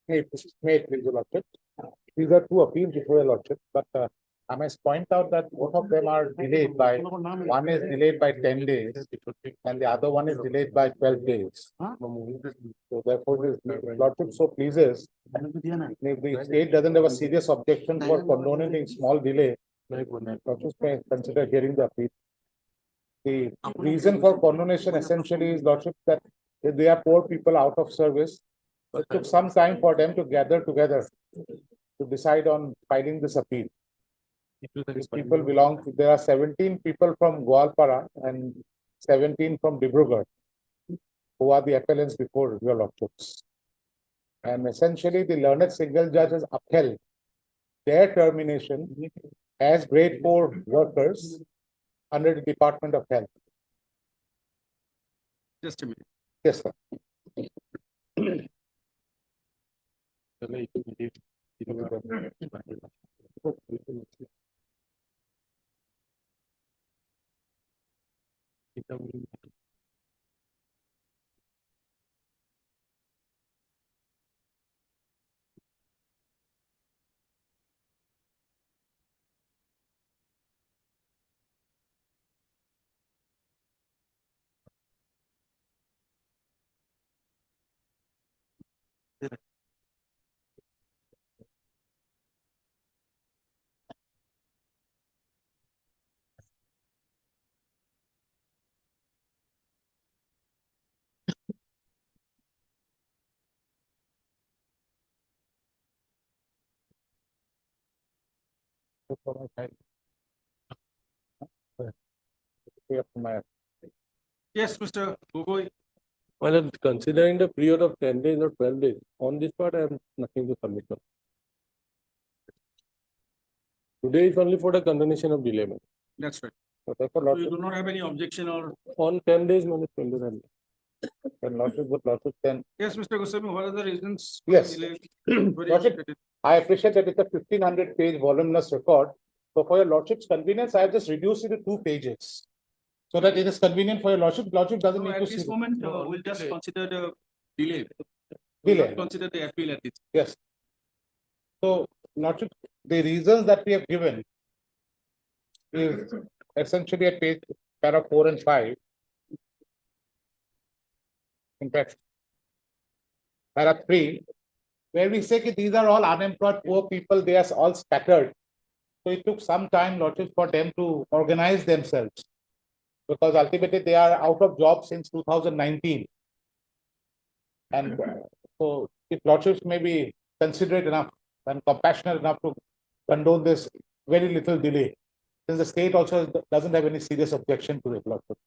May it please, Your Lordship. These are two appeals before Your Lordship, but I must point out that both of them are delayed by, one is delayed by 10 days and the other one is delayed by 12 days. So therefore, if Lordship so pleases, if the state doesn't have a serious objection for condoning a small delay, Lordship may consider hearing the appeal. The reason for condonation essentially is, Lordship, that if they are poor people out of service, it took some time for them to gather together to decide on filing this appeal. These people belong to, there are 17 people from Goalpara and 17 from Dibrugarh who are the appellants before Your Lordships. And essentially, the learned single judge has upheld their termination as grade 4 workers under the Department of Health. Just a minute. Yes, sir. Yes, Mr. Gogoi. Well, considering the period of 10 days or 12 days, on this part, I have nothing to submit. Today is only for the condonation of delay. That's right. So therefore, So you Lordship, do not have any objection or? On 10 days, minus 12 days. then Lordship, but Lordship then. Yes, Mr. Goswami, what are the reasons? for Yes. delay? Lordship, I appreciate that it's a 1500-page voluminous record. So for Your Lordship's convenience, I have just reduced it to 2 pages. So that it is convenient for Your Lordship. Lordship doesn't No, need at to see. this moment, we'll just consider the delay. Delay. We'll consider the appeal at this. Yes. So, Lordship, the reasons that we have given is essentially at page para 4 and 5. In fact, there are three, where we say that these are all unemployed poor people, they are all scattered. So it took some time, Lordship, for them to organize themselves, because ultimately they are out of job since 2019. And so if Lordships may be considerate enough and compassionate enough to condone this very little delay, since the state also doesn't have any serious objection to it, Lordship.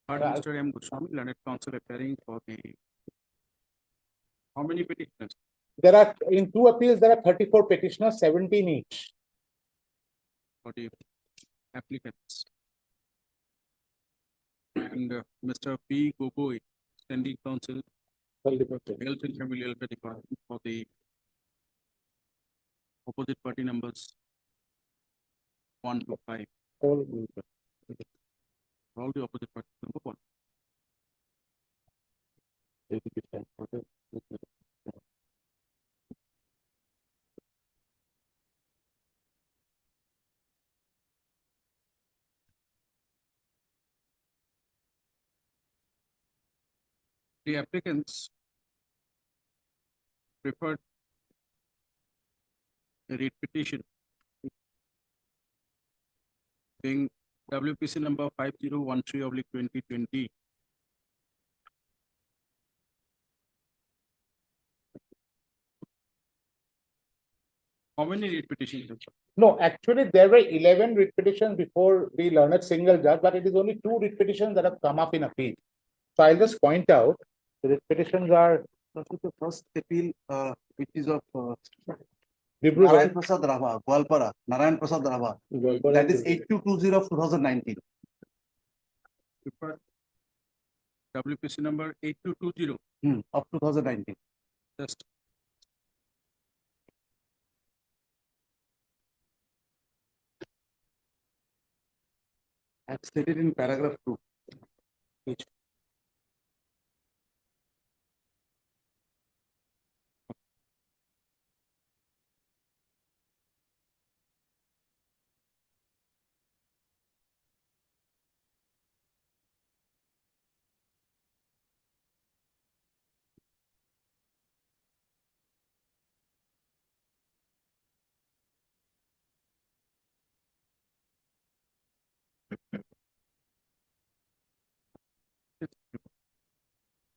Heard Mr. M. Goswami, learned counsel appearing for the, how many petitioners? There are, in two appeals, there are 34 petitioners, 17 each. For the applicants. And Mr. P. Gogoi, standing counsel, Health and Family Welfare Department for the opposite party numbers 1 to 5. All the opposite party number 1. The applicants preferred a writ petition being WPC number 5013/2020. How many writ petitions? No, actually, there were 11 writ petitions before the learned single judge, but it is only 2 writ petitions that have come up in appeal. So I'll just point out the writ petitions are. The first appeal, which is of Vibru Narayan Prasad Rabha, Gwalpara, Narayan Prasad Rabha. That is 8220 of 2019. WPC number 8220 of 2019. Just. As stated in paragraph 2. Page.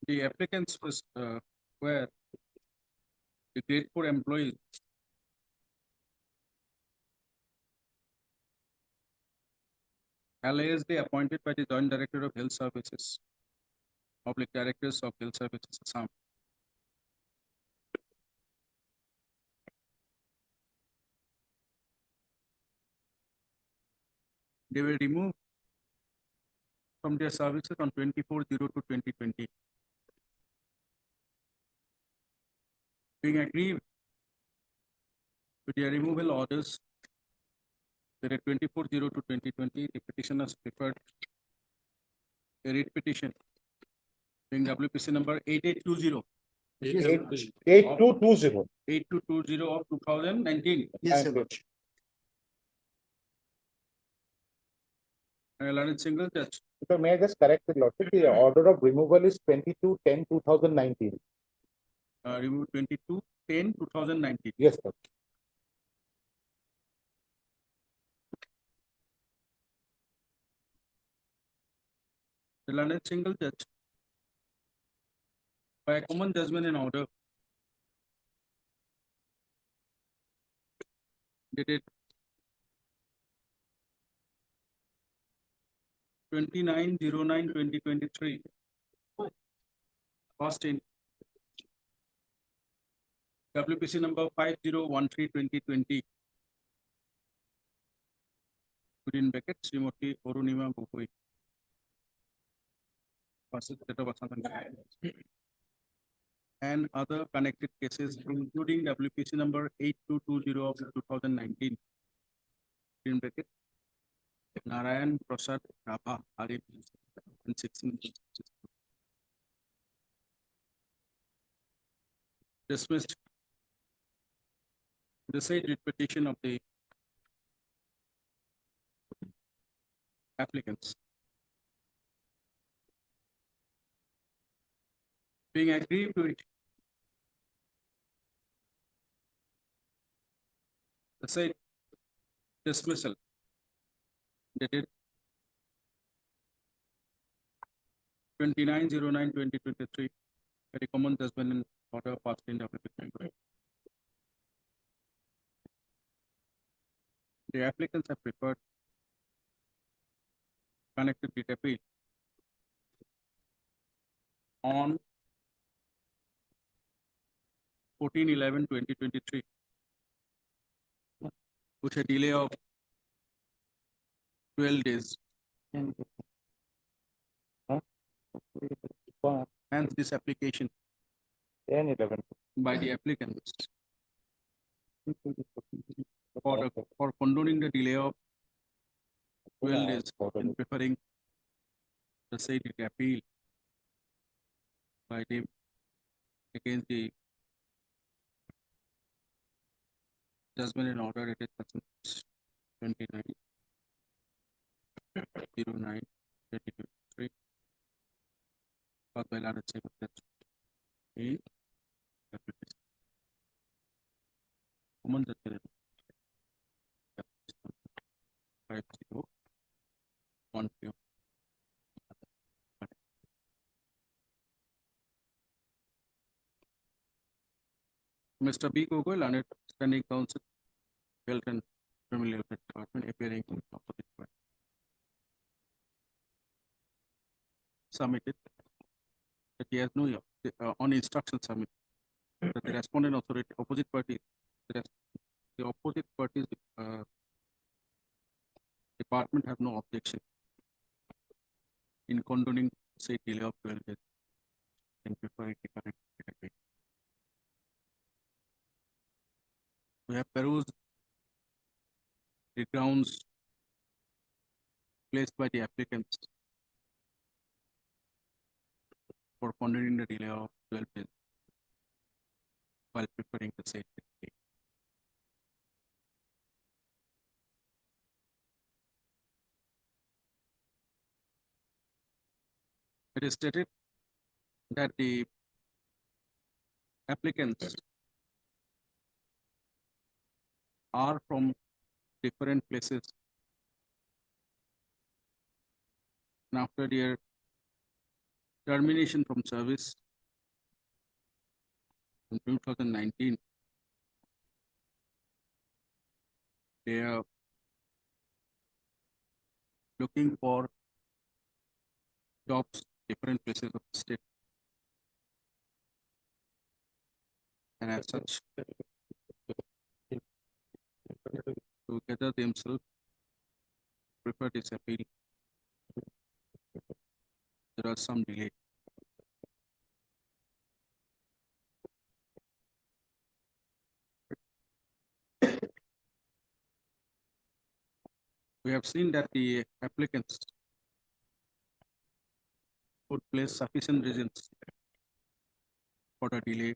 The applicants were the grade 4 employees LASD appointed by the Joint Director of Health Services, Public Directors of Health Services, Assam. They were removed from their services on 24/02/2020. Being aggrieved with their removal orders, there at 24/02/2020, the petitioners preferred a writ petition being WPC number 8820. 8220. 8220 of 2019. Yes, sir. Learned single judge. So may I just correct it, Lordship? The order of removal is 22/10/2019. Remove 22/10/2019. Yes, sir. The learned single judge, by a common judgment and order, dated 29/09/2023, first in WPC number 5013/2020, within brackets, Srimati Arunima Gogoi. And other connected cases, including WPC number 8220 of 2019, in bracket, Narayan Prasad Rabha, Arif, and 16. Dismissed the said writ petition of the applicants. Being aggrieved with the said dismissal dated 29/09/2023, a recommend judgment in order passed in WP. The applicants have preferred connected with appeal on 14/11/2023, with a delay of 12 days. Hence, this application by the applicants for condoning the delay of 12 days in preferring the said appeal by them against the judgment in order dated 29/09/2023, caused by Lada Saib in application. Common judgment 5013. Mr. B. Gogol, Learned Standing Counsel, Health and Family Welfare Department, appearing in opposite party. Submitted that he has no, on instruction submit, that the respondent authority, opposite party, the opposite parties, department have no objection in condoning say delay of 12 days in preferring the current category. We have perused the grounds placed by the applicants for condoning the delay of 12 days while preferring the said category. It is stated that the applicants are from different places, and after their termination from service in 2019, they are looking for jobs different places of the state, and as such to gather themselves prefer this appeal. There are some delay. We have seen that the applicants would place sufficient reasons for the delay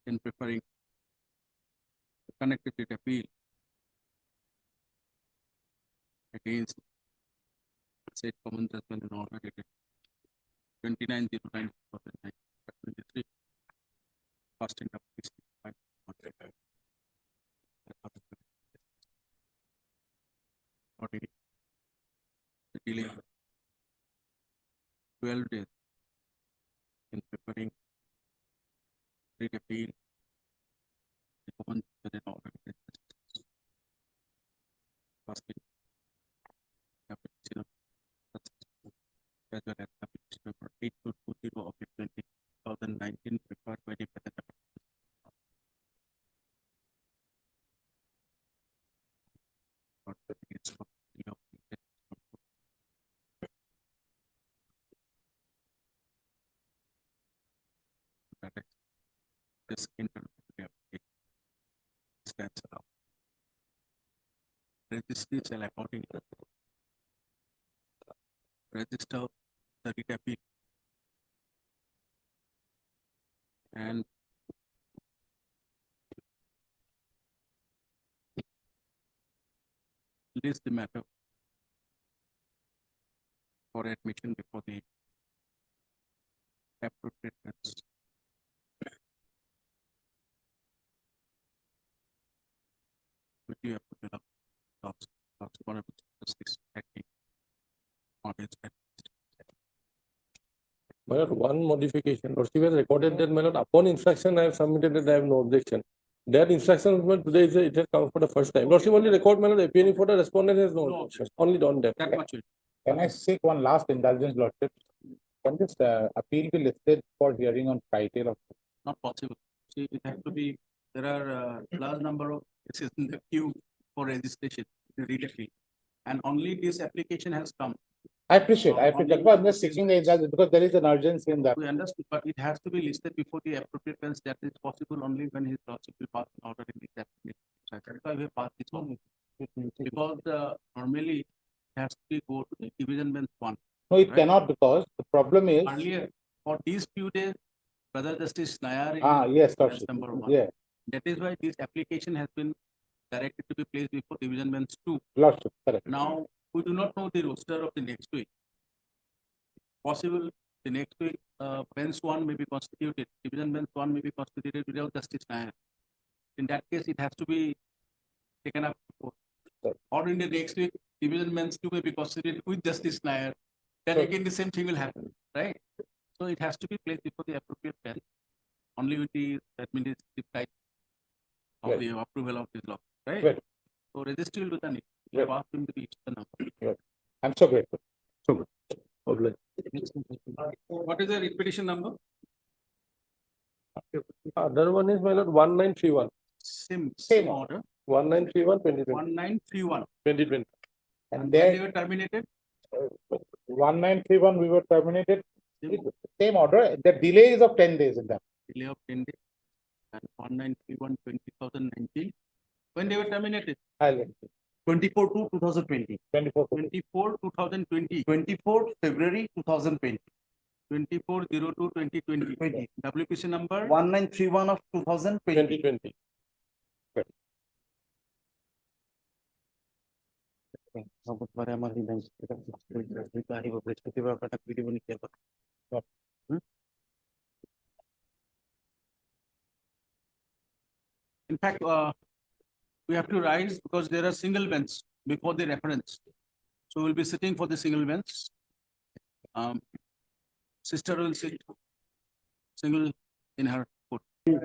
in preferring connected with appeal against said common judgment in order dated 29/09/2023, fasting up 65. The delay of 12 days in preparing writ appeal, the common judgment in order dated fasting application of as well as application number 8220 of 2019 prepared by the present this internal stands allowed. Registry shall accordingly register the writ appeal and list the matter for admission before the appropriate fence. Would you have to develop lots for a justice acting on its My lord, one modification, Lordship has recorded that, my lord, upon instruction, I have submitted that I have no objection. That instruction, my lord, today it has come for the first time. Lordship only record, my lord, appearing for the respondent has no objection, only on that. that much? Can I seek one last indulgence, Lordship? Can this appeal be listed for hearing on Friday? Or Not possible. See, it has to be, there are large number of cases in the queue for registration, the real appeal. And only this application has come. I appreciate. That's why I'm just seeking the indulgence because there is an urgency in that. We understood, but it has to be listed before the appropriate bench. That is possible only when his lordship will pass an order in this application. So that's why we have passed this one. Because normally it has to be go to the division bench one. No, it right? cannot because the problem is. Earlier, for these few days, Brother Justice Nayar is Yes, as Lordship. number one. Yeah, That is why this application has been directed to be placed before division bench two. Lordship, correct. Now, we do not know the roster of the next week. Possible the next week, bench one may be constituted, division bench one may be constituted without Justice Nair. In that case, it has to be taken up. Or in the next week, division bench two may be constituted with Justice Nair. Then again, the same thing will happen, right? So it has to be placed before the appropriate bench, only with the administrative type of the approval of this law, right? Right. So registry will do the need. We have asked him to reach the number. I'm so grateful. So good. Okay. What is the repetition number? Other one is, my lord, 1931. Same order. 1931, 2020. 1931. 2020. And When there they were terminated, 1931, we were terminated. Same order. The delay is of 10 days in that. delay of 10 days. And 1931, 2019. When they were terminated? 24 to 2020. 24, 2020. 24 February 2020. 24/02/2020. WPC number 1931 of 2020. 2020. In fact, we have to rise because there are single bench before the reference. So we'll be sitting for the single bench. Sister will sit single in her foot. Do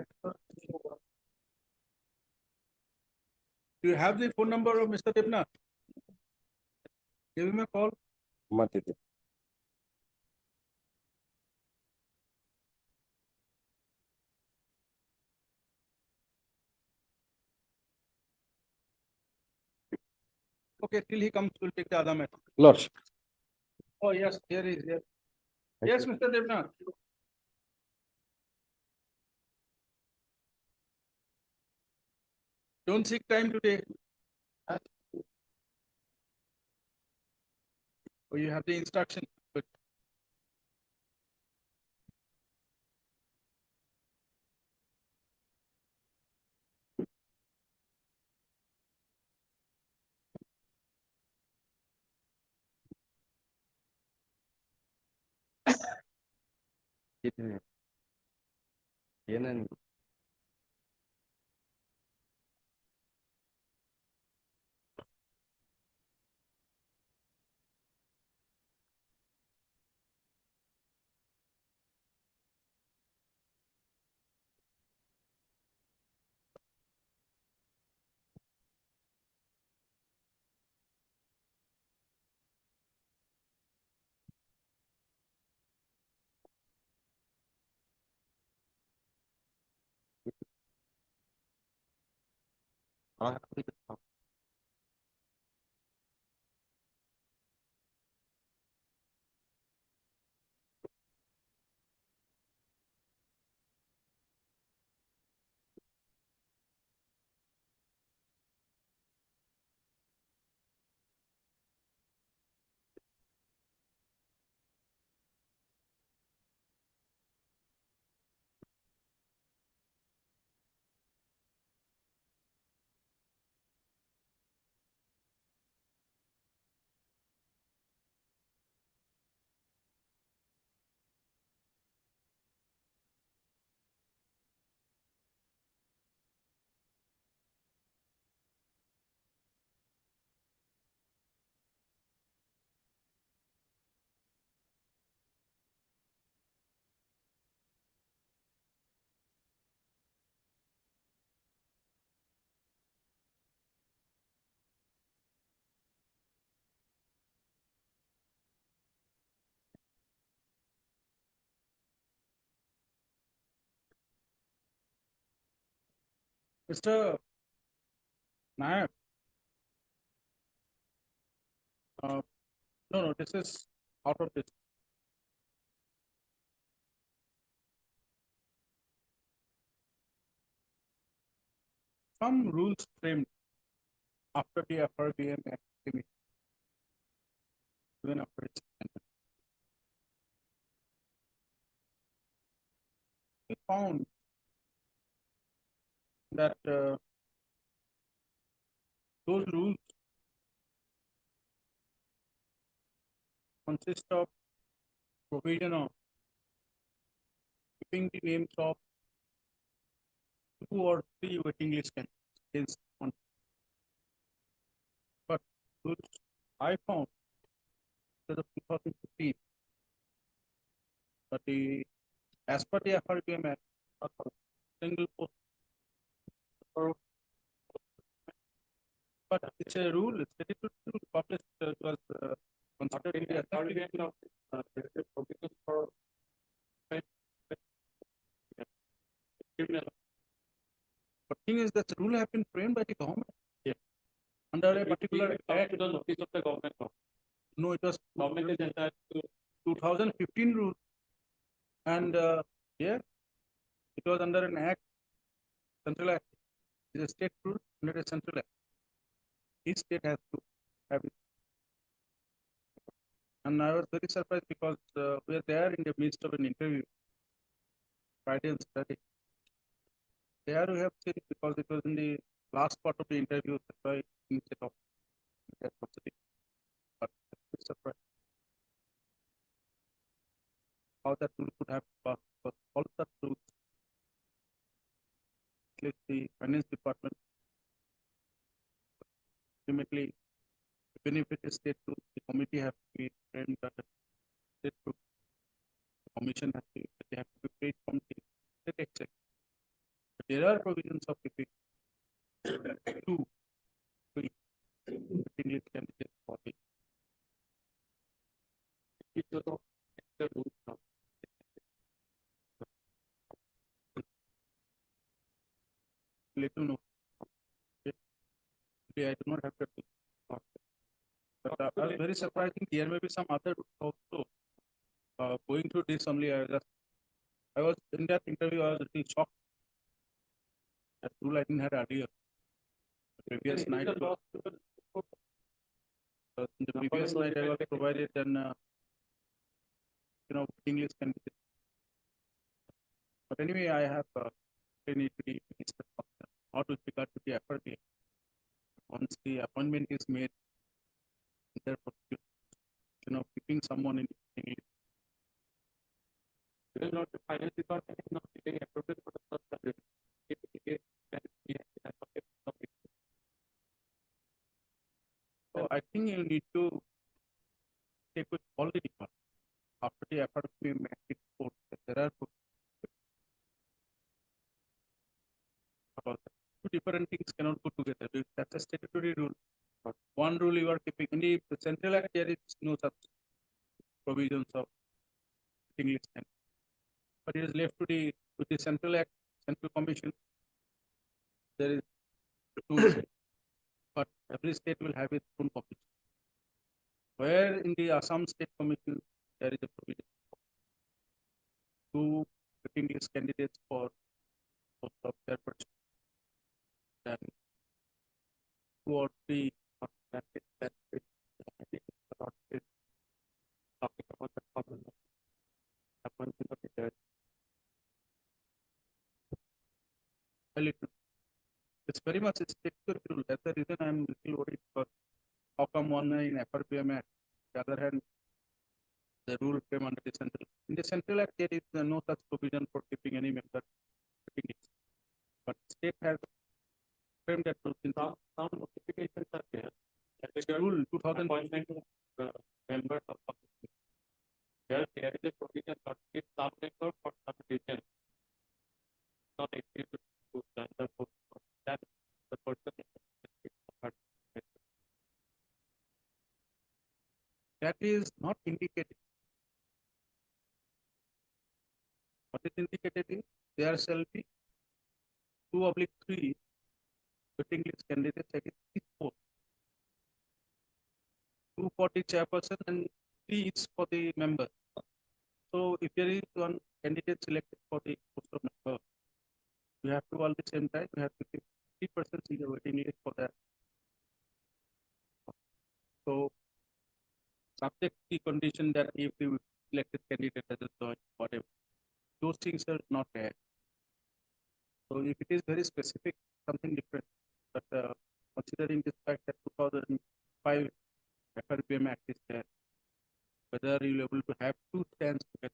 you have the phone number of Mr. Debna? Give him a call. Okay, till he comes, we'll take the other matter. Lordship. Oh, yes, here is here. Yes, Mr. Devnath. Don't seek time today. Oh, you have the instruction. Good. Mr. Nayak. No, this is out of this. Some rules framed after the FRBM activity, even after its amendment. We found that those rules consist of provision of keeping the names of 2 or 3 waiting list candidates on. But those I found that of 2015, but as per the FRBM Act, a single post or but it's a rule, it's a different rule published was considered in the authority of provisions for criminal. But thing is that the rule have been framed by the government. Yeah. Under a particular act. The notice of the government. No, it was government is entire 2015 rule. And yeah, it was under an act, central act. It is a state rule under a central act. Each state has to have it. And I was very surprised because we are there in the midst of an interview, Friday and Saturday. There we have seen because it was in the last part of the interview, that's why instead of that possibility. But I'm surprised how that rule could have passed, because all that rules, at least the finance department, ultimately, even if it is state rule, the committee has to be framed by the state rule. The commission has to, they have to be paid from the state exchequer. But there are provisions of keeping 2, 3 English candidates for the rule now. Let you know. I do not have to. But I was very surprising. There may be some other also going through this only. I was in that interview. I was really shocked. That rule I didn't have earlier. The previous night. The previous night I was provided an English candidate. But anyway, I have need to be minister or with regard to the FRBM. Once the appointment is made, therefore, keeping someone in English. It is not the finance department is not taking appropriate for the first subject. If it is, then we have to so I think you need to take with all the departments. After the FRBM report, there are about that. 2 different things cannot go together. That's a statutory rule. But one rule you are keeping in the central act, there is no such provisions of English. But it is left to the central act, central commission. There is 2 but every state will have its own commission. Where in the Assam State Commission there is a provision 2 English candidates for post of chairperson. Then 2 or 3 it's very much a statutory rule. That's the reason I'm a little worried because how come one in FRBM Act, the other hand, the rule came under the central. In the central act, there is no such provision for keeping any member. But state has framed that rule. Some notifications are there. The rule 2000 members of there is a provision for keep some member for some region. Not exceed to the post. That the person that is not indicated. What is indicated is there shall be 2/3 waiting list candidates against 4. 2 for the chairperson and 3 is for the member. So if there is one candidate selected for the post of member, we have to all the same time, we have to keep 3% in the waiting list for that. So subject the condition that if the selected candidate doesn't join, whatever, those things are not there. So if it is very specific, something different, but considering this fact that 2005 FRPM Act is there, whether you'll able to have 2 stands together.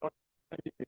Not scientific.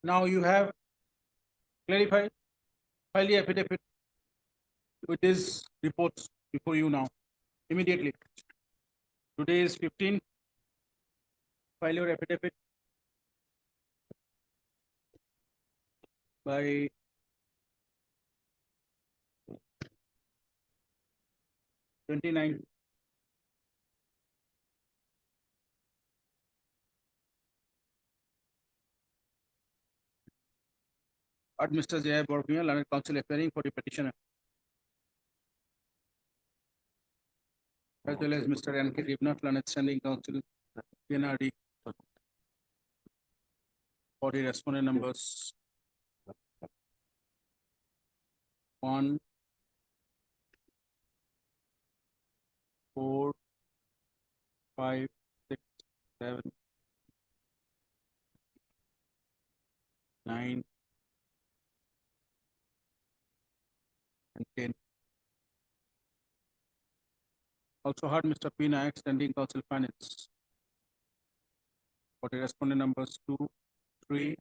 Now you have clarified, file the affidavit with these reports before you now, immediately. Today is 15, file your affidavit by 29. At Mr. Jaya Borgnia, learned counsel appearing for the petitioner, as well as Mr. N.K. Devnath, learned standing counsel, PNRD, for the respondent numbers 1, 4, 5, 6, 7, 9, and 10. Also heard Mr. P. Nayak, standing counsel finance, for the respondent numbers 2, 3,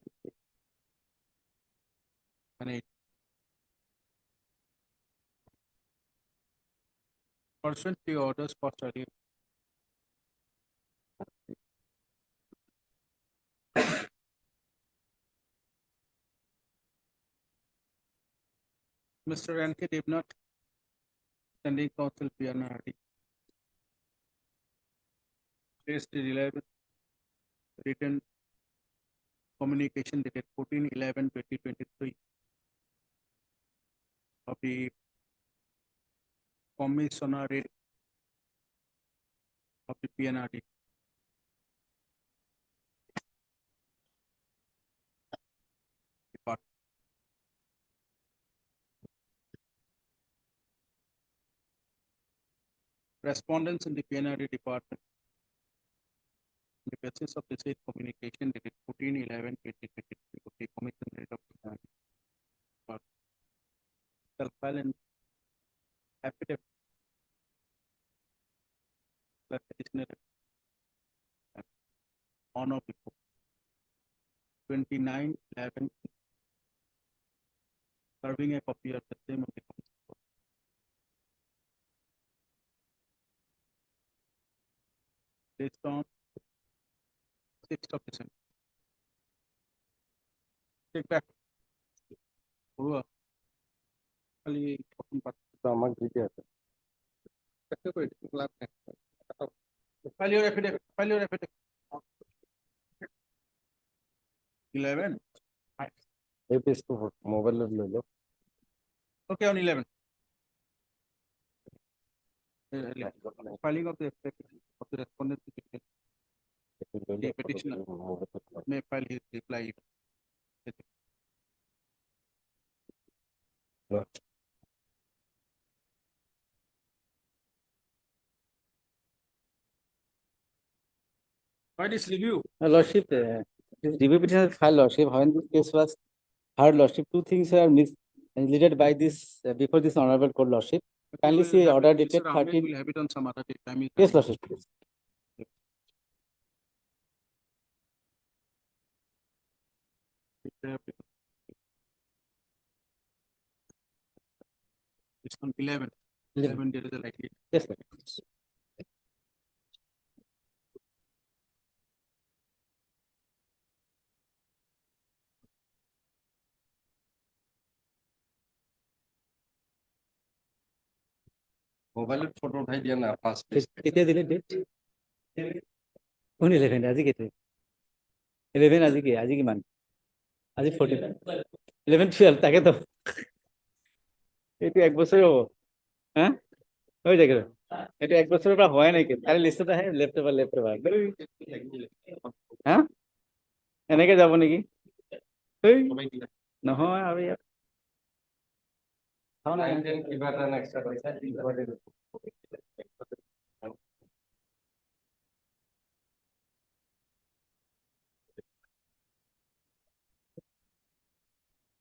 and 8. Pursuant to the orders passed earlier, Mr. N.K. Devnath, standing counsel PNRD, placed the reliable written communication dated 14/11/2023 of the Commissionerate of the PNRD. Department. Respondents in the PNRD department, on the basis of the said communication dated 14/11/2023 of the Commissionerate of PNRD, shall file an affidavit plus additional on or before 29/11, serving a copy of the same of the Commission report. Based on 6th of December. Take back. Bro, খালি প্রথম পাঠ আমাকে দিতে আছে। একটা করে class File your affidavit, file your affidavit. 11, mobile. okay, on 11. Filing of the respondent, the petitioner may file his reply. Why this review? Lordship, this review petition filed, Lordship, when this case was heard, Lordship, two things are misleaded by this, before this honorable court, Lordship. Kindly see order dated Mr. Ahmed 13. will have it on some other time. Yes, Lordship, please. It's on 11. 11 there is a likely. Yes, Lordship. Mobile photo উঠাই দিয়া না first. কেতিয়া দিলে date? কোন 11 আজি কেতিয়া? 11 আজি কি? আজি কিমান? আজি 14. 11 12 তাকে তো। এইটো এক বছৰ হ'ব। হ্যাঁ? হৈ যায় কেন? এইটো এক বছৰৰ পৰা হোৱাই নাই কেন? কালি লিষ্টত আহে লেফ্ট এবাৰ। হ্যাঁ? এনেকে যাব নেকি? নহয় আৰু ইয়াত কিবা এটা extra কৰিছে